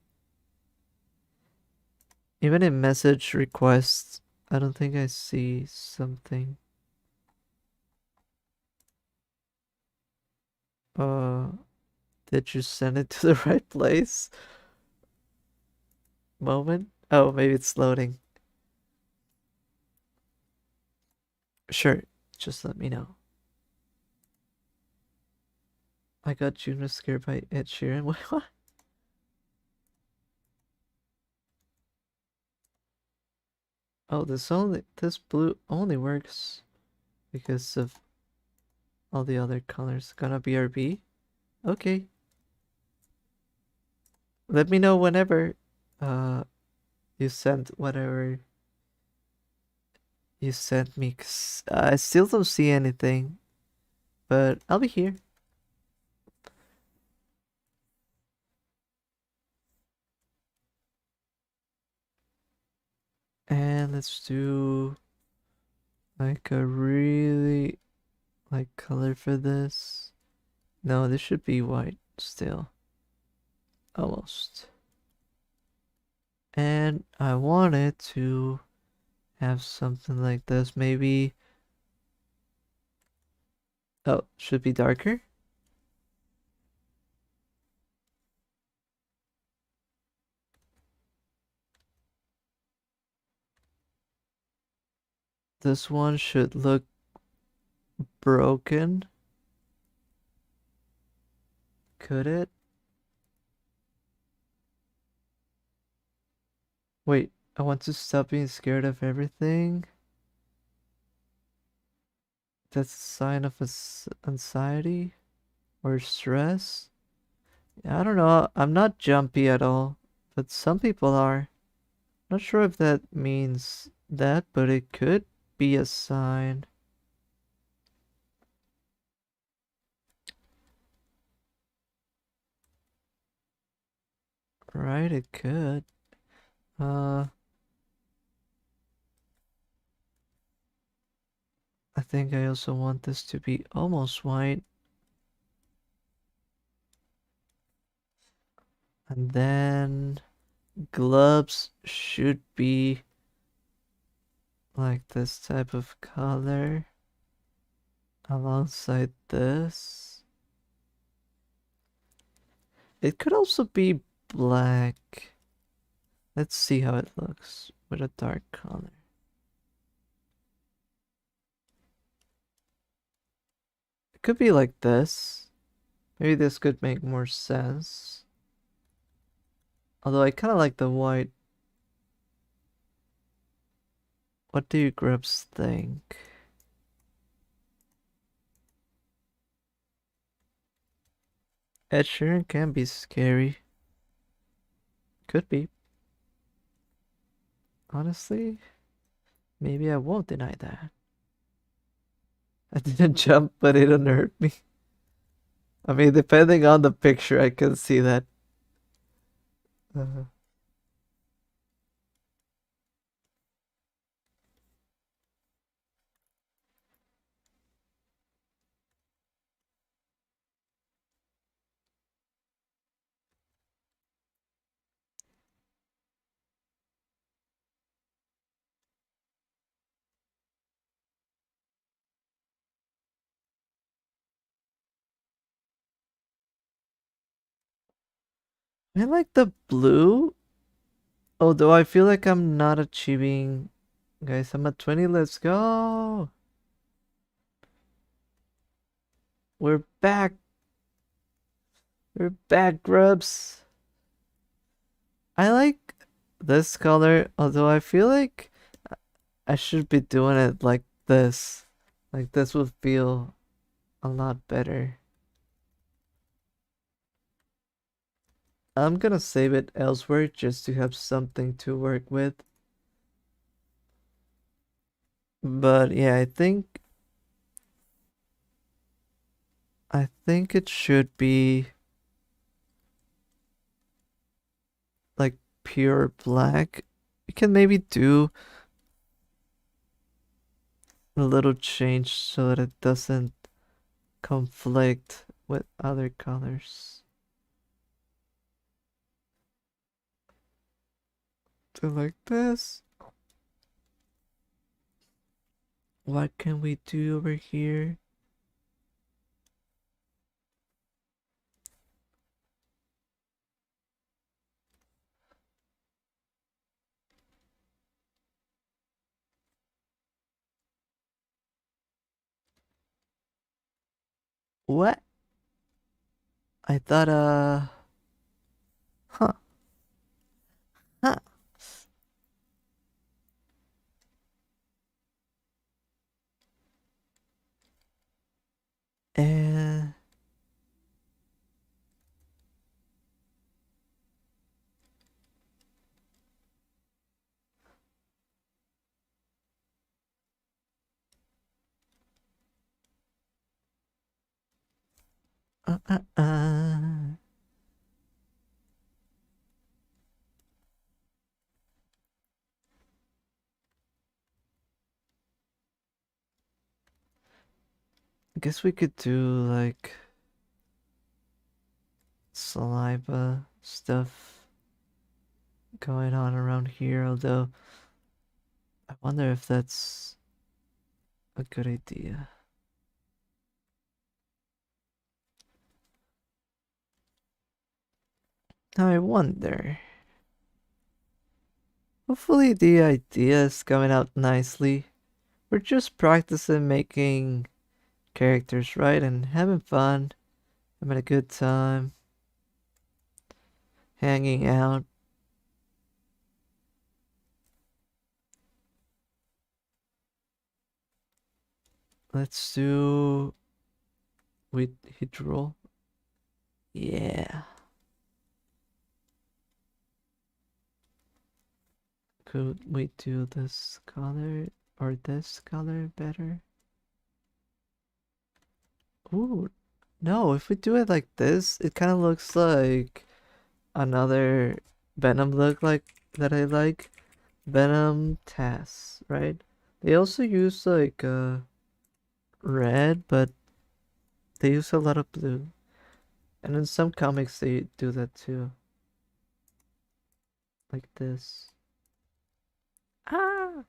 Even in message requests, I don't think I see something. Uh, did you send it to the right place? Moment? Oh, maybe it's loading. Sure, just let me know. I got Juno scared by Ed Sheeran. What? Oh, this blue only works because of all the other colors. Gonna BRB? Okay. Let me know whenever uh you send whatever you sent me, 'cause I still don't see anything, but I'll be here. And let's do like a really like color for this. No, this should be white still. Almost. And I wanted to have something like this. Maybe. Oh, should be darker. This one should look broken. Could it? Wait, I want to stop being scared of everything. That's a sign of anxiety or stress. I don't know. I'm not jumpy at all, but some people are. Not sure if that means that, but it could be a sign. Right, it could. Uh, I think I also want this to be almost white. And then gloves should be like this type of color alongside this. It could also be black. Let's see how it looks with a dark color. It could be like this. Maybe this could make more sense. Although I kind of like the white. What do you Grubs think? Ed Sheeran can be scary. Could be. Honestly, maybe I won't deny that. I didn't jump, but it unnerved me. I mean, depending on the picture, I can see that. Uh, I like the blue, although I feel like I'm not achieving. Guys, I'm at 20. Let's go. We're back. We're back, Grubs. I like this color, although I feel like I should be doing it like this. Like this would feel a lot better. I'm gonna save it elsewhere just to have something to work with. But yeah, I think it should be like pure black. We can maybe do a little change so that it doesn't conflict with other colors. Do like this. What can we do over here? What? I thought, huh, huh. And uh, uh, uh. I guess we could do like saliva stuff going on around here, although I wonder if that's a good idea. Now I wonder. Hopefully the idea is coming out nicely. We're just practicing making characters, right? And having fun, having a good time, hanging out. Let's do with hydrol. Yeah. Could we do this color or this color better? Ooh, no, if we do it like this, it kind of looks like another Venom look like that I like. Venom Tass, right? They also use like red, but they use a lot of blue. And in some comics they do that too. Like this. Ah!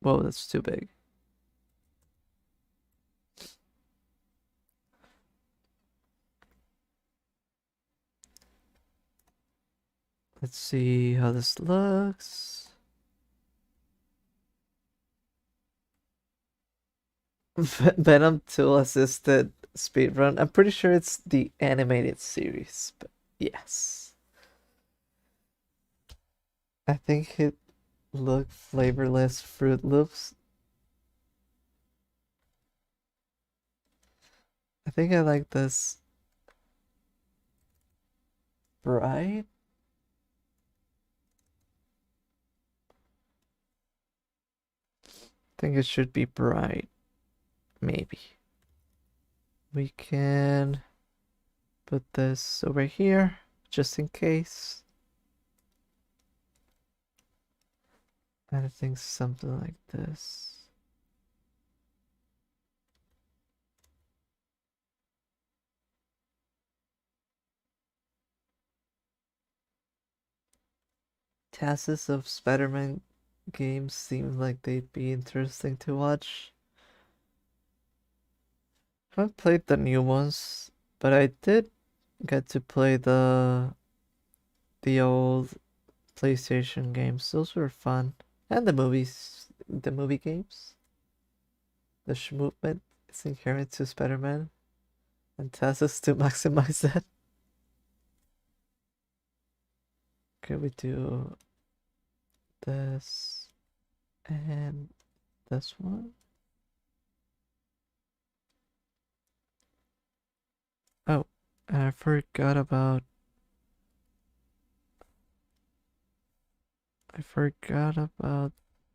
Whoa, that's too big. Let's see how this looks. Venom 2 assisted speedrun. I'm pretty sure it's the animated series, but yes. I think it looked flavorless Fruit Loops. I think I like this bright. I think it should be bright. Maybe. We can put this over here just in case. I think something like this. Tasks of Spiderman games seem like they'd be interesting to watch. I haven't played the new ones, but I did get to play the old PlayStation games. Those were fun. And the movies, the movie games. The movement is inherent to Spider-Man and tells us to maximize that. Okay, we do this and this one. Oh, I forgot about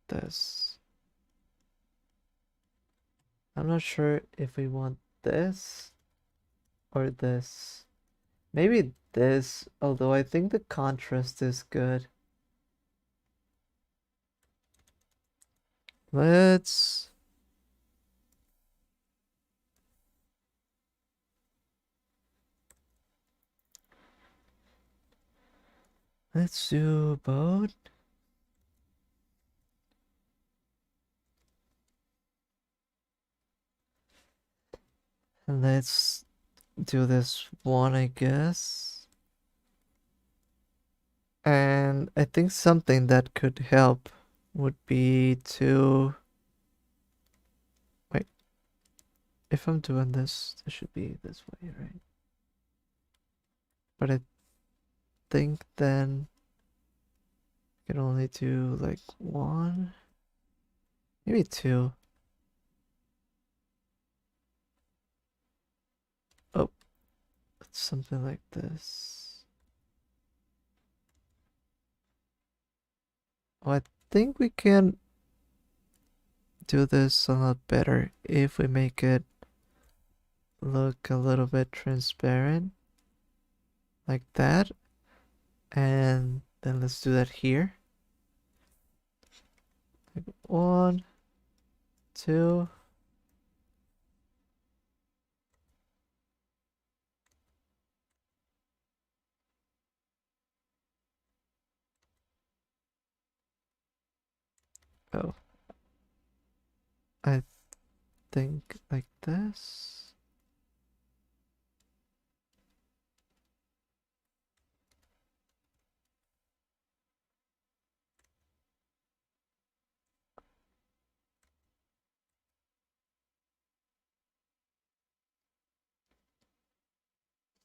this. I'm not sure if we want this or this. Maybe this, although I think the contrast is good. Let's let's do both. And let's do this one, I guess. And I think something that could help would be to wait. If I'm doing this, it should be this way, right? But I think then I can only do like one, maybe two. Oh, it's something like this. Oh, I think we can do this a lot better if we make it look a little bit transparent like that. And then let's do that here. Like one, two. Oh, I think like this.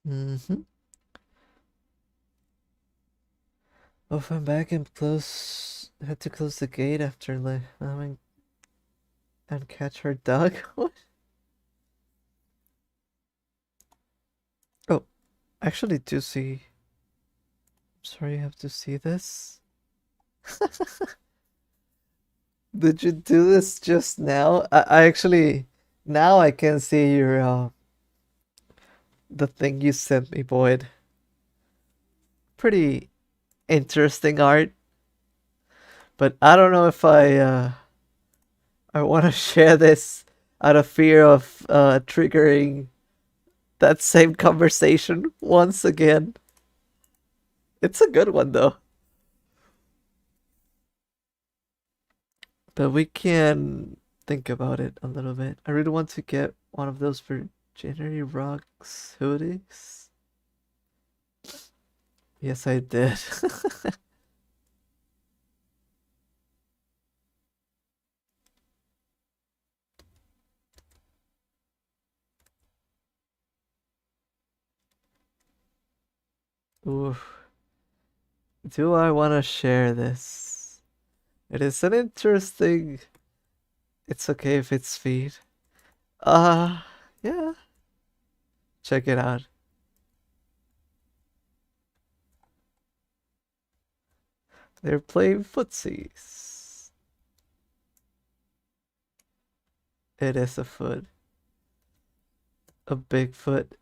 Mm-hmm. Oh, if I'm back and close, had to close the gate after having and catch her dog. What? Oh, actually, do see. Sorry, you have to see this. Did you do this just now? I actually now I can see your the thing you sent me, Boyd. Pretty interesting art, but I don't know if I want to share this out of fear of triggering that same conversation once again. It's a good one though. But we can think about it a little bit. I really want to get one of those Virginity Rocks hoodies. Yes, I did. Oof. Do I want to share this? It is an interesting. It's okay if it's feed. Yeah. Check it out. They're playing footsies. It is a foot. A big foot.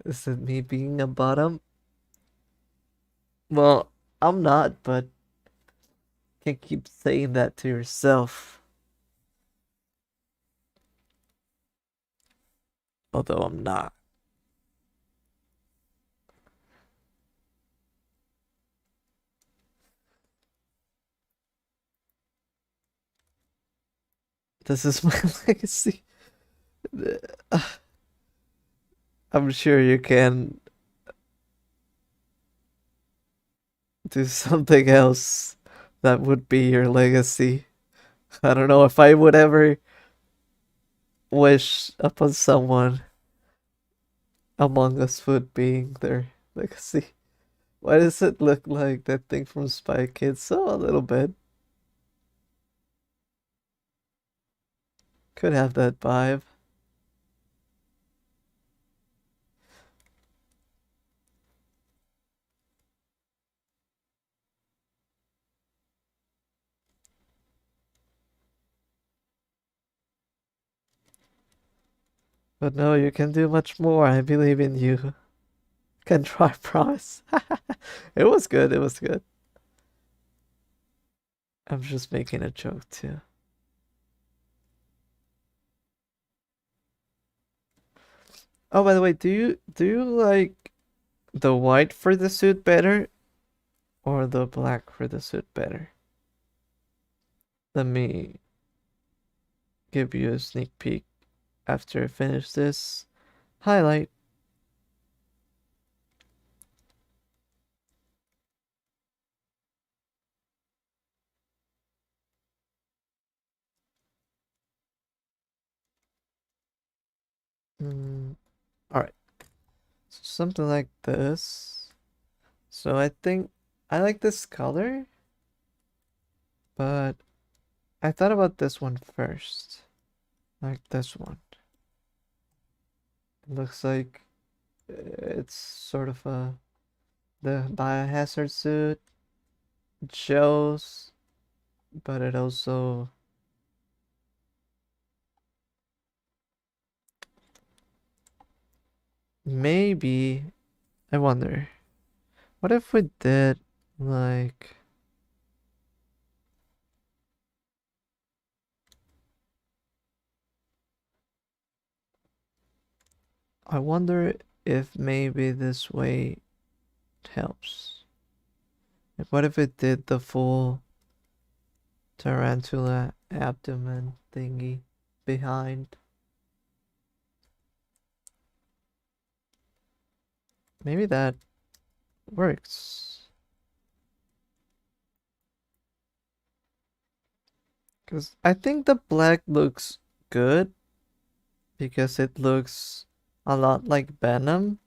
Is it me being a bottom? Well, I'm not, but can't keep saying that to yourself. Although I'm not. This is my legacy. I'm sure you can do something else that would be your legacy. I don't know if I would ever wish upon someone Among Us food being their legacy. Why does it look like that thing from Spy Kids? So a little bit. Could have that vibe. But no, you can do much more. I believe in you. Can try, promise. It was good. It was good. I'm just making a joke too. Oh, by the way, do you like the white for the suit better or the black for the suit better? Let me give you a sneak peek after I finish this highlight. All right, so something like this. So I think I like this color, but I thought about this one first. Like this one. It looks like it's sort of the biohazard suit. It shows, but it also maybe I wonder. What if we did like I wonder if maybe this way helps. Like what if it did the full tarantula abdomen thingy behind? Maybe that works. Because I think the black looks good because it looks a lot like Venom,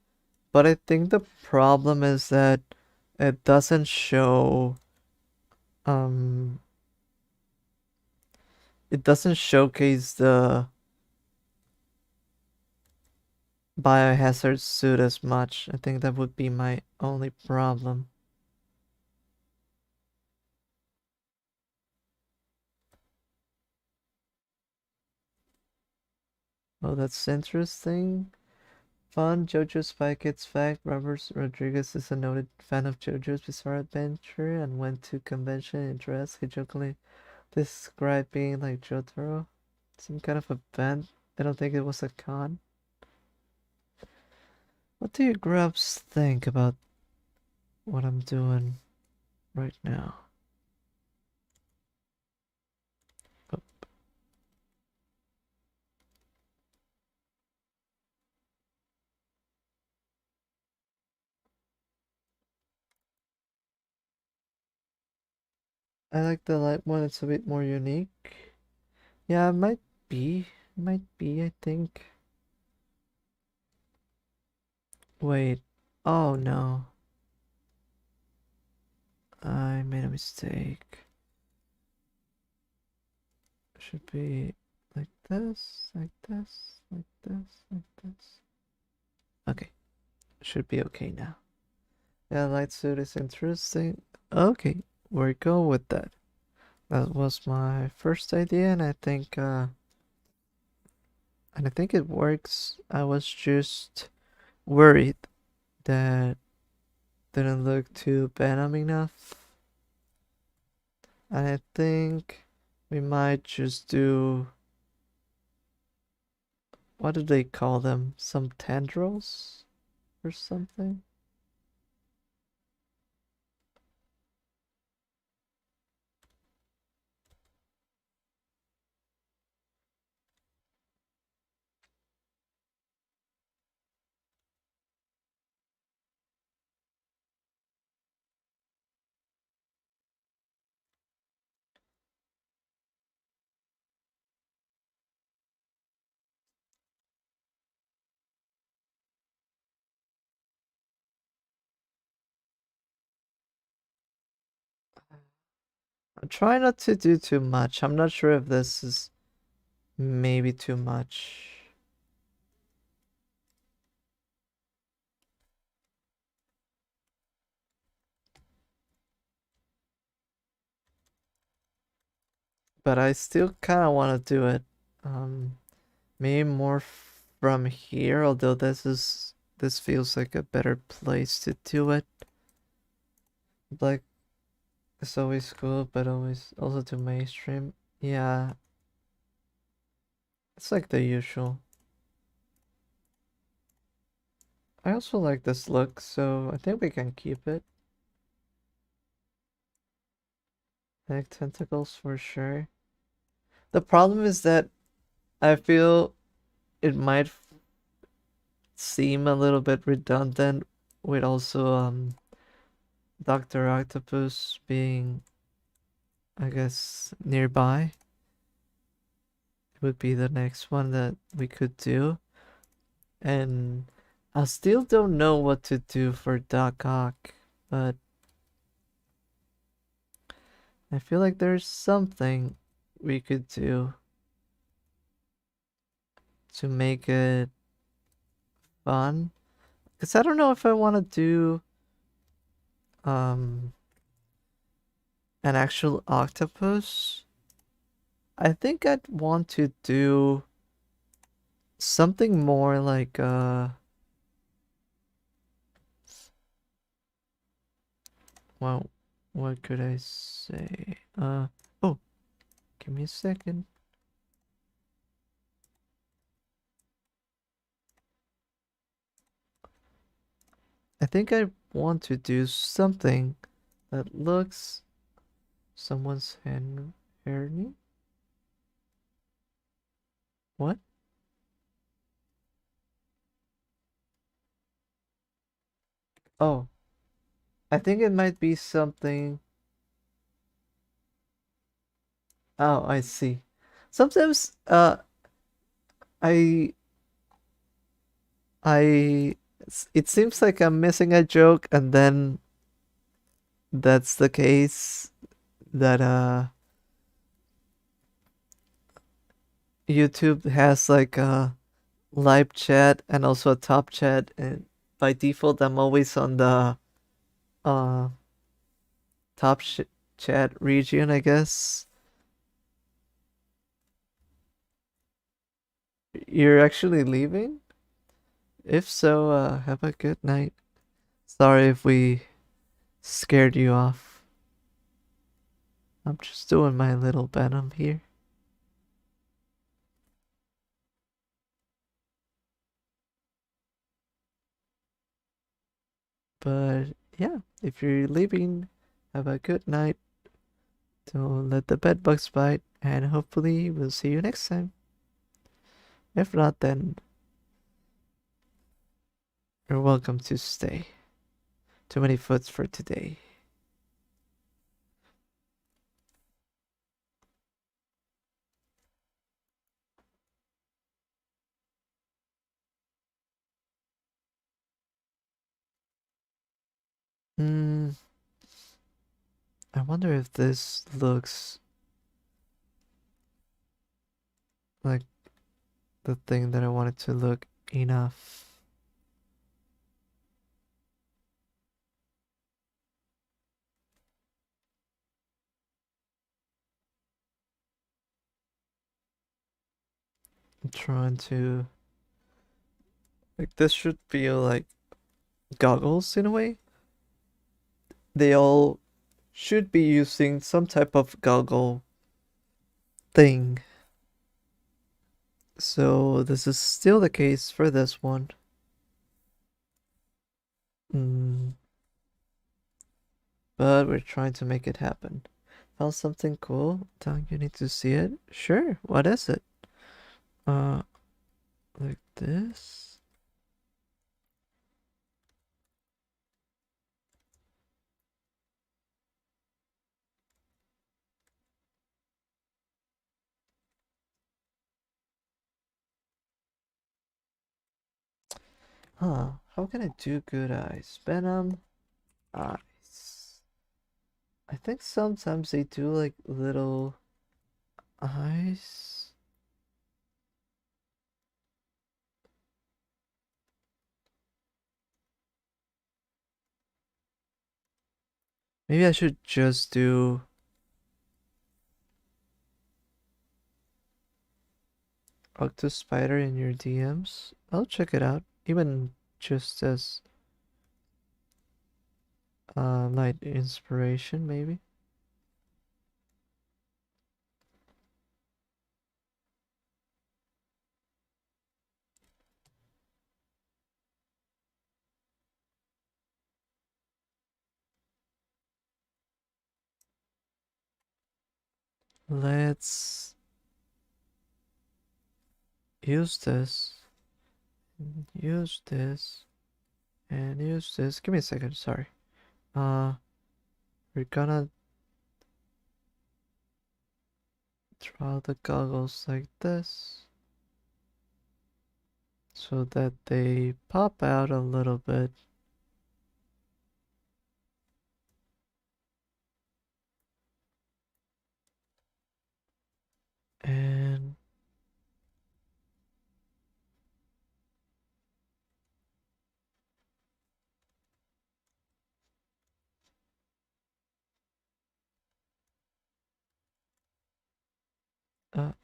but I think the problem is that it doesn't show um it doesn't showcase the biohazard suit as much. I think that would be my only problem. Oh, that's interesting. Fun JoJo's Spy Kids fact. Robert Rodriguez is a noted fan of JoJo's Bizarre Adventure and went to convention in dress. He jokingly described being like Jotaro. Some kind of a band. I don't think it was a con. What do you grubs think about what I'm doing right now? Oh, I like the light one, it's a bit more unique. Yeah, it might be. Might be, I think. Wait. Oh no. I made a mistake. Should be like this, like this, like this, like this. Okay. Should be okay now. Yeah, light suit is interesting. Okay, we're going with that. That was my first idea, and I think it works. I was just worried that didn't look too Venom enough. And I think we might just do, what do they call them? Some tendrils or something? I'm trying not to do too much. I'm not sure if this is maybe too much. But I still kind of want to do it. Maybe more from here, although this feels like a better place to do it. Black is always cool, but always also too mainstream. Yeah, it's like the usual. I also like this look, so I think we can keep it. Like tentacles for sure. The problem is that I feel it might seem a little bit redundant with also Dr. Octopus being, I guess, nearby. It would be the next one that we could do. And I still don't know what to do for Doc Ock, but I feel like there's something we could do to make it fun. Because I don't know if I want to do um an actual octopus. I think I'd want to do something more like well, what could I say? Oh, give me a second. I think I want to do something that looks someone's hand hairney. What? Oh, I think it might be something. Oh, I see. Sometimes I I it seems like I'm missing a joke and then that's the case that YouTube has like a live chat and also a top chat, and by default I'm always on the uh top chat region, I guess. You're actually leaving? If so, have a good night. Sorry if we scared you off. I'm just doing my little Venom here. But yeah, if you're leaving, have a good night. Don't let the bed bugs bite, and hopefully we'll see you next time. If not, then you're welcome to stay. Too many foots for today. Hmm, I wonder if this looks like the thing that I wanted to look enough. I'm trying to like this should feel like goggles in a way. They all should be using some type of goggle thing. So this is still the case for this one. Mm, but we're trying to make it happen. Found something cool. Don't you need to see it? Sure. What is it? Uh, like this? Huh. How can I do good eyes? Venom eyes. I think sometimes they do like little eyes. Maybe I should just do Octo Spider in your DMs. I'll check it out. Even just as light inspiration, maybe. Let's use this, use this, and use this. Give me a second, sorry. Uh, we're gonna draw the goggles like this so that they pop out a little bit. And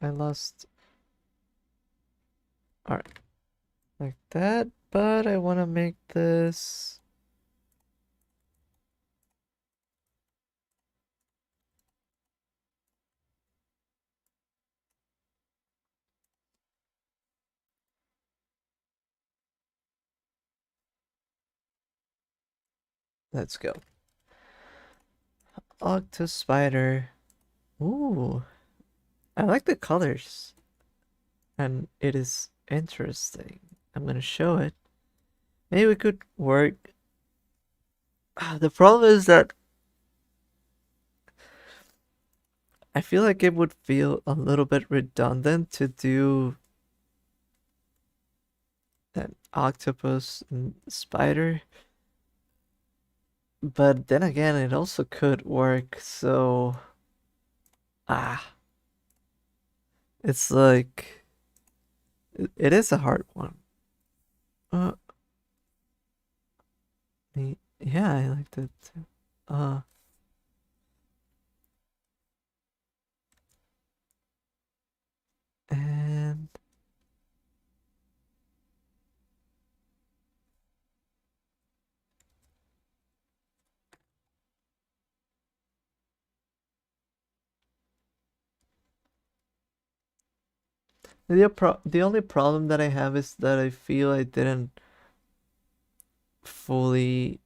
I lost. Alright, like that, but I want to make this. Let's go. Octo spider. Ooh, I like the colors. And it is interesting. I'm gonna show it. Maybe we could work. The problem is that I feel like it would feel a little bit redundant to do an octopus and spider. But then again, it also could work, so ah, it's like it is a hard one. Uh, yeah, I like that too. Uh, and the only problem that I have is that I feel I didn't fully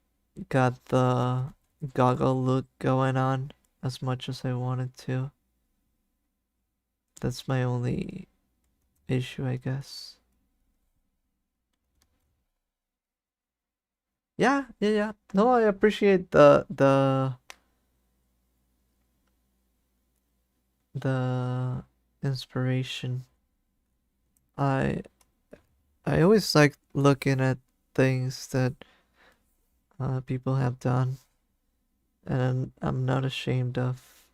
got the goggle look going on as much as I wanted to. That's my only issue, I guess. Yeah, yeah, yeah. No, I appreciate the inspiration. I I always like looking at things that people have done, and I'm not ashamed of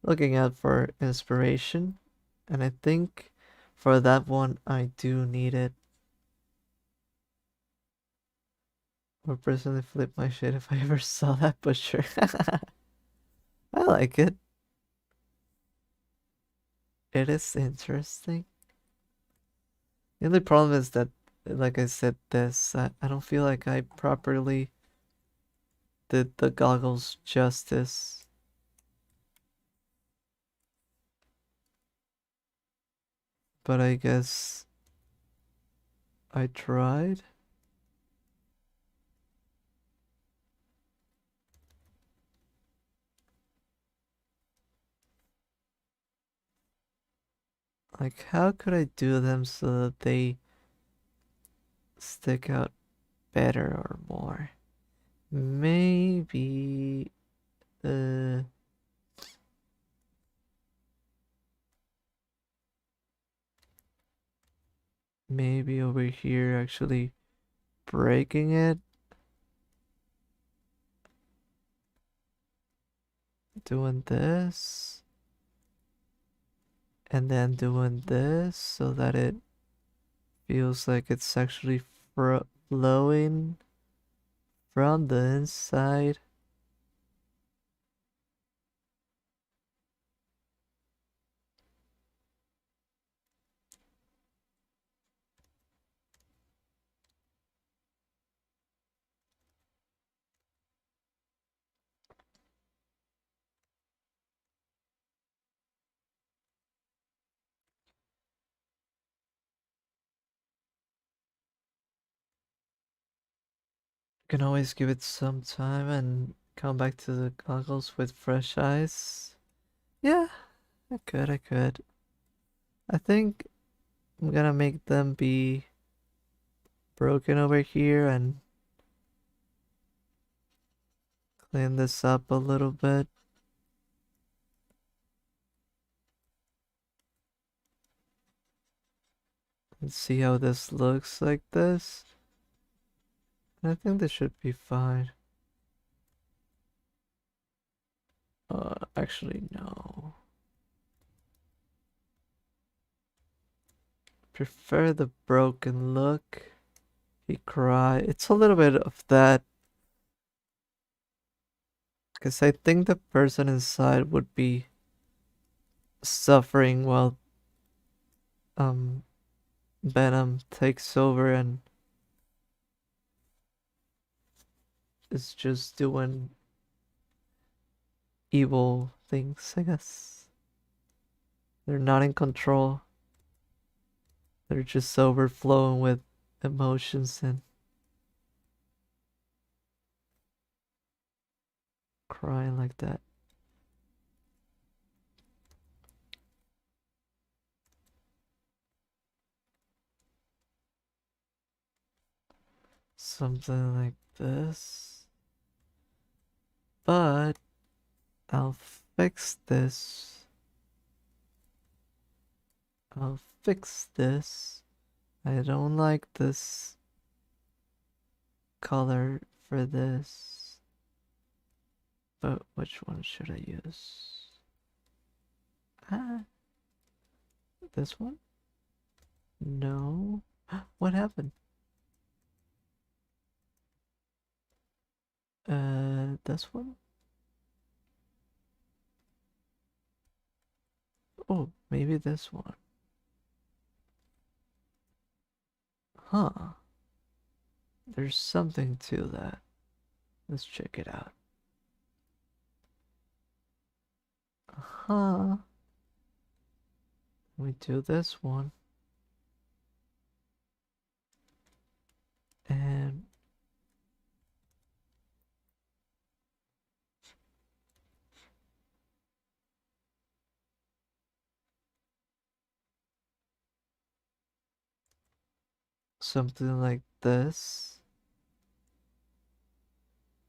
looking out for inspiration. And I think for that one, I do need it. Would personally flip my shit if I ever saw that, but sure. I like it. It is interesting. The only problem is that, like I said, I don't feel like I properly did the goggles justice. But I guess I tried. Like, how could I do them so that they stick out better or more? Maybe, uh, maybe over here actually breaking it, doing this, and then doing this so that it feels like it's actually flowing from the inside. Can always give it some time and come back to the goggles with fresh eyes. Yeah, I could. I think I'm gonna make them be broken over here and clean this up a little bit. And see how this looks like this. I think this should be fine. Actually, no. Prefer the broken look. He cried. It's a little bit of that. Because I think the person inside would be suffering while um Venom takes over and is just doing evil things, I guess. They're not in control. They're just overflowing with emotions and crying like that. Something like this. But I'll fix this. I'll fix this. I don't like this color for this. But which one should I use? Ah, this one? No. What happened? This one? Oh, maybe this one. Huh. There's something to that. Let's check it out. Huh. We do this one. And something like this.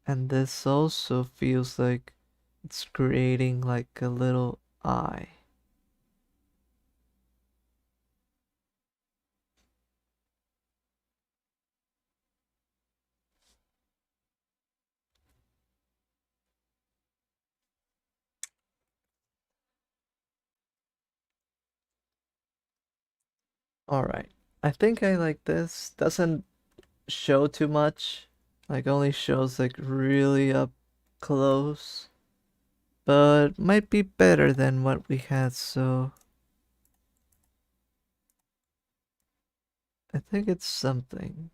And this also feels like it's creating like a little eye. Alright. I think I like this. Doesn't show too much. Like only shows like really up close. But might be better than what we had, so I think it's something.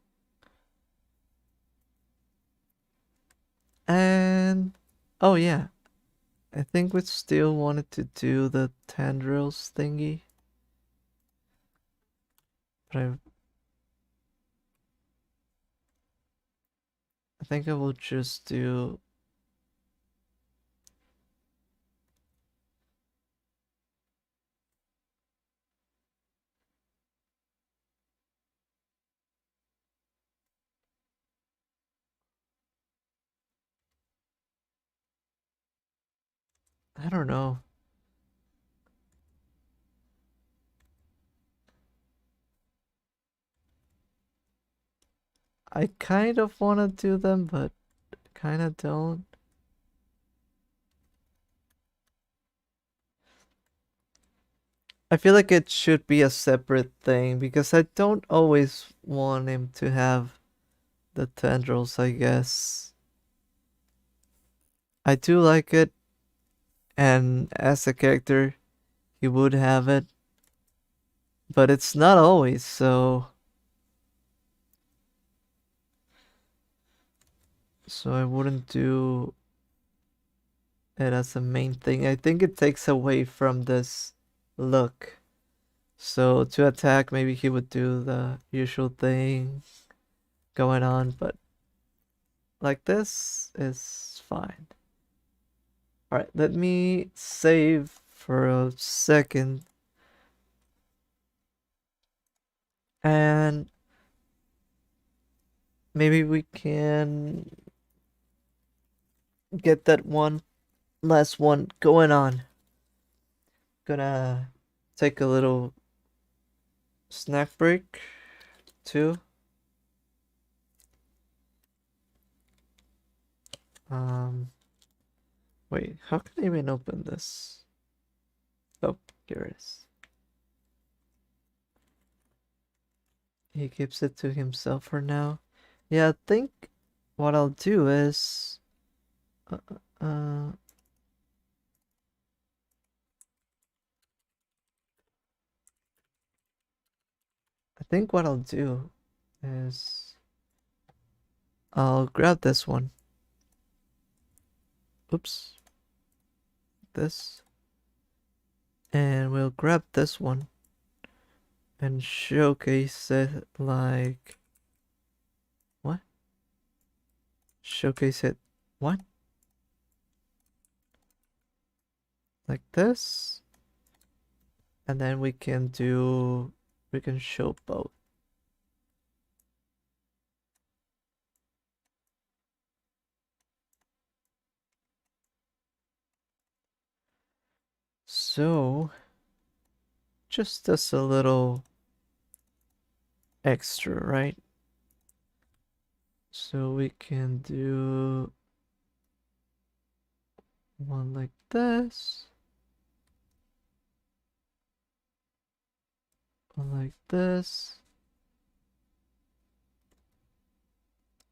And oh yeah, I think we still wanted to do the tendrils thingy. But I think I will just do I don't know. I kind of want to do them, but kind of don't. I feel like it should be a separate thing because I don't always want him to have the tendrils, I guess. I do like it, and as a character, he would have it, but it's not always, so I wouldn't do it as a main thing. I think it takes away from this look. So to attack, maybe he would do the usual thing going on, but like this is fine. Alright, let me save for a second. And maybe we can get that one last one going on. Gonna take a little snack break too. Wait, how can I even open this? Oh, here it is. He keeps it to himself for now. Yeah, I think what I'll do is uh, uh, I think what I'll do is I'll grab this one. Oops. This. And we'll grab this one and showcase it like what? Showcase it what? Like this. And then we can show both. So just as a little extra, right? So we can do one like this, one like this.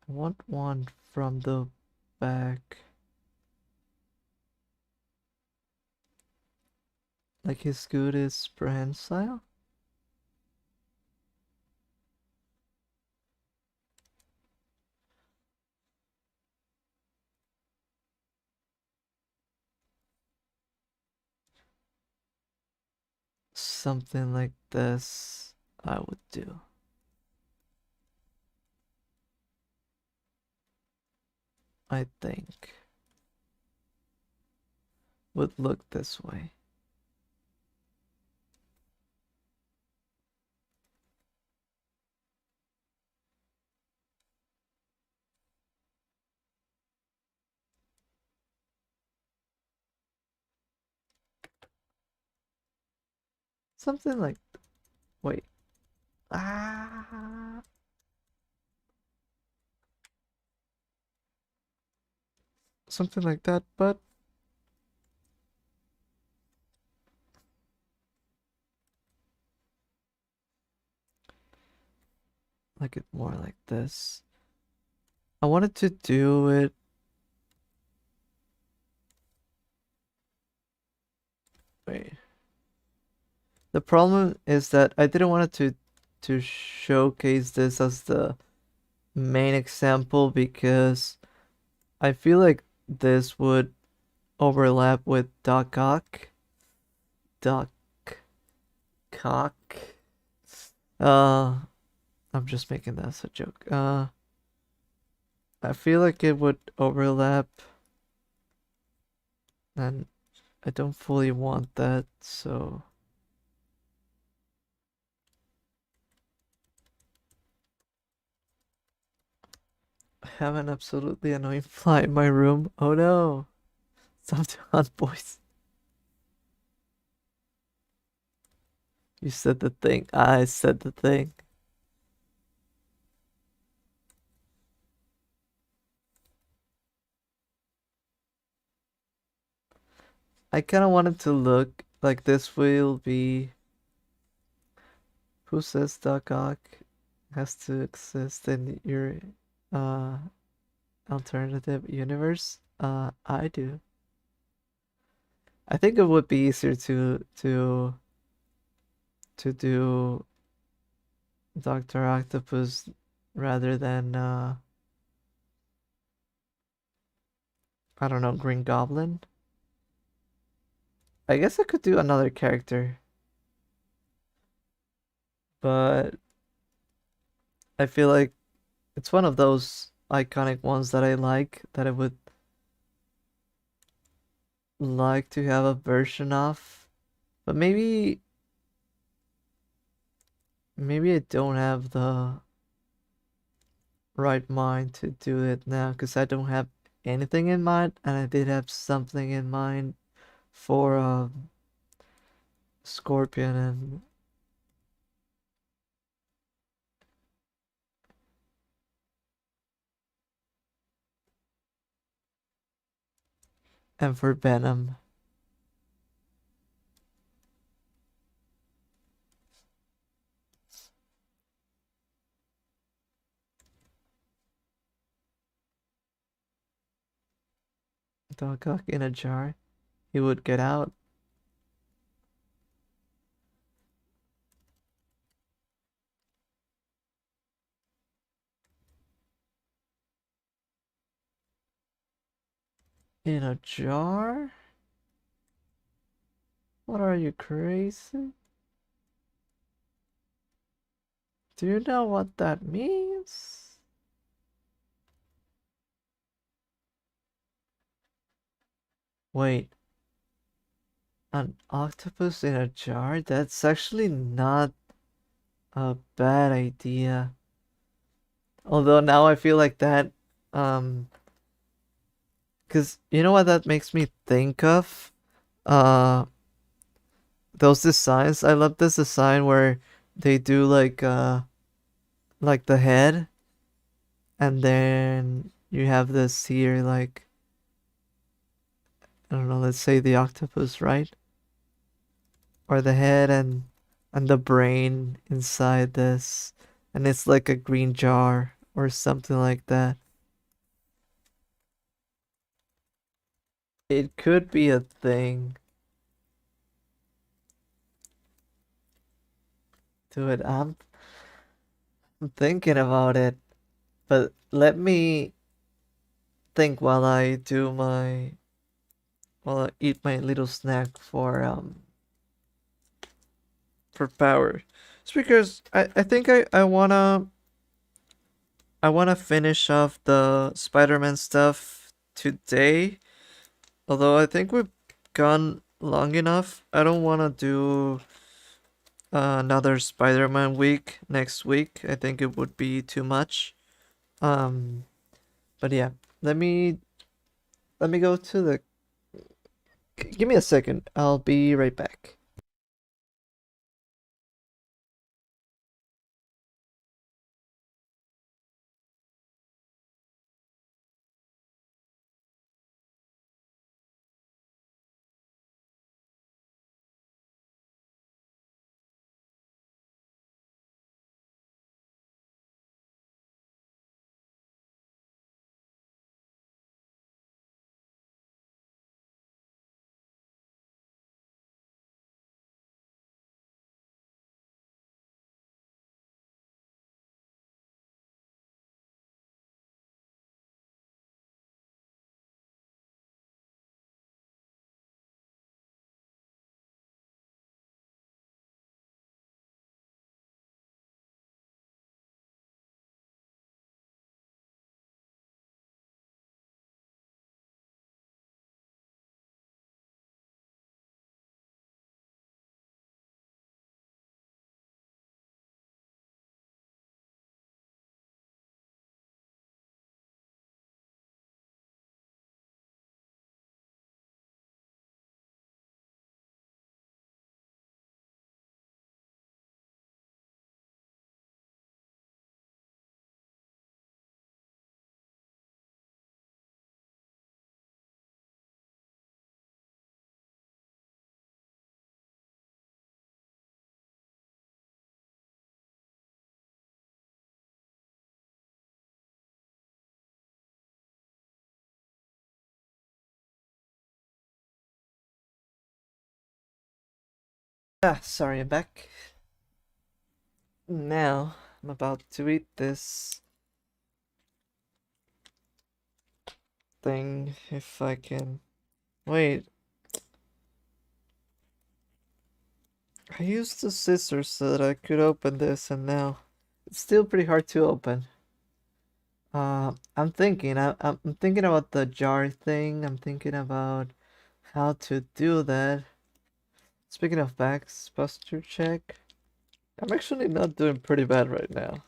I want one from the back, like his good is prehensile. Something like this I would do. I think would look this way. Something like, wait. Ah. Something like that, but like it more like this. I wanted to do it. Wait. The problem is that I didn't want it to showcase this as the main example because I feel like this would overlap with Doc Ock. Doc Cock. I'm just making that as a joke. I feel like it would overlap and I don't fully want that, so I have an absolutely annoying fly in my room. Oh no. Stop to hunt, boys. You said the thing. I said the thing. I kind of wanted to look like this will be. Who says Doc Ock has to exist in your uh alternative universe? I do. I think it would be easier to do Doctor Octopus rather than I don't know, Green Goblin. I guess I could do another character, but I feel like it's one of those iconic ones that I like that I would like to have a version of. But maybe I don't have the right mind to do it now because I don't have anything in mind, and I did have something in mind for Scorpion and for Venom. Dog in a jar. He would get out. In a jar? What, are you crazy? Do you know what that means? Wait, an octopus in a jar? That's actually not a bad idea. Although now I feel like that, um, because you know what that makes me think of? Uh, those designs. I love this design where they do like the head, and then you have this here, like, I don't know, let's say the octopus, right? Or the head and the brain inside this, and it's like a green jar or something like that. It could be a thing to it. I'm thinking about it, but let me think while I do my while I eat my little snack for power. It's because I think I wanna finish off the Spider-Man stuff today. Although I think we've gone long enough. I don't wanna do another Spider-Man week next week. I think it would be too much. Um, but yeah, let me let me go to the. Give me a second. I'll be right back. Ah, sorry, I'm back. Now I'm about to eat this thing if I can. Wait, I used the scissors so that I could open this, and now it's still pretty hard to open. I'm thinking. I'm thinking about the jar thing. I'm thinking about how to do that. Speaking of backs, posture check. I'm actually not doing pretty bad right now,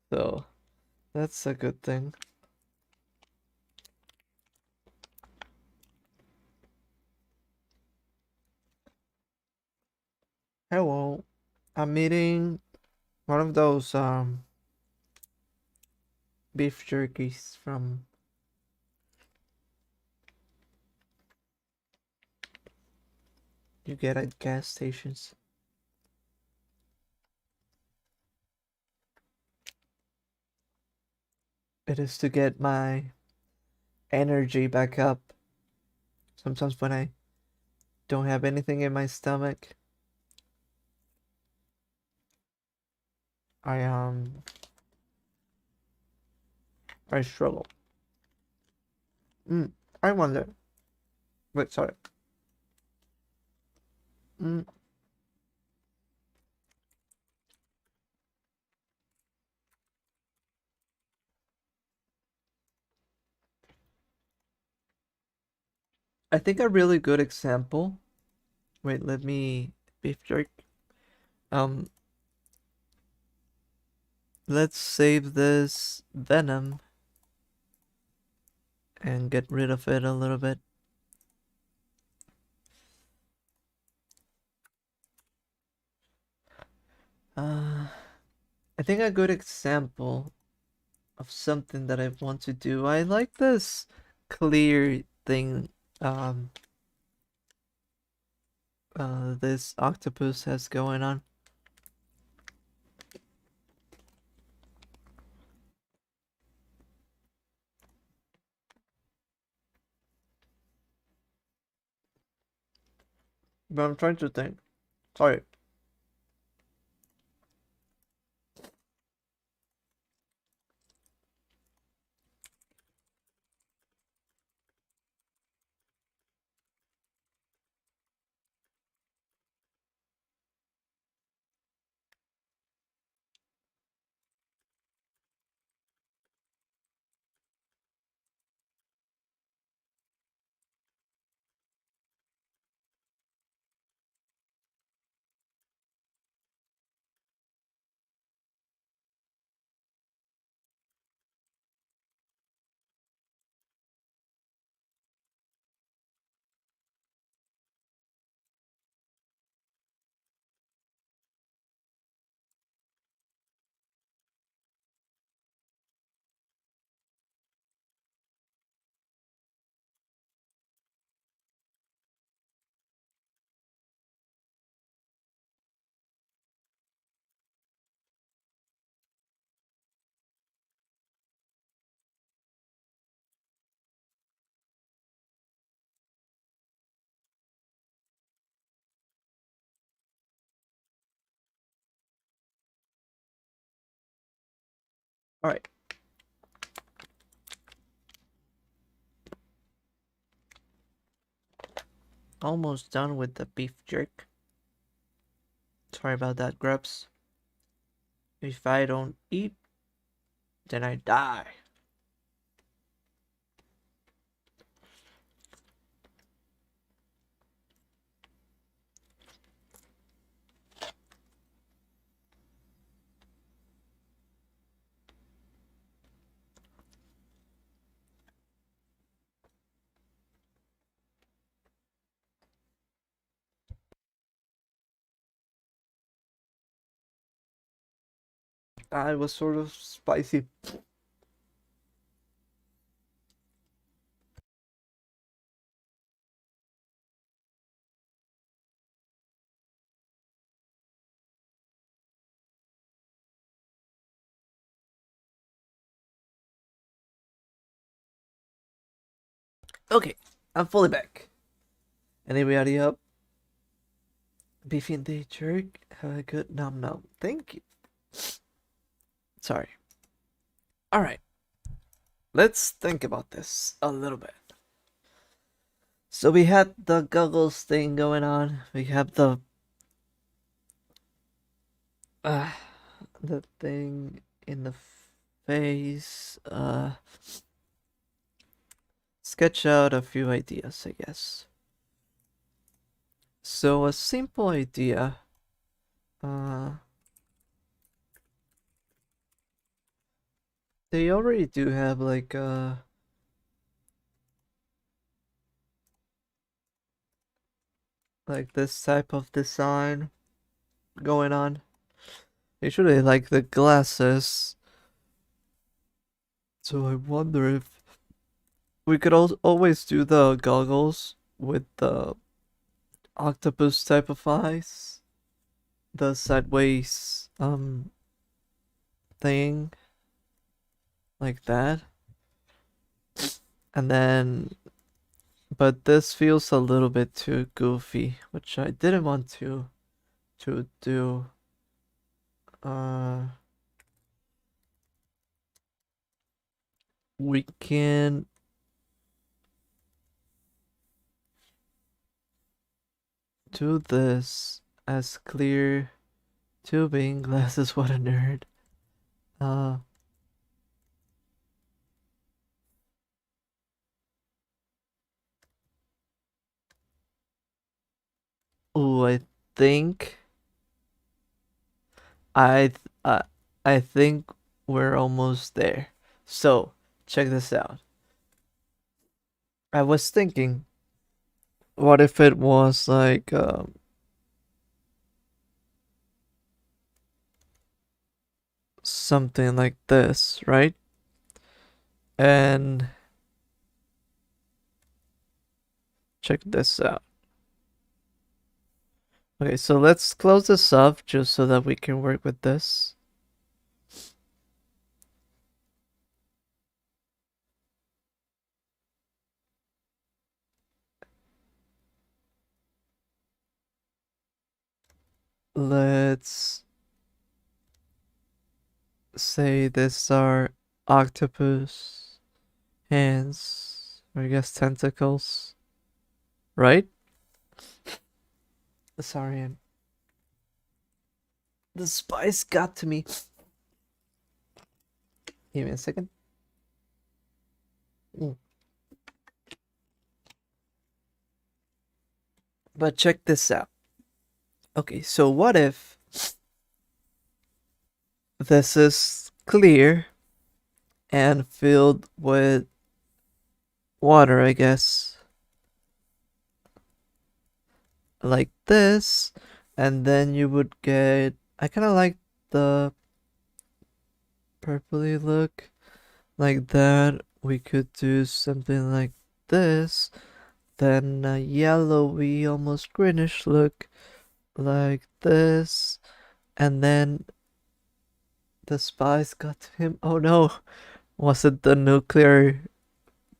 so that's a good thing. Hello, I'm eating one of those beef jerkies from you get at gas stations. It is to get my energy back up. Sometimes when I don't have anything in my stomach, I I struggle. Mm, I wonder. Wait, sorry. Mm, I think a really good example. Wait, let me beef jerk. Um, let's save this venom and get rid of it a little bit. I think a good example of something that I want to do. I like this clear thing this octopus has going on. But I'm trying to think. Sorry. Alright. Almost done with the beef jerk. Sorry about that, Grubs. If I don't eat, then I die. It was sort of spicy. Okay, I'm fully back. Anybody up? Beefy and the jerk? Have a good nom nom. Thank you. Sorry. Alright, let's think about this a little bit. So we had the goggles thing going on. We have uh, the thing in the face. Sketch out a few ideas, I guess. So a simple idea. Uh, they already do have like this type of design going on. Usually like the glasses. So I wonder if we could always do the goggles with the octopus type of eyes, the sideways thing like that. And then but this feels a little bit too goofy, which I didn't want to do. Uh we can do this as clear tubing glasses. What a nerd. Uh oh, think I th- uh, I think we're almost there. So, check this out. I was thinking, what if it was like something like this, right? And check this out. Okay, so let's close this up just so that we can work with this. Let's say this are octopus hands, or I guess tentacles, right? Sorry, the spice got to me. Give me a second. But check this out. Okay, so what if this is clear and filled with water, I guess, like this, and then you would get, I kind of like the purpley look like that. We could do something like this, then a yellowy, almost greenish look like this, and then the spies got to him. Oh no, was it the nuclear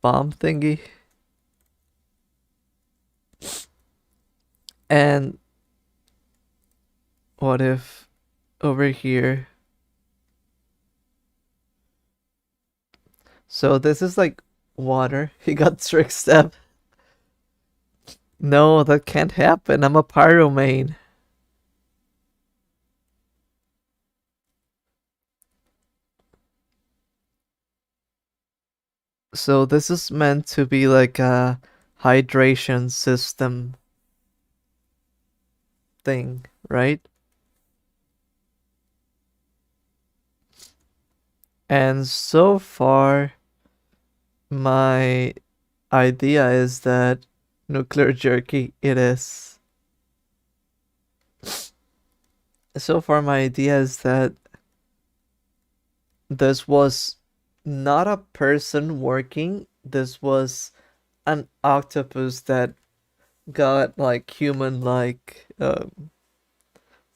bomb thingy? And what if over here? So this is like water. He got trick step. No, that can't happen. I'm a pyro main. So this is meant to be like a hydration system thing, right? And so far, my idea is that nuclear jerky it is. So far, my idea is that this was not a person working, this was an octopus that got like human like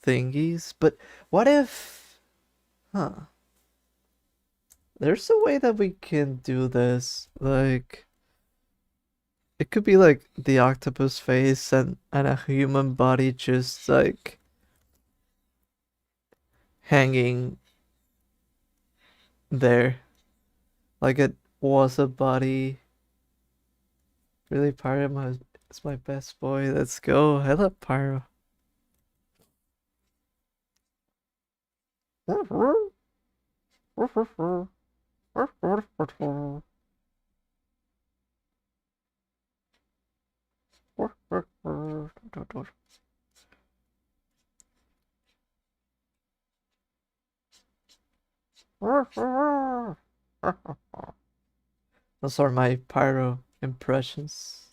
thingies. But what if, huh? There's a way that we can do this. Like, it could be like the octopus face and a human body just like hanging there. Like it was a body. Really, Pyro is my best boy. Let's go. I love Pyro. Those are my pyro impressions.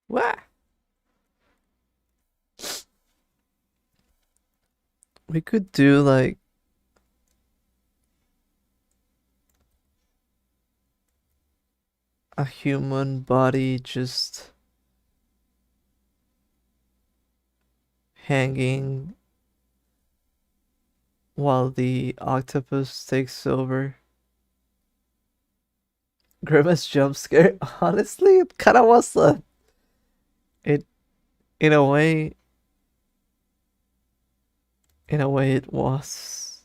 What? We could do like a human body just hanging while the octopus takes over. Grimace jump scare. Honestly, it kind of was it in a way. In a way, it was.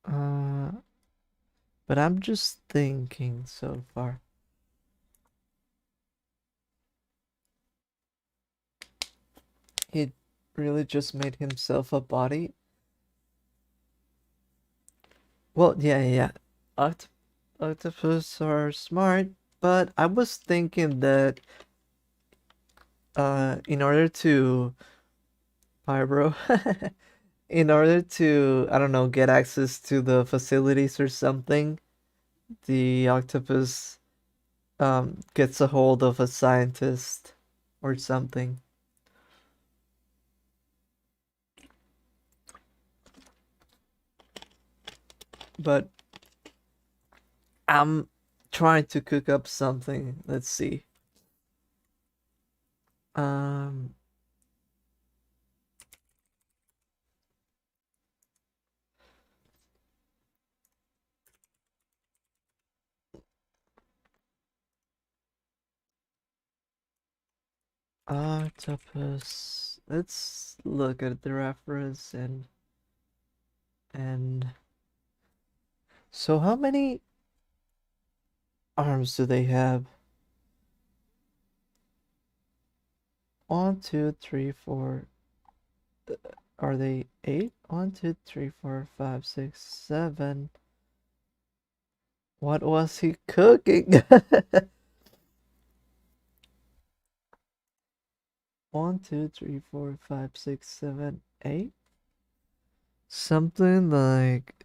Uh, but I'm just thinking so far. He really just made himself a body. Well, yeah. Oct Octopus are smart, but I was thinking that in order to Pyro, in order to, I don't know, get access to the facilities or something, the octopus gets a hold of a scientist or something. But I'm trying to cook up something. Let's see. Um, Octopus. Let's look at the reference and so how many arms do they have? 1, 2, 3, 4. Are they 8? 1, 2, 3, 4, 5, 6, 7. What was he cooking? 1, 2, 3, 4, 5, 6, 7, 8. Something like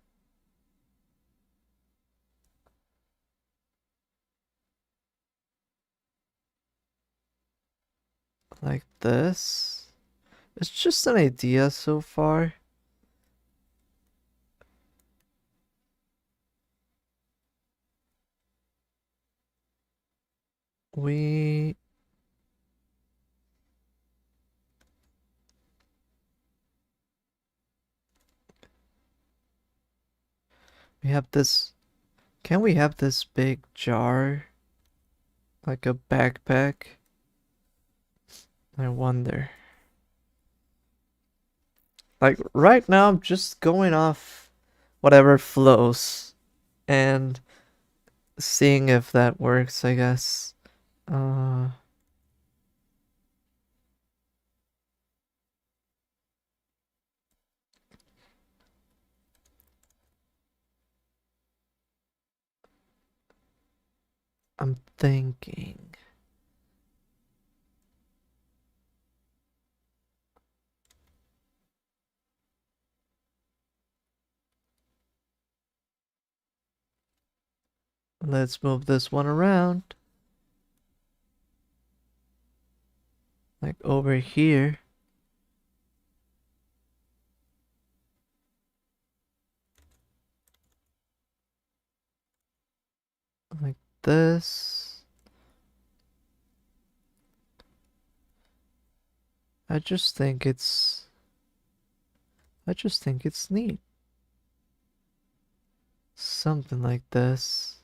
this. It's just an idea so far. We we have this. Can we have this big jar? Like a backpack? I wonder. Like right now I'm just going off whatever flows and seeing if that works, I guess. Uh I'm thinking. Let's move this one around. Like over here. Like this. I just think it's neat. Something like this.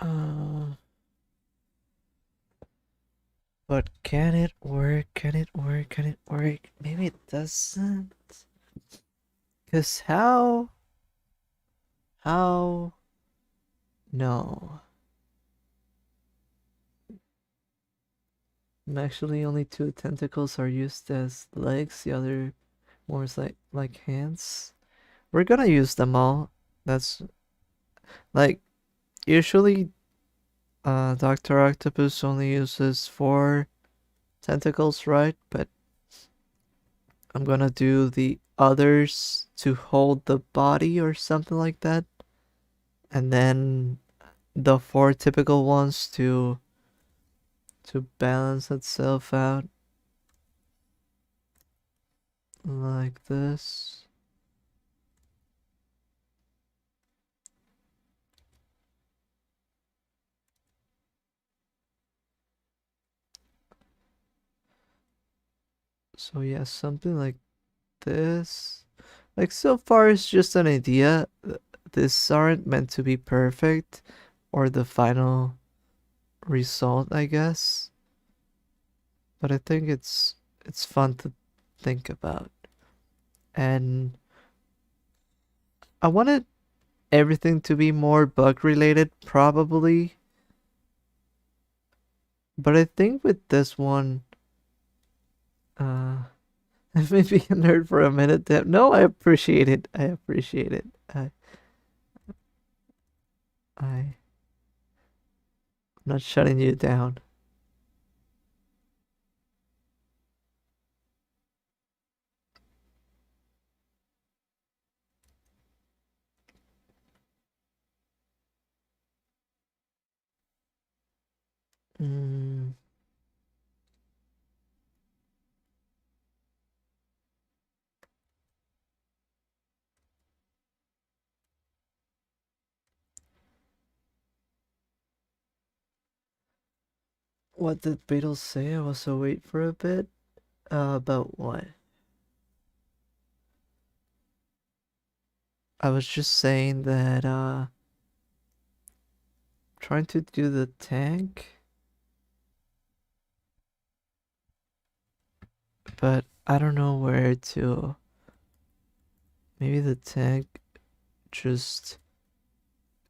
Uh But can it work? Can it work? Can it work? Maybe it doesn't. Cause how? How? No. Actually, only two tentacles are used as legs. The other more is like hands. We're gonna use them all. That's like usually Dr. Octopus only uses four tentacles, right? But I'm gonna do the others to hold the body or something like that. And then the four typical ones to balance itself out like this. So yeah, something like this. Like so far it's just an idea. These aren't meant to be perfect or the final result, I guess. But I think it's fun to think about. And I wanted everything to be more bug related probably, but I think with this one I may be a nerd for a minute there. No, I appreciate it. I appreciate it. I'm not shutting you down. Mm, what did Beatles say? I was wait for a bit. About what? I was just saying that trying to do the tank, but I don't know where to. Maybe the tank just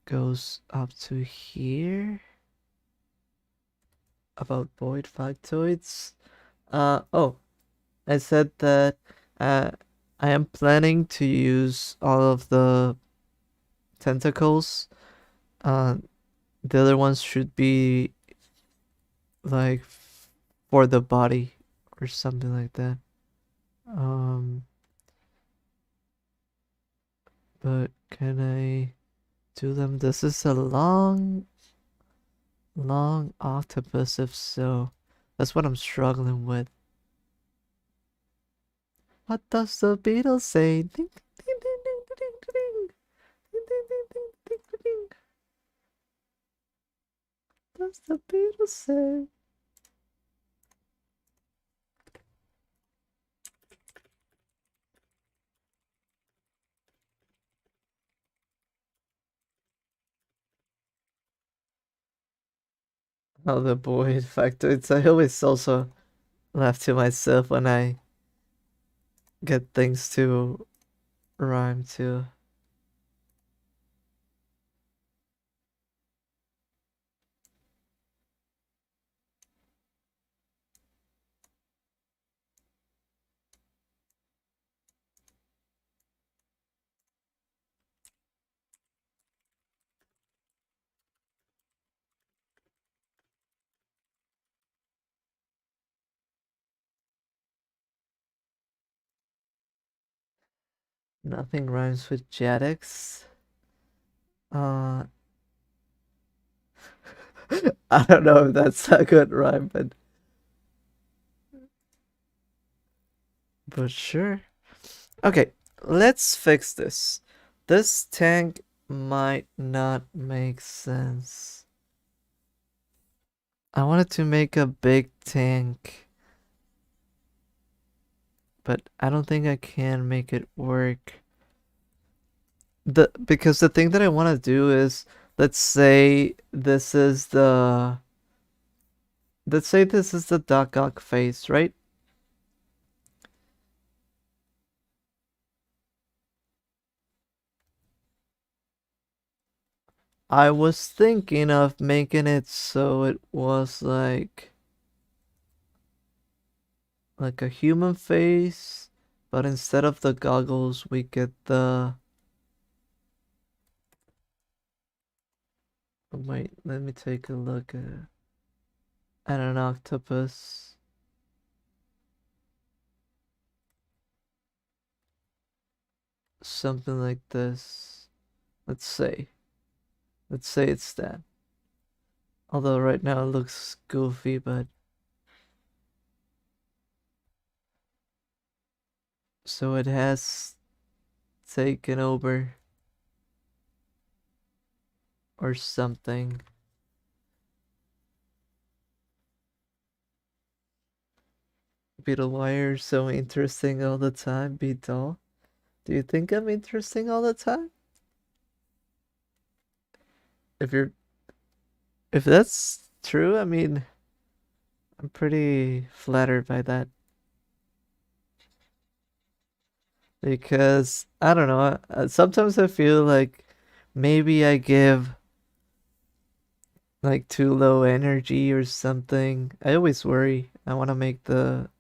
goes up to here. About void factoids. Oh, I said that uh, I am planning to use all of the tentacles. Uh, the other ones should be like for the body or something like that. Um, but can I do them? This is a long octopus, if so. That's what I'm struggling with. What does the Beatles say? Ding, ding, ding, ding, ding, ding, ding. Ding, ding, ding, ding, ding, ding, ding. What does the Beatles say? Oh, the void factoids. I always also laugh to myself when I get things to rhyme to. Nothing rhymes with Jetix. Uh, I don't know if that's a good rhyme, but sure. Okay, let's fix this. This tank might not make sense. I wanted to make a big tank, but I don't think I can make it work. Because the thing that I want to do is, let's say this is let's say this is the Doc Ock face, right? I was thinking of making it so it was like a human face, but instead of the goggles, we get the. Wait, let me take a look at an octopus. Something like this. Let's say. Let's say it's that. Although right now it looks goofy, but. So it has taken over or something. Beetle, why are you so interesting all the time, Beetle? Do you think I'm interesting all the time? If you're if that's true, I mean, I'm pretty flattered by that. Because I don't know, sometimes I feel like maybe I give like too low energy or something. I always worry. I want to make the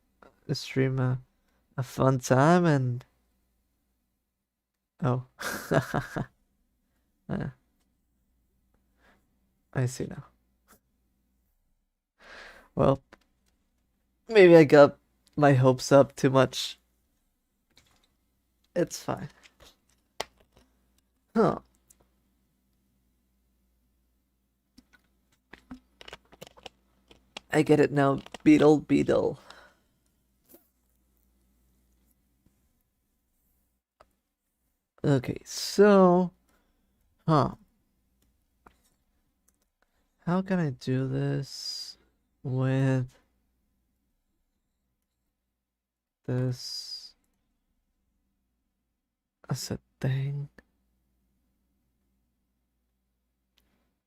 stream a fun time and oh. Uh, I see now. Well, maybe I got my hopes up too much. It's fine. Huh. I get it now. Beetle, beetle. Okay, so, huh. How can I do this with this as a thing?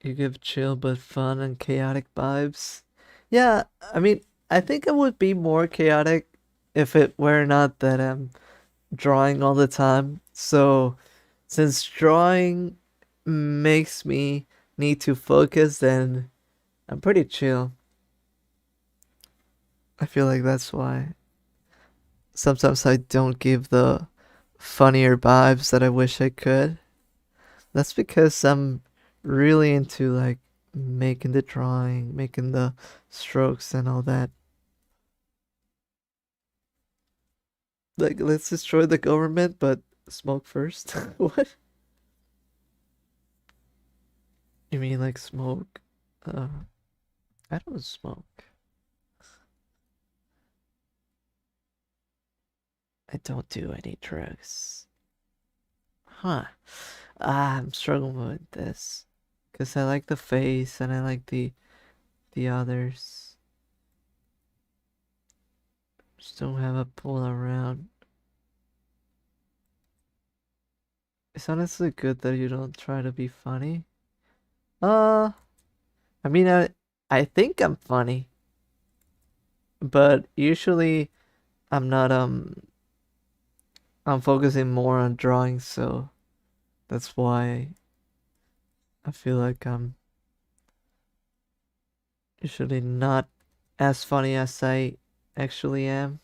You give chill but fun and chaotic vibes. Yeah, I mean, I think it would be more chaotic if it were not that I'm drawing all the time. So, since drawing makes me need to focus, then I'm pretty chill. I feel like that's why sometimes I don't give the funnier vibes that I wish I could. That's because I'm really into like making the drawing, making the strokes and all that. Like, let's destroy the government, but smoke first. What? You mean like smoke? Uh, I don't smoke. I don't do any drugs. Huh. I'm struggling with this. Because I like the face and I like the others. Just don't have a pull around. It's honestly good that you don't try to be funny. Uh, I mean, I think I'm funny, but usually I'm not. I'm focusing more on drawing, so that's why I feel like I'm usually not as funny as I actually am.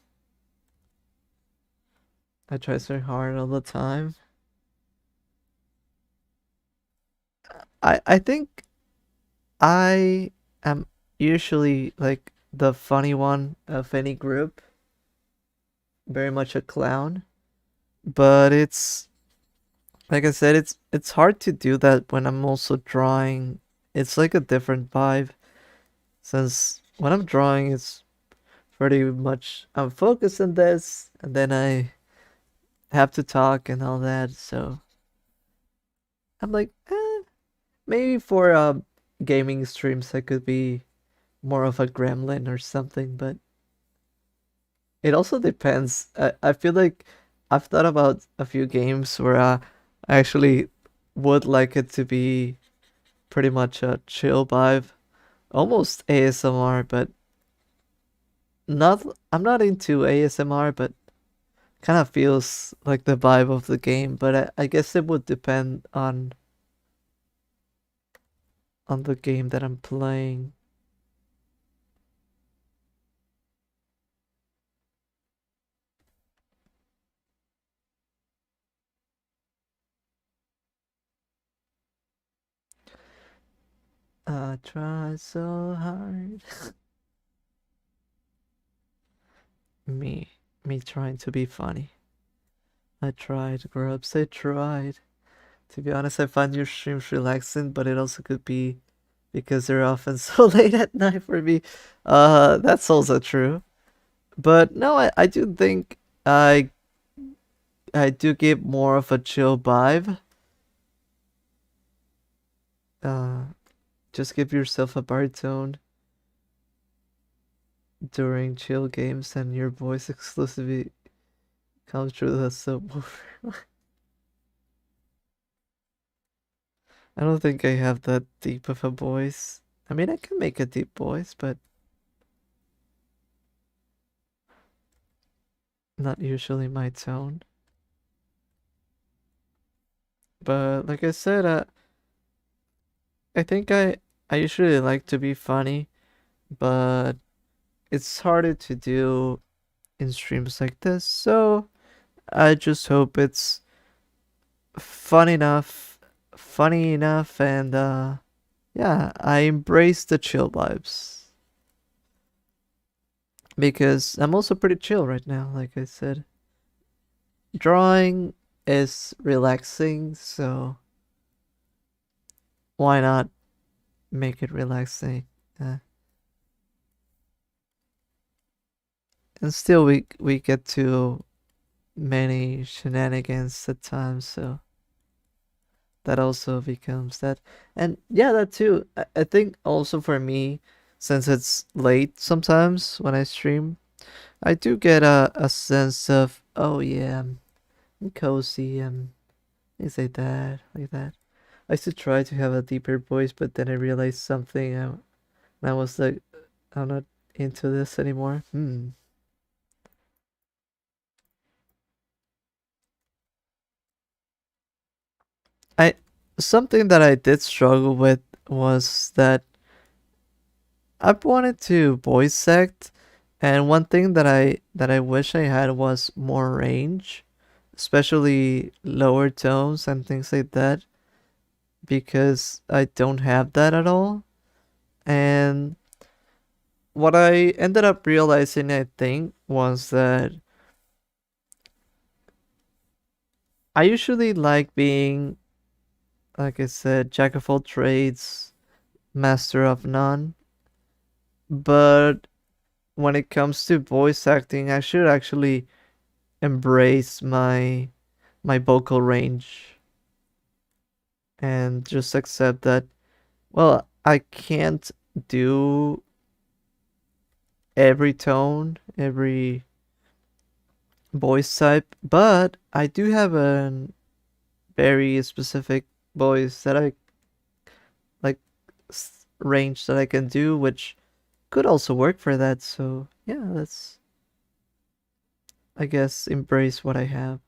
I try so hard all the time. I think I am usually like the funny one of any group, very much a clown. But it's like I said, it's hard to do that when I'm also drawing. It's like a different vibe since when I'm drawing, it's pretty much I'm focused on this, and then I have to talk and all that. So I'm like, maybe for gaming streams, I could be more of a gremlin or something, but it also depends. I feel like I've thought about a few games where I actually would like it to be pretty much a chill vibe, almost ASMR, but not I'm not into ASMR, but kind of feels like the vibe of the game. But I guess it would depend on the game that I'm playing. I try so hard. Me, me trying to be funny. I tried, Grubs. I tried. To be honest, I find your streams relaxing, but it also could be because they're often so late at night for me. That's also true. But no, I do think I I do give more of a chill vibe. Uh, just give yourself a baritone during chill games, and your voice exclusively comes through the subwoofer. I don't think I have that deep of a voice. I mean, I can make a deep voice, but not usually my tone. But like I said, I think I usually like to be funny, but it's harder to do in streams like this. So I just hope it's fun enough, funny enough, and yeah, I embrace the chill vibes because I'm also pretty chill right now. Like I said, drawing is relaxing, so why not make it relaxing? Uh, and still, we get to many shenanigans at times, so that also becomes that. And yeah, that too. I think also for me, since it's late sometimes when I stream, I do get a sense of, oh yeah, I'm cozy and things like that. I used to try to have a deeper voice, but then I realized something, and I was like, I'm not into this anymore. I Something that I did struggle with was that I wanted to voice act, and one thing that I wish I had was more range, especially lower tones and things like that, because I don't have that at all. And what I ended up realizing, I think, was that I usually like being, like I said, jack of all trades, master of none. But when it comes to voice acting, I should actually embrace my vocal range and just accept that, well, I can't do every tone, every voice type, but I do have a very specific voice that I like, range that I can do, which could also work for that. So yeah, let's, I guess, embrace what I have.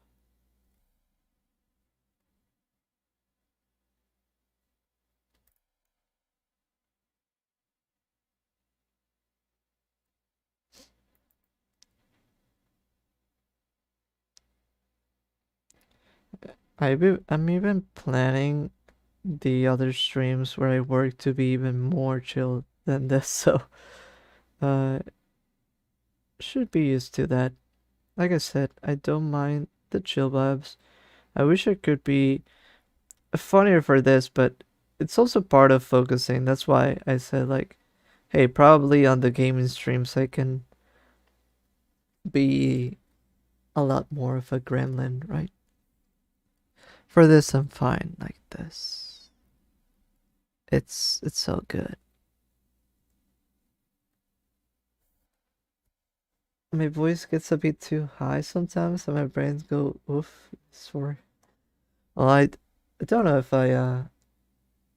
I'm even planning the other streams where I work to be even more chill than this, so uh should be used to that. Like I said, I don't mind the chill vibes. I wish I could be funnier for this, but it's also part of focusing. That's why I said, like, hey, probably on the gaming streams I can be a lot more of a gremlin, right? For this I'm fine like this. It's so good. My voice gets a bit too high sometimes and my brains go oof. Sorry. Well, I don't know if I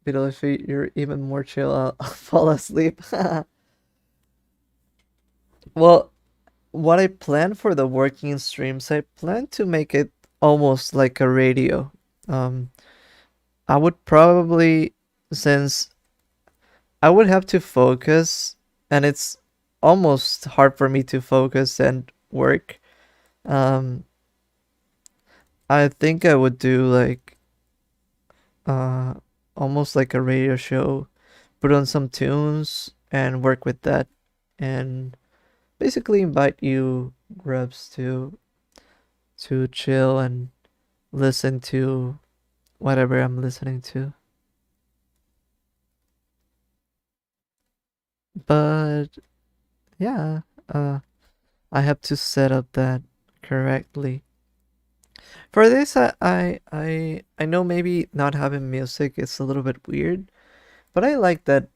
if you're even more chill, I'll fall asleep. Well, what I plan for the working streams, I plan to make it almost like a radio. Um, I would probably, since I would have to focus, and it's almost hard for me to focus and work. Um, I think I would do like uh almost like a radio show, put on some tunes and work with that, and basically invite you grubs to chill and listen to whatever I'm listening to. But yeah, uh, I have to set up that correctly. For this, I know maybe not having music is a little bit weird, but I like that.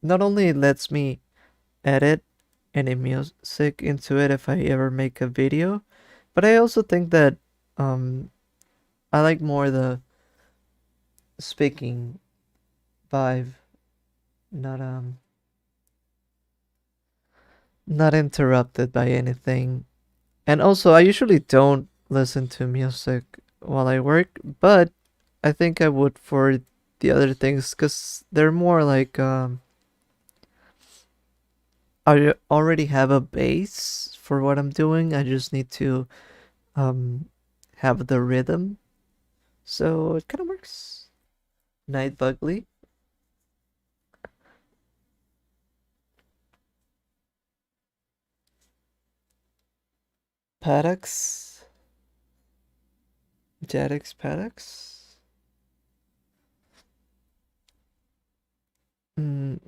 Not only it lets me edit any music into it if I ever make a video, but I also think that um I like more the speaking vibe, not not interrupted by anything. And also, I usually don't listen to music while I work, but I think I would for the other things because they're more like I already have a base for what I'm doing. I just need to um have the rhythm, so it kind of works. Night Bugly, Paddocks, Jetix Paddocks. Mm,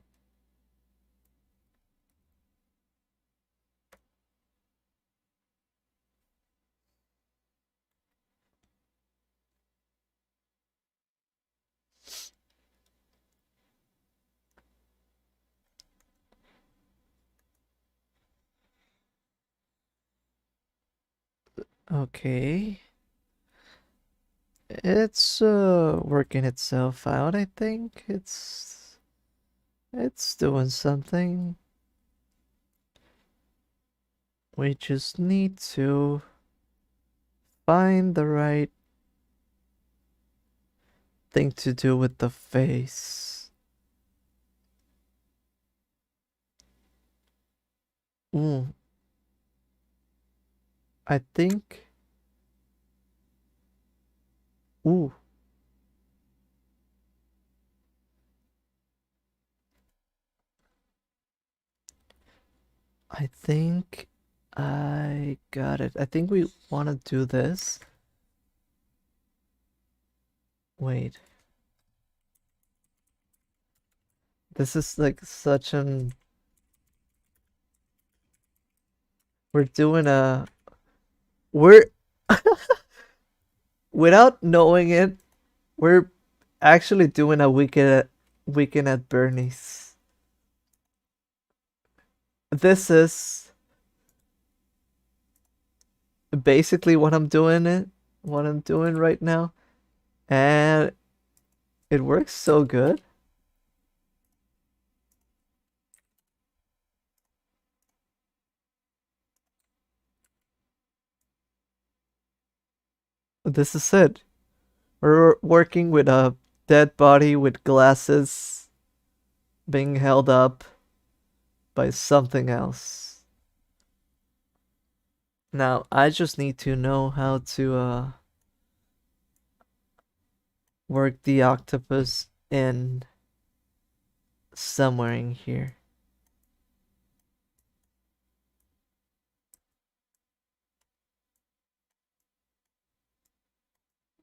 okay. It's working itself out, I think. It's doing something. We just need to find the right thing to do with the face. Ooh, I think. Ooh, I think I got it. I think we want to do this. Wait, this is like such an. We're doing a. We're. Without knowing it, we're actually doing a weekend at Bernie's. This is basically what I'm doing right now, and it works so good. This is it. We're working with a dead body with glasses being held up by something else. Now, I just need to know how to work the octopus in somewhere in here.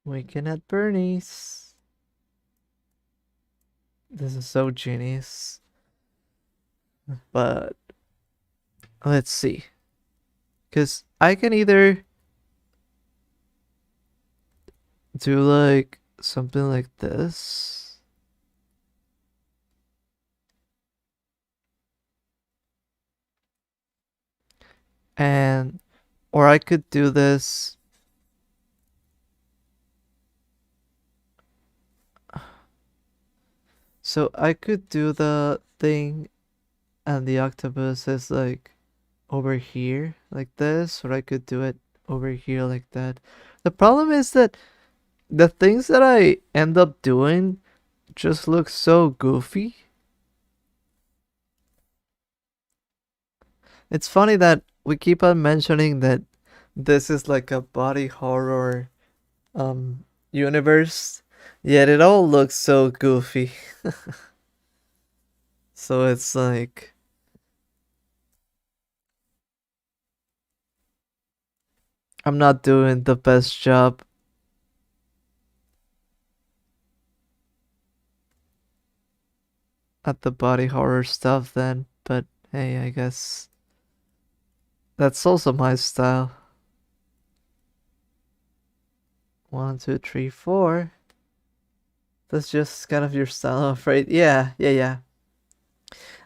Weekend at Bernie's. This is so genius. But let's see. Because I can either do like something like this. And, or I could do this. So I could do the thing and the octopus is like over here like this, or I could do it over here like that. The problem is that the things that I end up doing just look so goofy. It's funny that we keep on mentioning that this is like a body horror universe, yet it all looks so goofy. So it's like I'm not doing the best job at the body horror stuff then, but hey, I guess that's also my style. One, two, three, four. That's just kind of your style, I'm afraid. Yeah, yeah, yeah.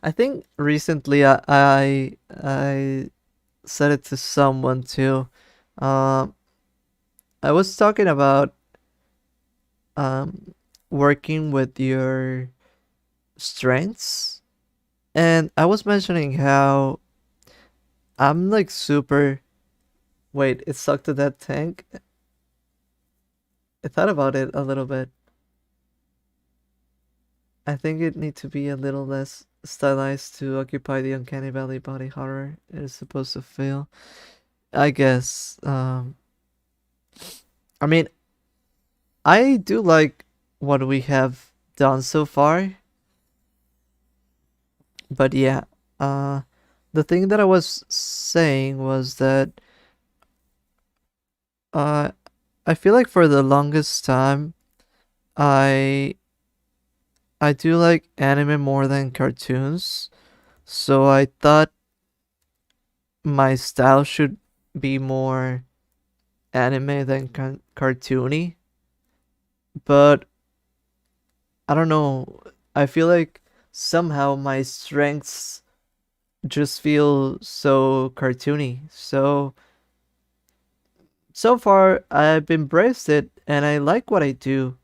I think recently I said it to someone too. Um, I was talking about um working with your strengths, and I was mentioning how I'm like super. Wait, it sucked to that tank. I thought about it a little bit. I think it need to be a little less stylized to occupy the uncanny valley body horror it is supposed to feel. I guess. I mean, I do like what we have done so far, but yeah. Uh, the thing that I was saying was that uh, I feel like for the longest time, I I do like anime more than cartoons. So I thought my style should be more anime than cartoony. But I don't know. I feel like somehow my strengths just feel so cartoony. So far I've embraced it and I like what I do.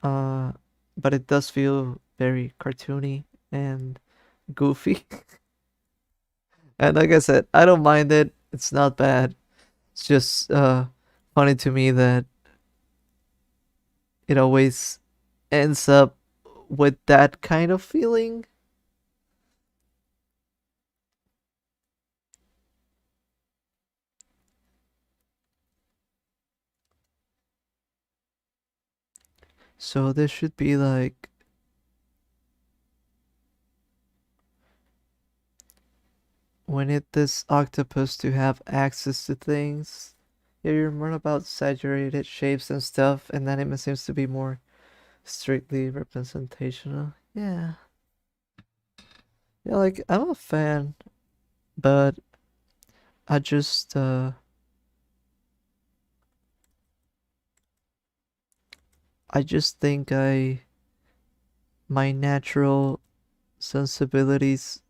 Uh but it does feel very cartoony and goofy. And like I said, I don't mind it. It's not bad. It's just funny to me that it always ends up with that kind of feeling. So this should be like we need this octopus to have access to things. Yeah, you learn about exaggerated shapes and stuff, and anime seems to be more strictly representational. Yeah. Yeah, like I'm a fan, but I just I just think I my natural sensibilities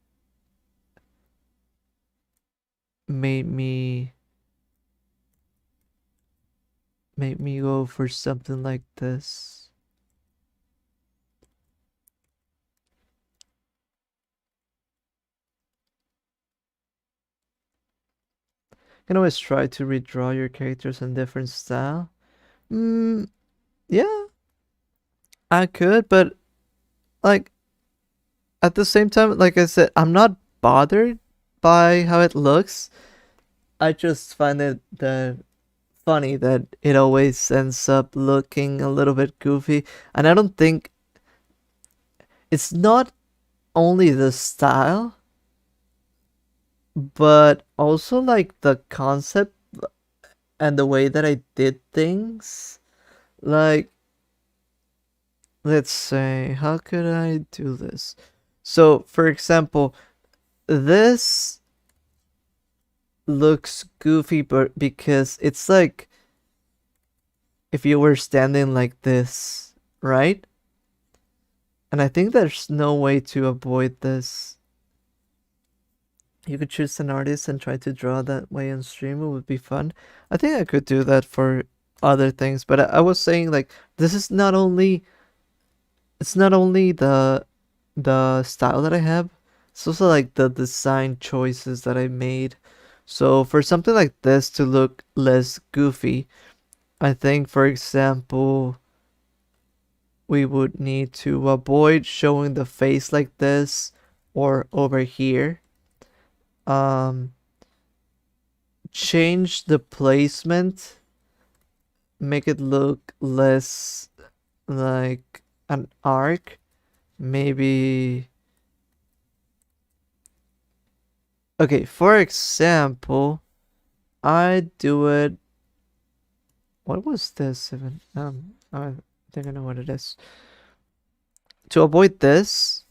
made me go for something like this. You can always try to redraw your characters in different style. Mm, yeah, I could, but like at the same time, like I said, I'm not bothered by how it looks. I just find it that funny that it always ends up looking a little bit goofy, and I don't think it's not only the style, but also like the concept and the way that I did things. Like, let's say, how could I do this? So, for example, this looks goofy, but because it's like if you were standing like this, right? And I think there's no way to avoid this. You could choose an artist and try to draw that way on stream. It would be fun. I think I could do that for other things, but I was saying like this is not only it's not only the style that I have. It's also like the design choices that I made. So for something like this to look less goofy, I think, for example, we would need to avoid showing the face like this or over here. Um, change the placement, make it look less like an arc. Maybe. Okay, for example, I do it. What was this even? I think I know what it is. To avoid this,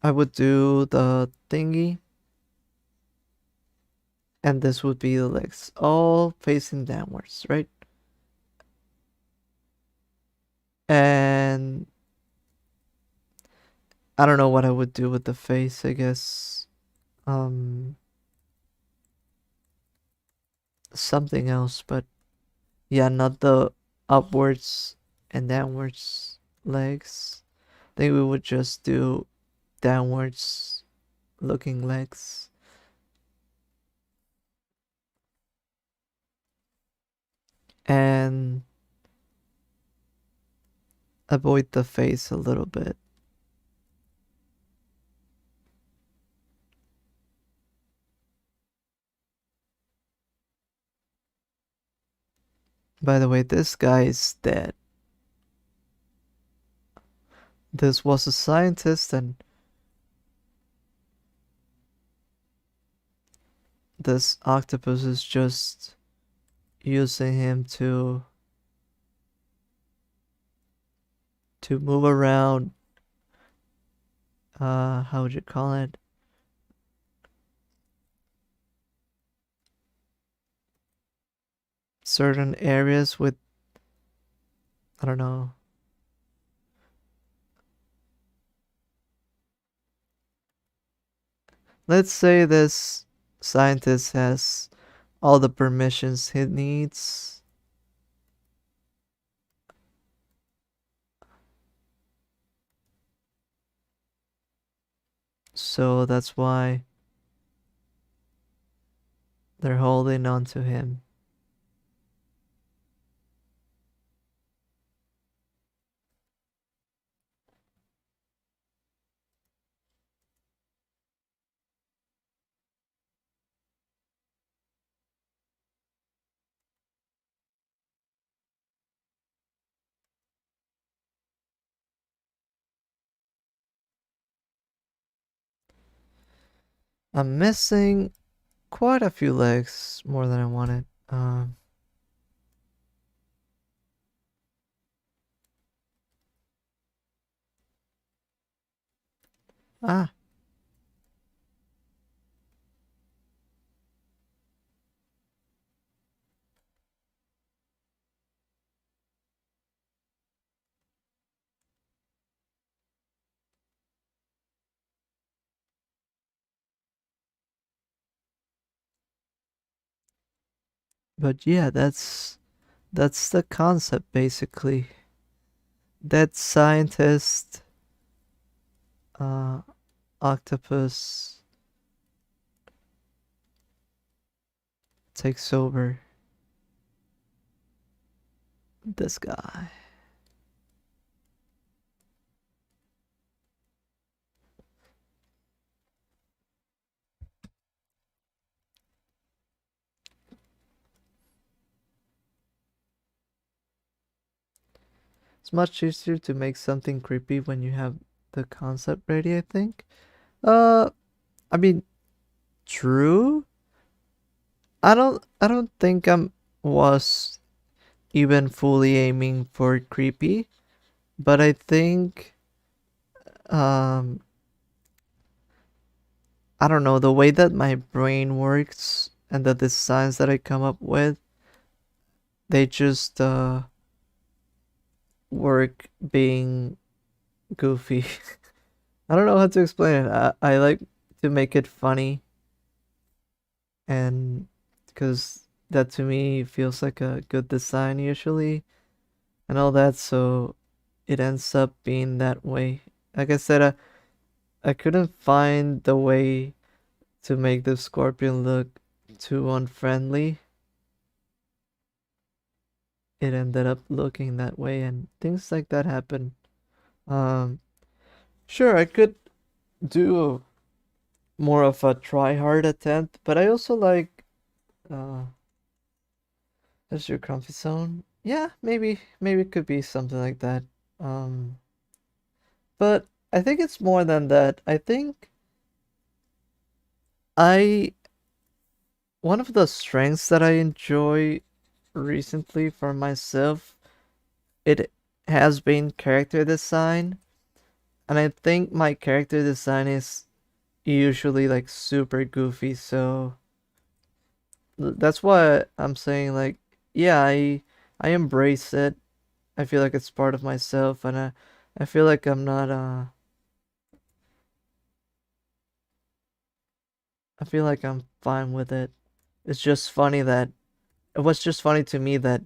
I would do the thingy, and this would be the legs all facing downwards, right? And I don't know what I would do with the face, I guess. Um, something else, but yeah, not the upwards and downwards legs. I think we would just do downwards looking legs. And avoid the face a little bit. By the way, this guy is dead. This was a scientist, and this octopus is just using him to move around. How would you call it? Certain areas with, I don't know. Let's say this scientist has all the permissions he needs. So that's why they're holding on to him. I'm missing quite a few legs, more than I wanted. Ah, but yeah, that's the concept basically. That scientist, uh, octopus takes over this guy. It's much easier to make something creepy when you have the concept ready, I think. Uh, I mean, true. I don't think I'm was even fully aiming for creepy, but I think um I don't know, the way that my brain works and the designs that I come up with, they just work being goofy. I don't know how to explain it. I like to make it funny, and because that to me feels like a good design usually and all that, so it ends up being that way. Like I said, I couldn't find the way to make the scorpion look too unfriendly. It ended up looking that way, and things like that happen. Um, sure, I could do more of a try hard attempt, but I also like that's your comfort zone. Yeah, maybe it could be something like that. Um, but I think it's more than that. I think I one of the strengths that I enjoy recently for myself, it has been character design, and I think my character design is usually like super goofy, so that's why I'm saying like yeah, I embrace it. I feel like it's part of myself, and I feel like I'm not I feel like I'm fine with it. It's just funny that it was just funny to me that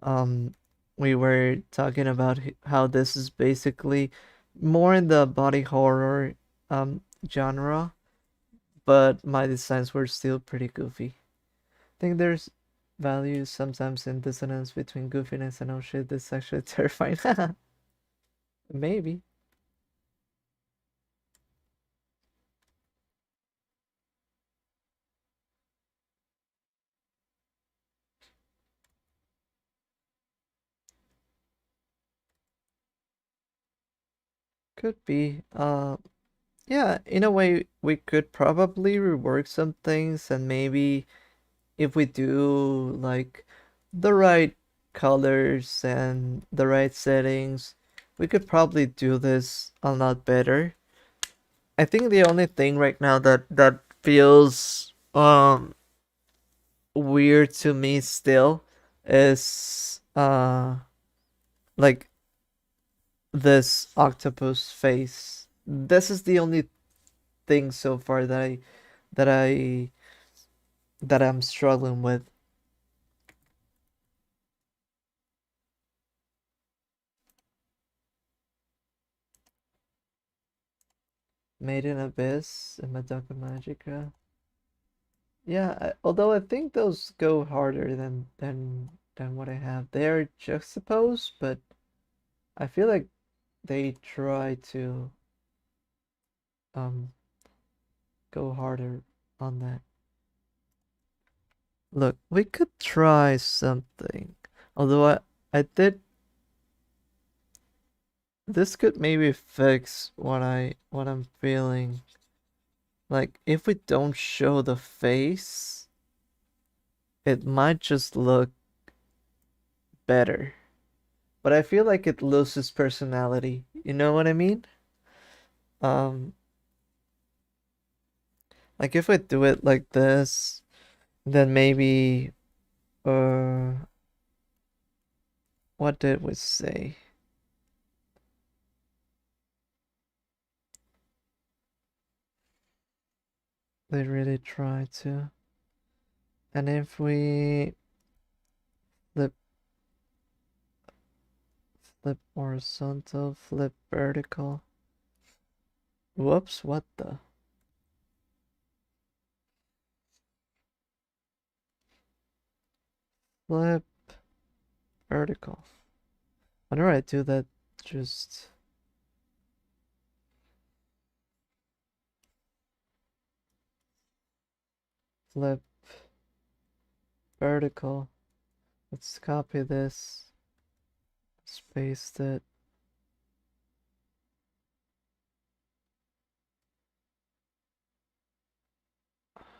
um we were talking about how this is basically more in the body horror genre, but my designs were still pretty goofy. I think there's value sometimes in dissonance between goofiness and oh shit, this is actually terrifying. Maybe. Could be. Yeah, in a way we could probably rework some things, and maybe if we do like the right colors and the right settings, we could probably do this a lot better. I think the only thing right now that feels weird to me still is like this octopus face. This is the only thing so far that I that I'm struggling with. Made in Abyss and Madoka Magica. Yeah, although I think those go harder than what I have. They're juxtaposed, but I feel like they try to um go harder on that. Look, we could try something. Although I did this could maybe fix what I'm feeling. Like if we don't show the face, it might just look better. But I feel like it loses personality. You know what I mean? Um, like if I do it like this, then maybe uh what did we say? They really try to. And if we flip flip horizontal, flip vertical. Whoops, what the? Flip vertical. Whenever I do that, just flip vertical. Let's copy this, let's paste it.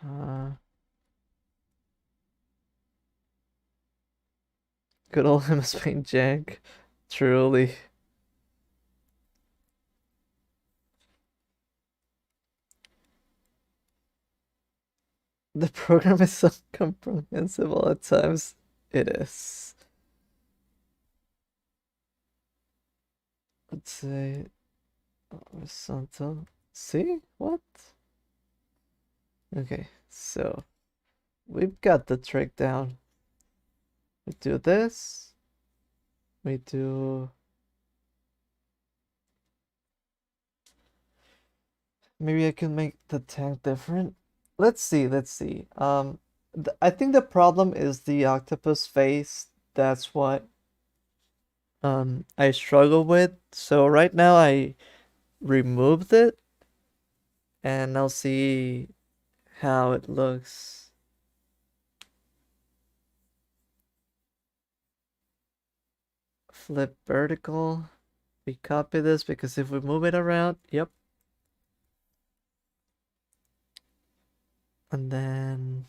Uh, Good old MSPAINT jank. Truly. The program is so comprehensible at times. It is. Let's say horizontal. See? What? Okay, so we've got the trick down. We do this. We do Maybe I can make the tank different. Let's see, let's see. I think the problem is the octopus face. That's what I struggle with. So right now I removed it and I'll see how it looks. Flip vertical. We copy this because if we move it around, yep. And then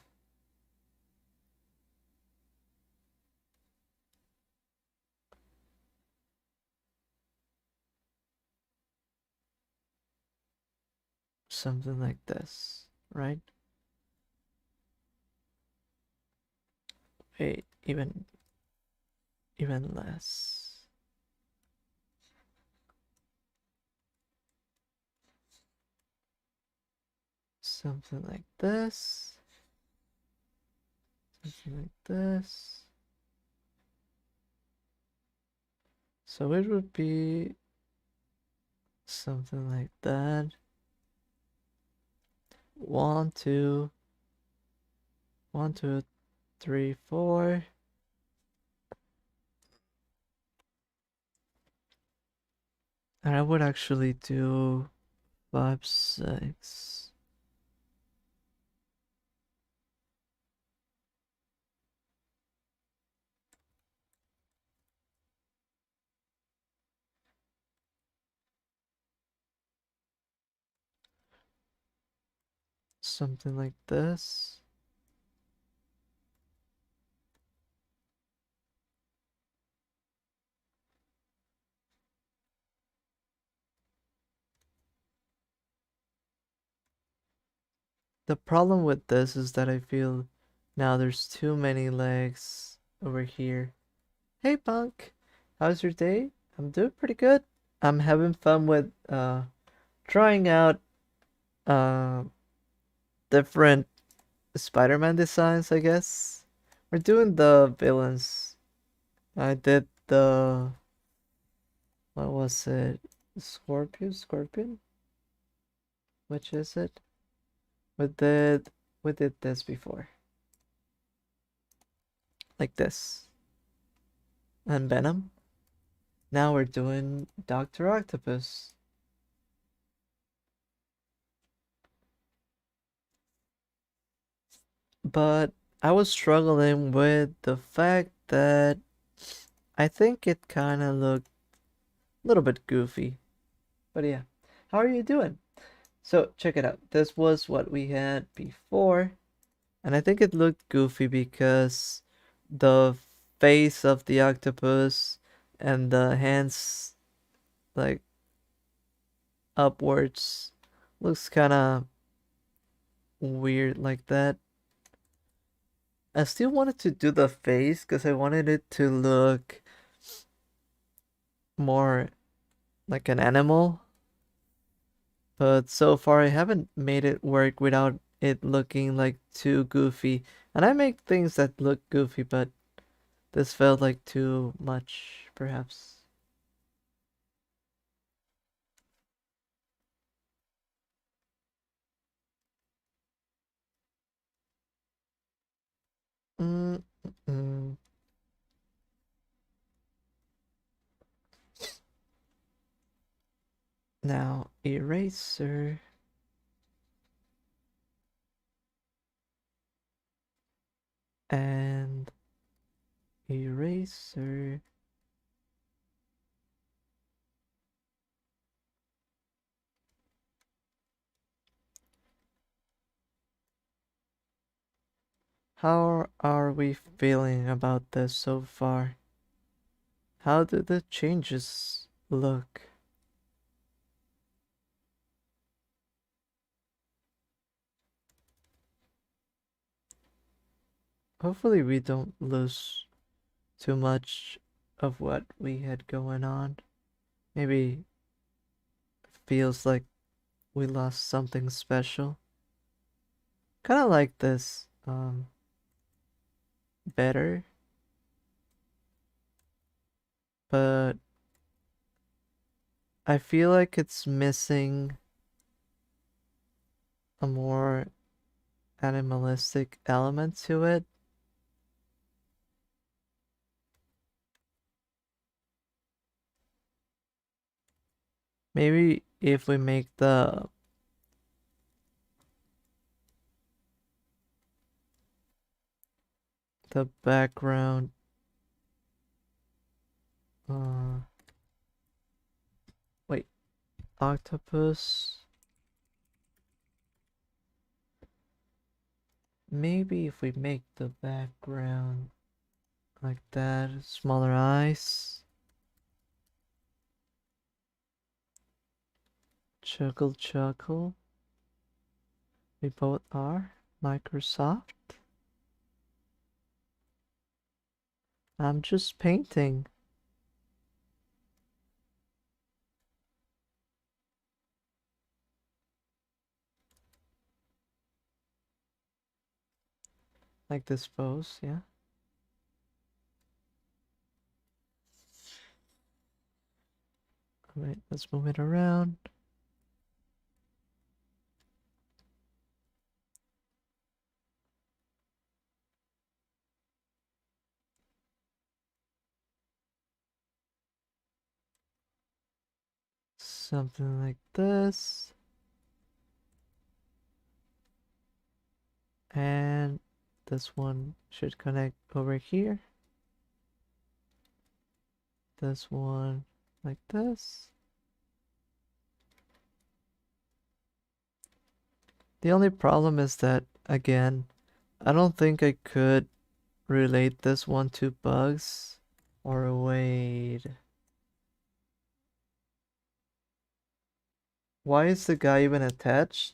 something like this, right? Wait, even less. Something like this. Something like this. So it would be something like that. 1, 2, 1, 2, 3, 4. And I would actually do 5, 6. Something like this. The problem with this is that I feel now there's too many legs over here. Hey Punk, how's your day? I'm doing pretty good. I'm having fun with trying out uh different Spider-Man designs, I guess. We're doing the villains. I did the what was it? Scorpion? Which is it? We did this before. Like this. And Venom. Now we're doing Dr. Octopus. But I was struggling with the fact that I think it kind of looked a little bit goofy. But yeah, how are you doing? So check it out. This was what we had before. And I think it looked goofy because the face of the octopus and the hands like upwards looks kind of weird like that. I still wanted to do the face because I wanted it to look more like an animal. But so far I haven't made it work without it looking like too goofy. And I make things that look goofy, but this felt like too much, perhaps. Mm, mm. Now, eraser and eraser. How are we feeling about this so far? How do the changes look? Hopefully we don't lose too much of what we had going on. Maybe feels like we lost something special. Kind of like this better, but I feel like it's missing a more animalistic element to it. Maybe if we make the background wait, octopus. Maybe if we make the background like that, smaller eyes. Chuckle chuckle. We both are Microsoft. I'm just painting. Like this pose, yeah. Alright, let's move it around. Something like this. And this one should connect over here. This one like this. The only problem is that, again, I don't think I could relate this one to bugs. Or wait. Why is the guy even attached?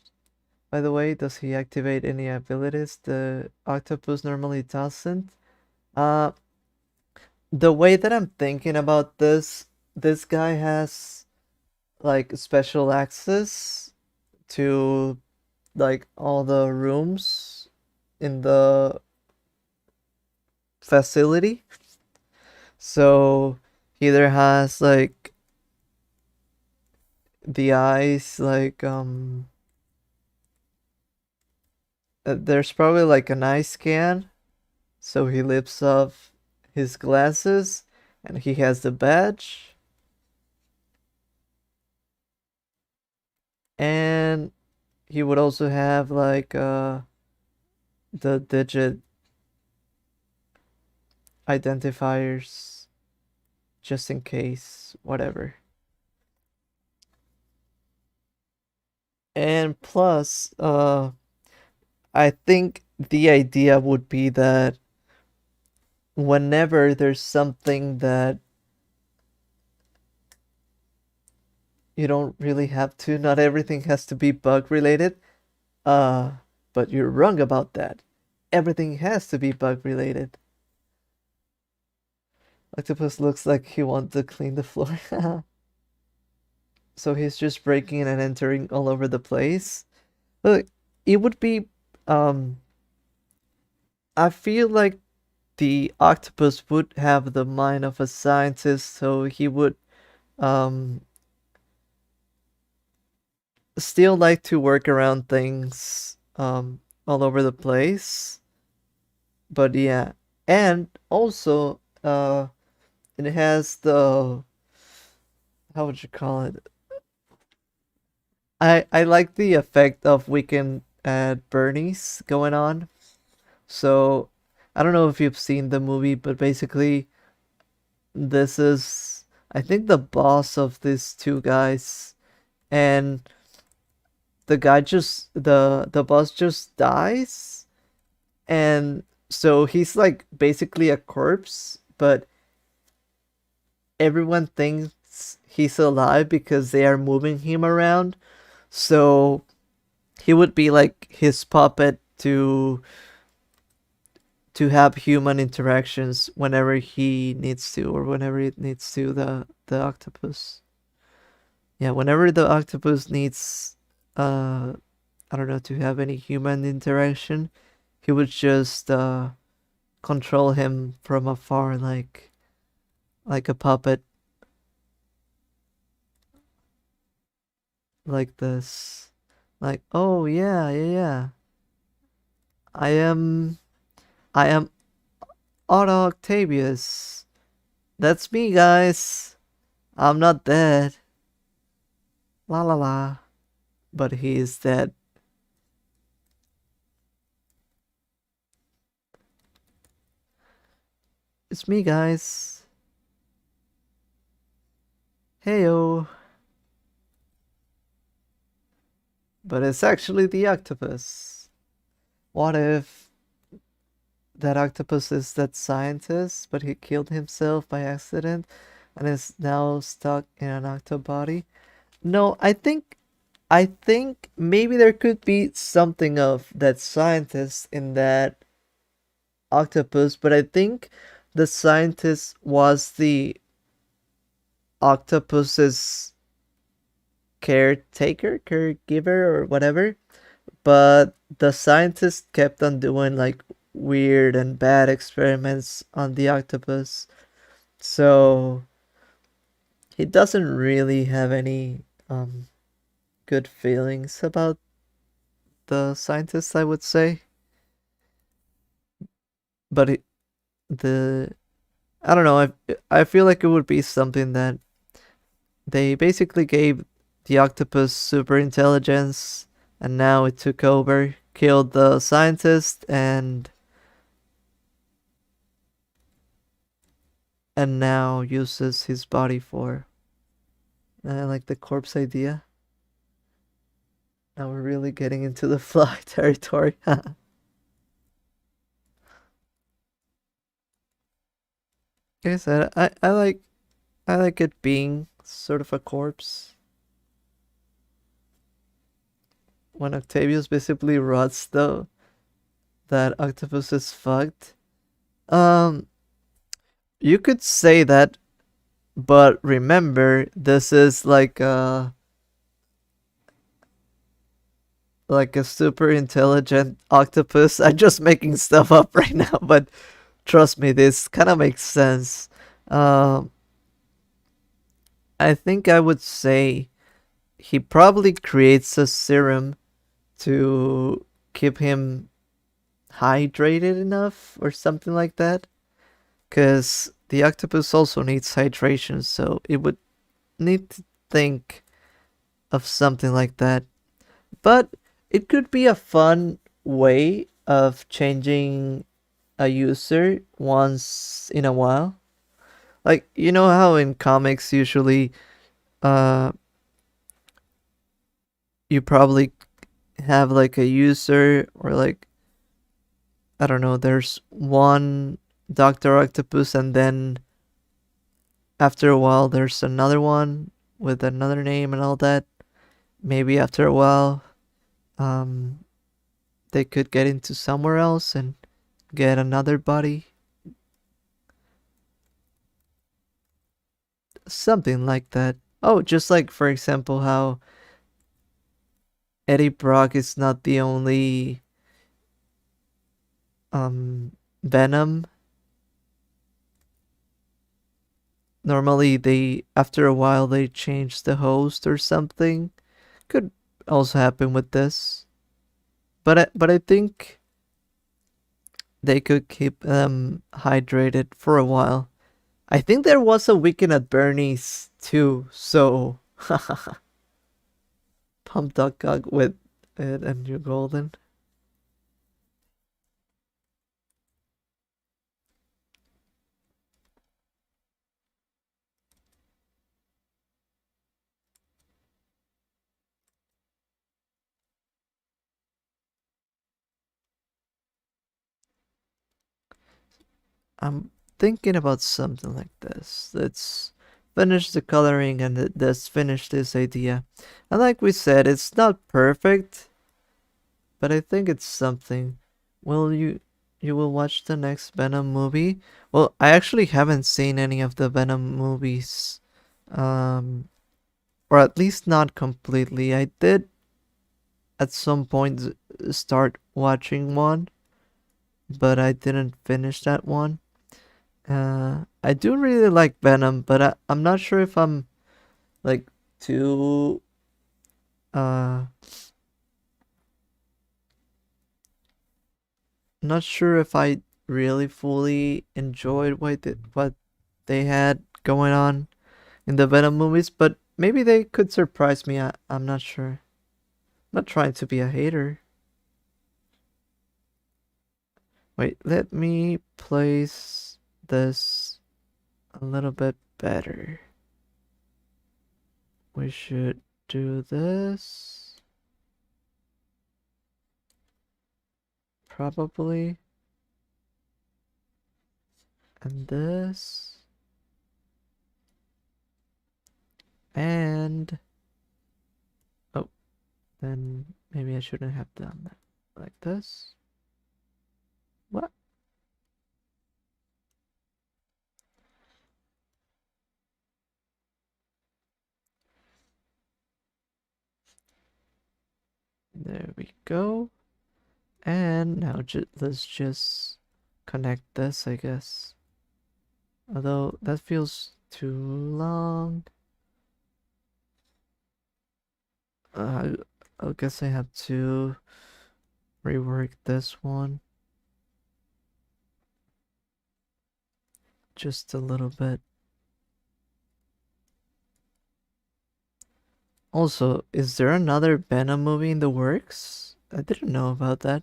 By the way, does he activate any abilities the octopus normally doesn't? Uh, the way that I'm thinking about this guy has like special access to like all the rooms in the facility. So he either has like the eyes like there's probably like an eye scan, so he lifts up his glasses and he has the badge. And he would also have like the digit identifiers just in case, whatever. And plus, I think the idea would be that whenever there's something that you don't really have to, not everything has to be bug related. Uh, but you're wrong about that. Everything has to be bug related. Octopus looks like he wants to clean the floor. So he's just breaking and entering all over the place. Look, it would be I feel like the octopus would have the mind of a scientist, so he would um still like to work around things all over the place. But yeah, and also it has the, how would you call it? I like the effect of Weekend at Bernie's going on. So I don't know if you've seen the movie, but basically this is, I think, the boss of these two guys, and the guy just the boss just dies, and so he's like basically a corpse, but everyone thinks he's alive because they are moving him around. So he would be like his puppet to have human interactions whenever he needs to, or whenever it needs to, the octopus. Yeah, whenever the octopus needs I don't know, to have any human interaction, he would just control him from afar, like a puppet, like this. Like, oh yeah, yeah, yeah. I am I am Otto Octavius. That's me, guys. I'm not dead. La la la. But he is dead. It's me, guys. Heyo. But it's actually the octopus. What if that octopus is that scientist, but he killed himself by accident and is now stuck in an octobody? No, I think maybe there could be something of that scientist in that octopus, but I think the scientist was the octopus's caretaker, caregiver, or whatever. But the scientist kept on doing like weird and bad experiments on the octopus. So he doesn't really have any good feelings about the scientist, I would say. But the I don't know. I feel like it would be something that they basically gave the octopus super intelligence, and now it took over, killed the scientist, and now uses his body for like the corpse idea. Now we're really getting into the fly territory. Like I said, I like it being sort of a corpse. When Octavius basically rots though, that octopus is fucked. Um, you could say that, but remember, this is like a super intelligent octopus. I'm just making stuff up right now, but trust me, this kind of makes sense. Um, I think I would say he probably creates a serum to keep him hydrated enough or something like that. Because the octopus also needs hydration, so it would need to think of something like that. But it could be a fun way of changing a user once in a while. Like, you know how in comics usually uh you probably have like a user, or like, I don't know, there's one Dr. Octopus, and then after a while there's another one with another name and all that. Maybe after a while um they could get into somewhere else and get another body. Something like that. Oh, just like, for example, how Eddie Brock is not the only Venom. Normally they, after a while, they change the host or something. Could also happen with this. But I think they could keep them hydrated for a while. I think there was a Weekend at Bernie's too, so Pump Duck Gug with it and you golden. I'm thinking about something like this. Let's finish the coloring and let's finish this idea. And like we said, it's not perfect, but I think it's something. Will you will watch the next Venom movie? Well, I actually haven't seen any of the Venom movies. Um or at least not completely. I did at some point start watching one, but I didn't finish that one. I do really like Venom, but I'm not sure if I'm like too uh not sure if I really fully enjoyed what they had going on in the Venom movies, but maybe they could surprise me. I'm not sure. I'm not trying to be a hater. Wait, let me place this a little bit better. We should do this. Probably. And this. And oh, then maybe I shouldn't have done that. Like this. What? There we go. And now let's just connect this, I guess. Although that feels too long. Uh, I guess I have to rework this one just a little bit. Also, is there another Venom movie in the works? I didn't know about that.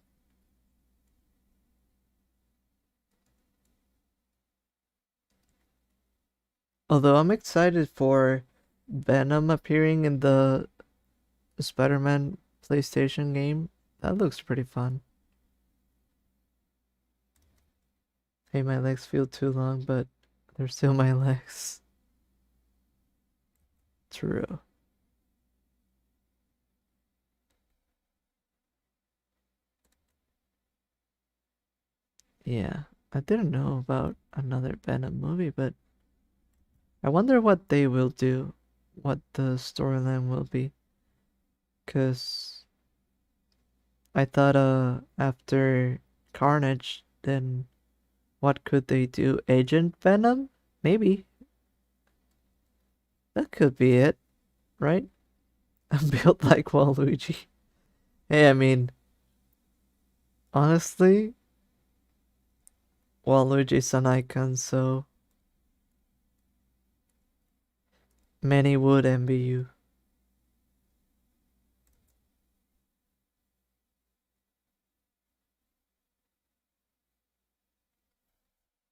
Although I'm excited for Venom appearing in the Spider-Man PlayStation game. That looks pretty fun. Hey, my legs feel too long, but they're still my legs. True. Yeah, I didn't know about another Venom movie, but I wonder what they will do, what the storyline will be. Cause I thought after Carnage, then what could they do? Agent Venom? Maybe. That could be it, right? I'm built like Waluigi. Hey, I mean, honestly, Waluigi's an icon, so many would envy you.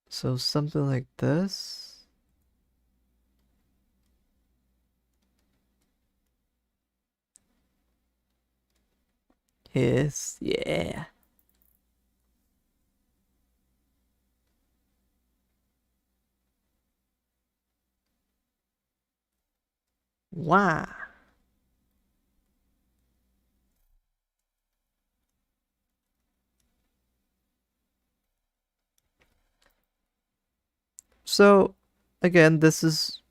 So something like this. Yes, yeah. Wow. So, again, this is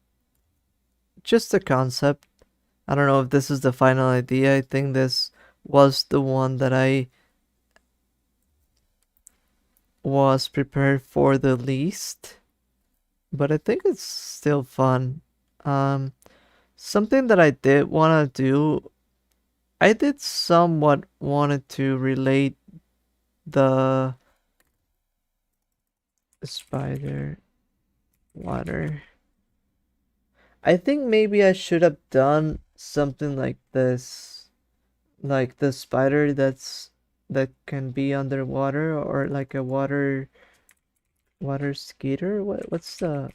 just a concept. I don't know if this is the final idea. I think this was the one that I was prepared for the least, but I think it's still fun. Um, Something that I did want to do, I did somewhat wanted to relate the spider water. I think maybe I should have done something like this, like the spider that can be underwater, or like a water skater. What's the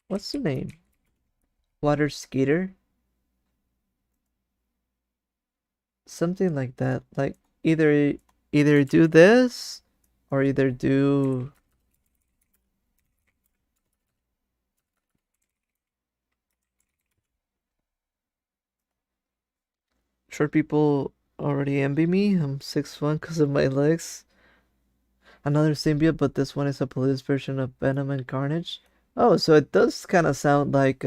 what's the name? Water skater? Something like that. Like either do this or either do short people already envy me. I'm 6'1" because of my legs. Another symbiote, but this one is a police version of Venom and Carnage. Oh, so it does kind of sound like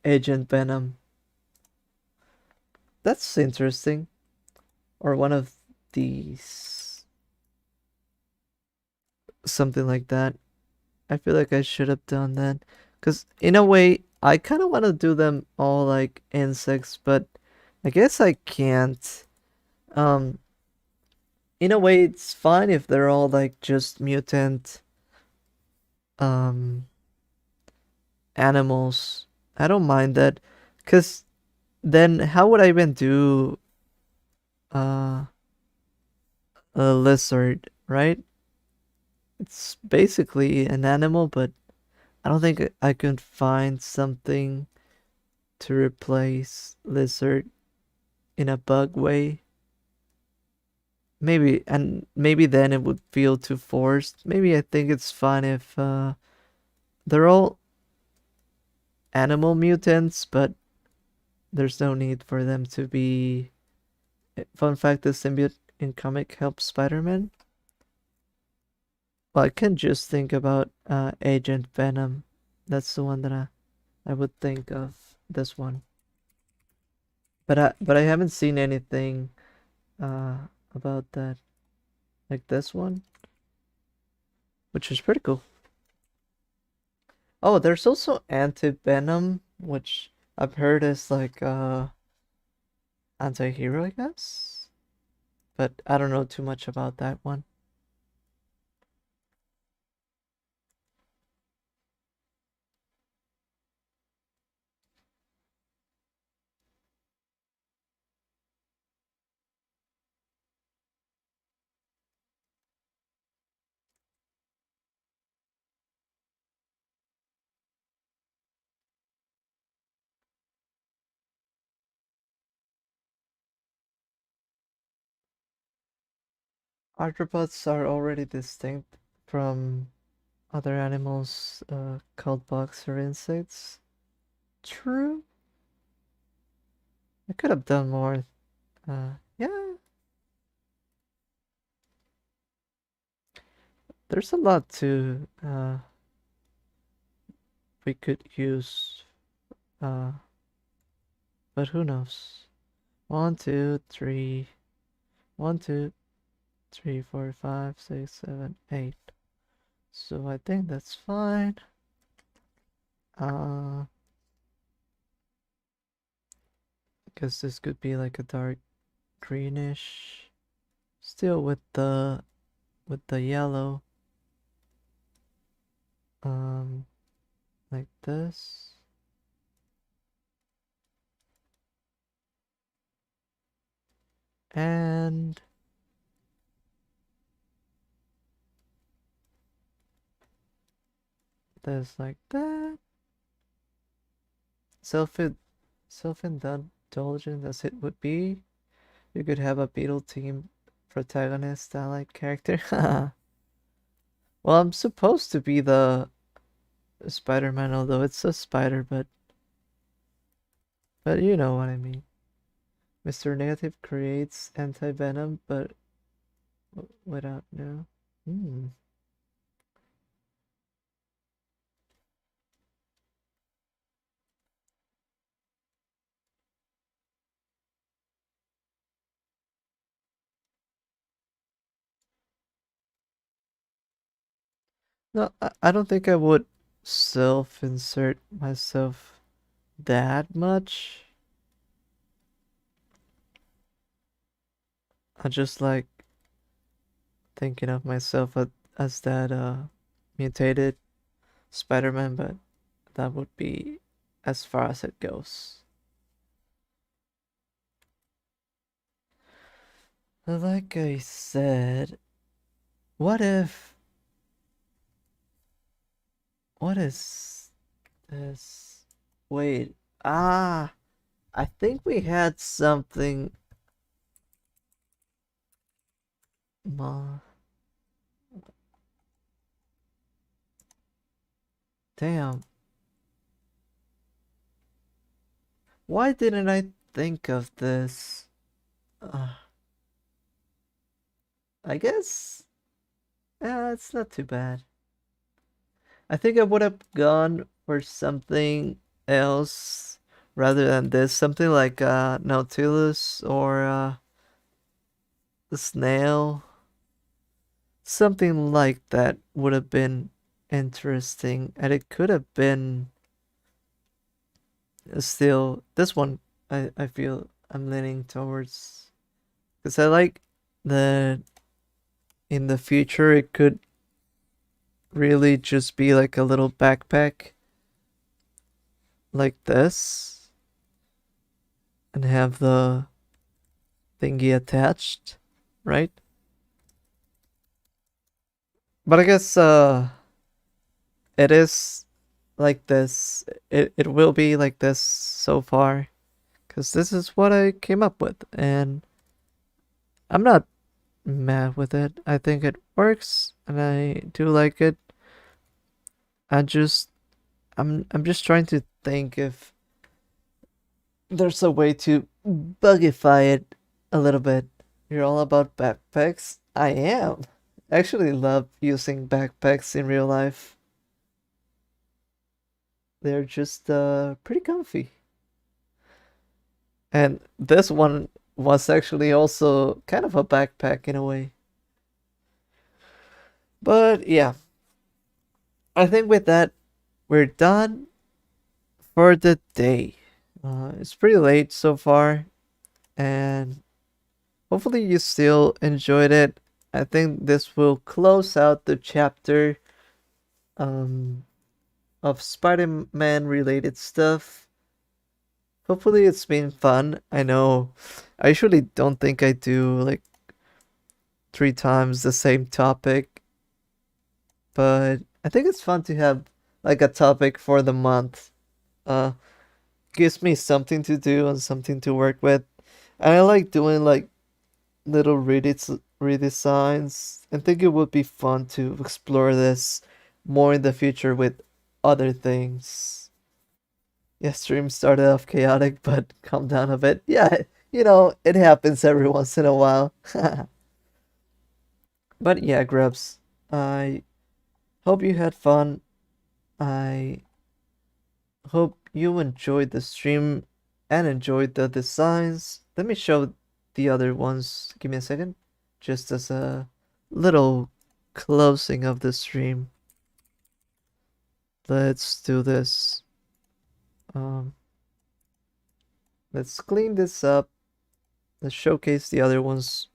Agent Venom. That's interesting. Or one of these. Something like that. I feel like I should have done that. Because in a way, I kind of want to do them all like insects, but I guess I can't. Um, in a way, it's fine if they're all like just mutant um animals. I don't mind that, cause then how would I even do uh a lizard, right? It's basically an animal, but I don't think I can find something to replace lizard in a bug way. Maybe, and maybe then it would feel too forced. Maybe I think it's fine if they're all animal mutants, but there's no need for them to be. Fun fact: the symbiote in comic helps Spider-Man. Well, I can just think about Agent Venom. That's the one that I would think of. This one, but I haven't seen anything about that, like this one, which is pretty cool. Oh, there's also anti-venom, which I've heard is like anti-hero, I guess. But I don't know too much about that one. Arthropods are already distinct from other animals called bugs or insects. True. I could have done more. Yeah, there's a lot to we could use, uh, but who knows? One, two, three. One, two, three, four, five, six, seven, eight. So I think that's fine. Uh, guess this could be like a dark greenish, still with the yellow. Um, like this. And this like that. Self self-indulgent as it would be. You could have a Beetle team protagonist allied character. Well, I'm supposed to be the Spider-Man, although it's a spider, but you know what I mean. Mr. Negative creates anti-venom, but without no. Hmm. No, I don't think I would self-insert myself that much. I just like thinking of myself as that mutated Spider-Man, but that would be as far as it goes. Like I said, what if what is this? Wait, I think we had something. Ma, damn. Why didn't I think of this? Uh, I guess, yeah, it's not too bad. I think I would have gone for something else rather than this. Something like Nautilus or the snail. Something like that would have been interesting, and it could have been still this one. I feel I'm leaning towards because I like the in the future it could really just be like a little backpack like this and have the thingy attached, right? But I guess it is like this. It will be like this so far because this is what I came up with, and I'm not mad with it. I think it works, and I do like it. I just I'm just trying to think if there's a way to bugify it a little bit. You're all about backpacks? I am. I actually love using backpacks in real life. They're just pretty comfy. And this one was actually also kind of a backpack in a way. But yeah, I think with that, we're done for the day. It's pretty late so far, and hopefully you still enjoyed it. I think this will close out the chapter um, of Spider-Man related stuff. Hopefully it's been fun. I know I usually don't think I do like 3 times the same topic, but I think it's fun to have like a topic for the month. Uh gives me something to do and something to work with. And I like doing like little redesigns and think it would be fun to explore this more in the future with other things. Yeah, stream started off chaotic, but calm down a bit. Yeah, it happens every once in a while. But yeah, Grubs, I hope you had fun. I hope you enjoyed the stream and enjoyed the designs. Let me show the other ones. Give me a second. Just as a little closing of the stream. Let's do this. Um, let's clean this up. Let's showcase the other ones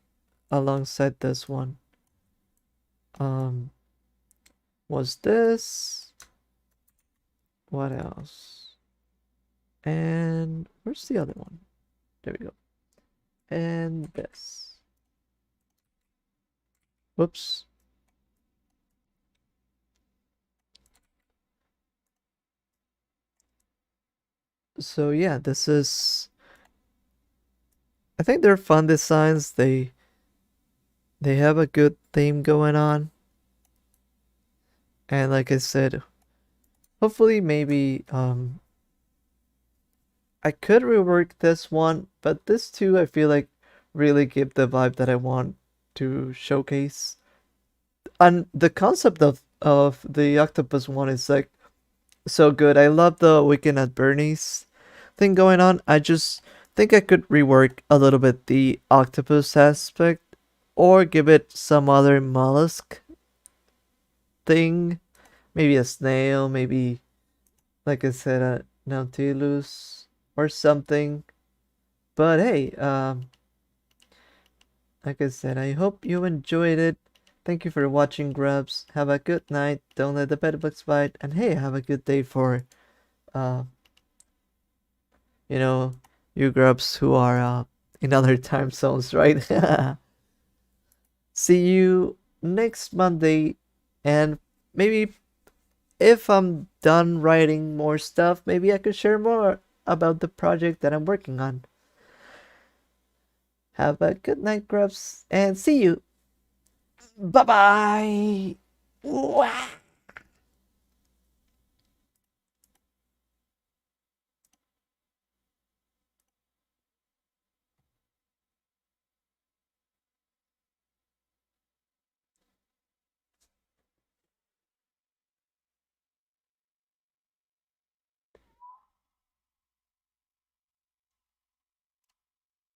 alongside this one. Um, was this? What else? And where's the other one? There we go. And this. Whoops. So yeah, this is. I think they're fun designs. They have a good theme going on. And like I said, hopefully maybe I could rework this one, but this two I feel like really give the vibe that I want to showcase. And the concept of the octopus one is like so good. I love the Weekend at Bernie's thing going on. I just think I could rework a little bit the octopus aspect or give it some other mollusk thing. Maybe a snail, maybe like I said, a Nautilus or something. But hey, like I said, I hope you enjoyed it. Thank you for watching, Grubs. Have a good night. Don't let the bedbugs bite. And hey, have a good day for, uh, you know, you Grubs who are in other time zones, right? See you next Monday. And maybe if I'm done writing more stuff, maybe I could share more about the project that I'm working on. Have a good night, Grubs, and see you. Bye bye.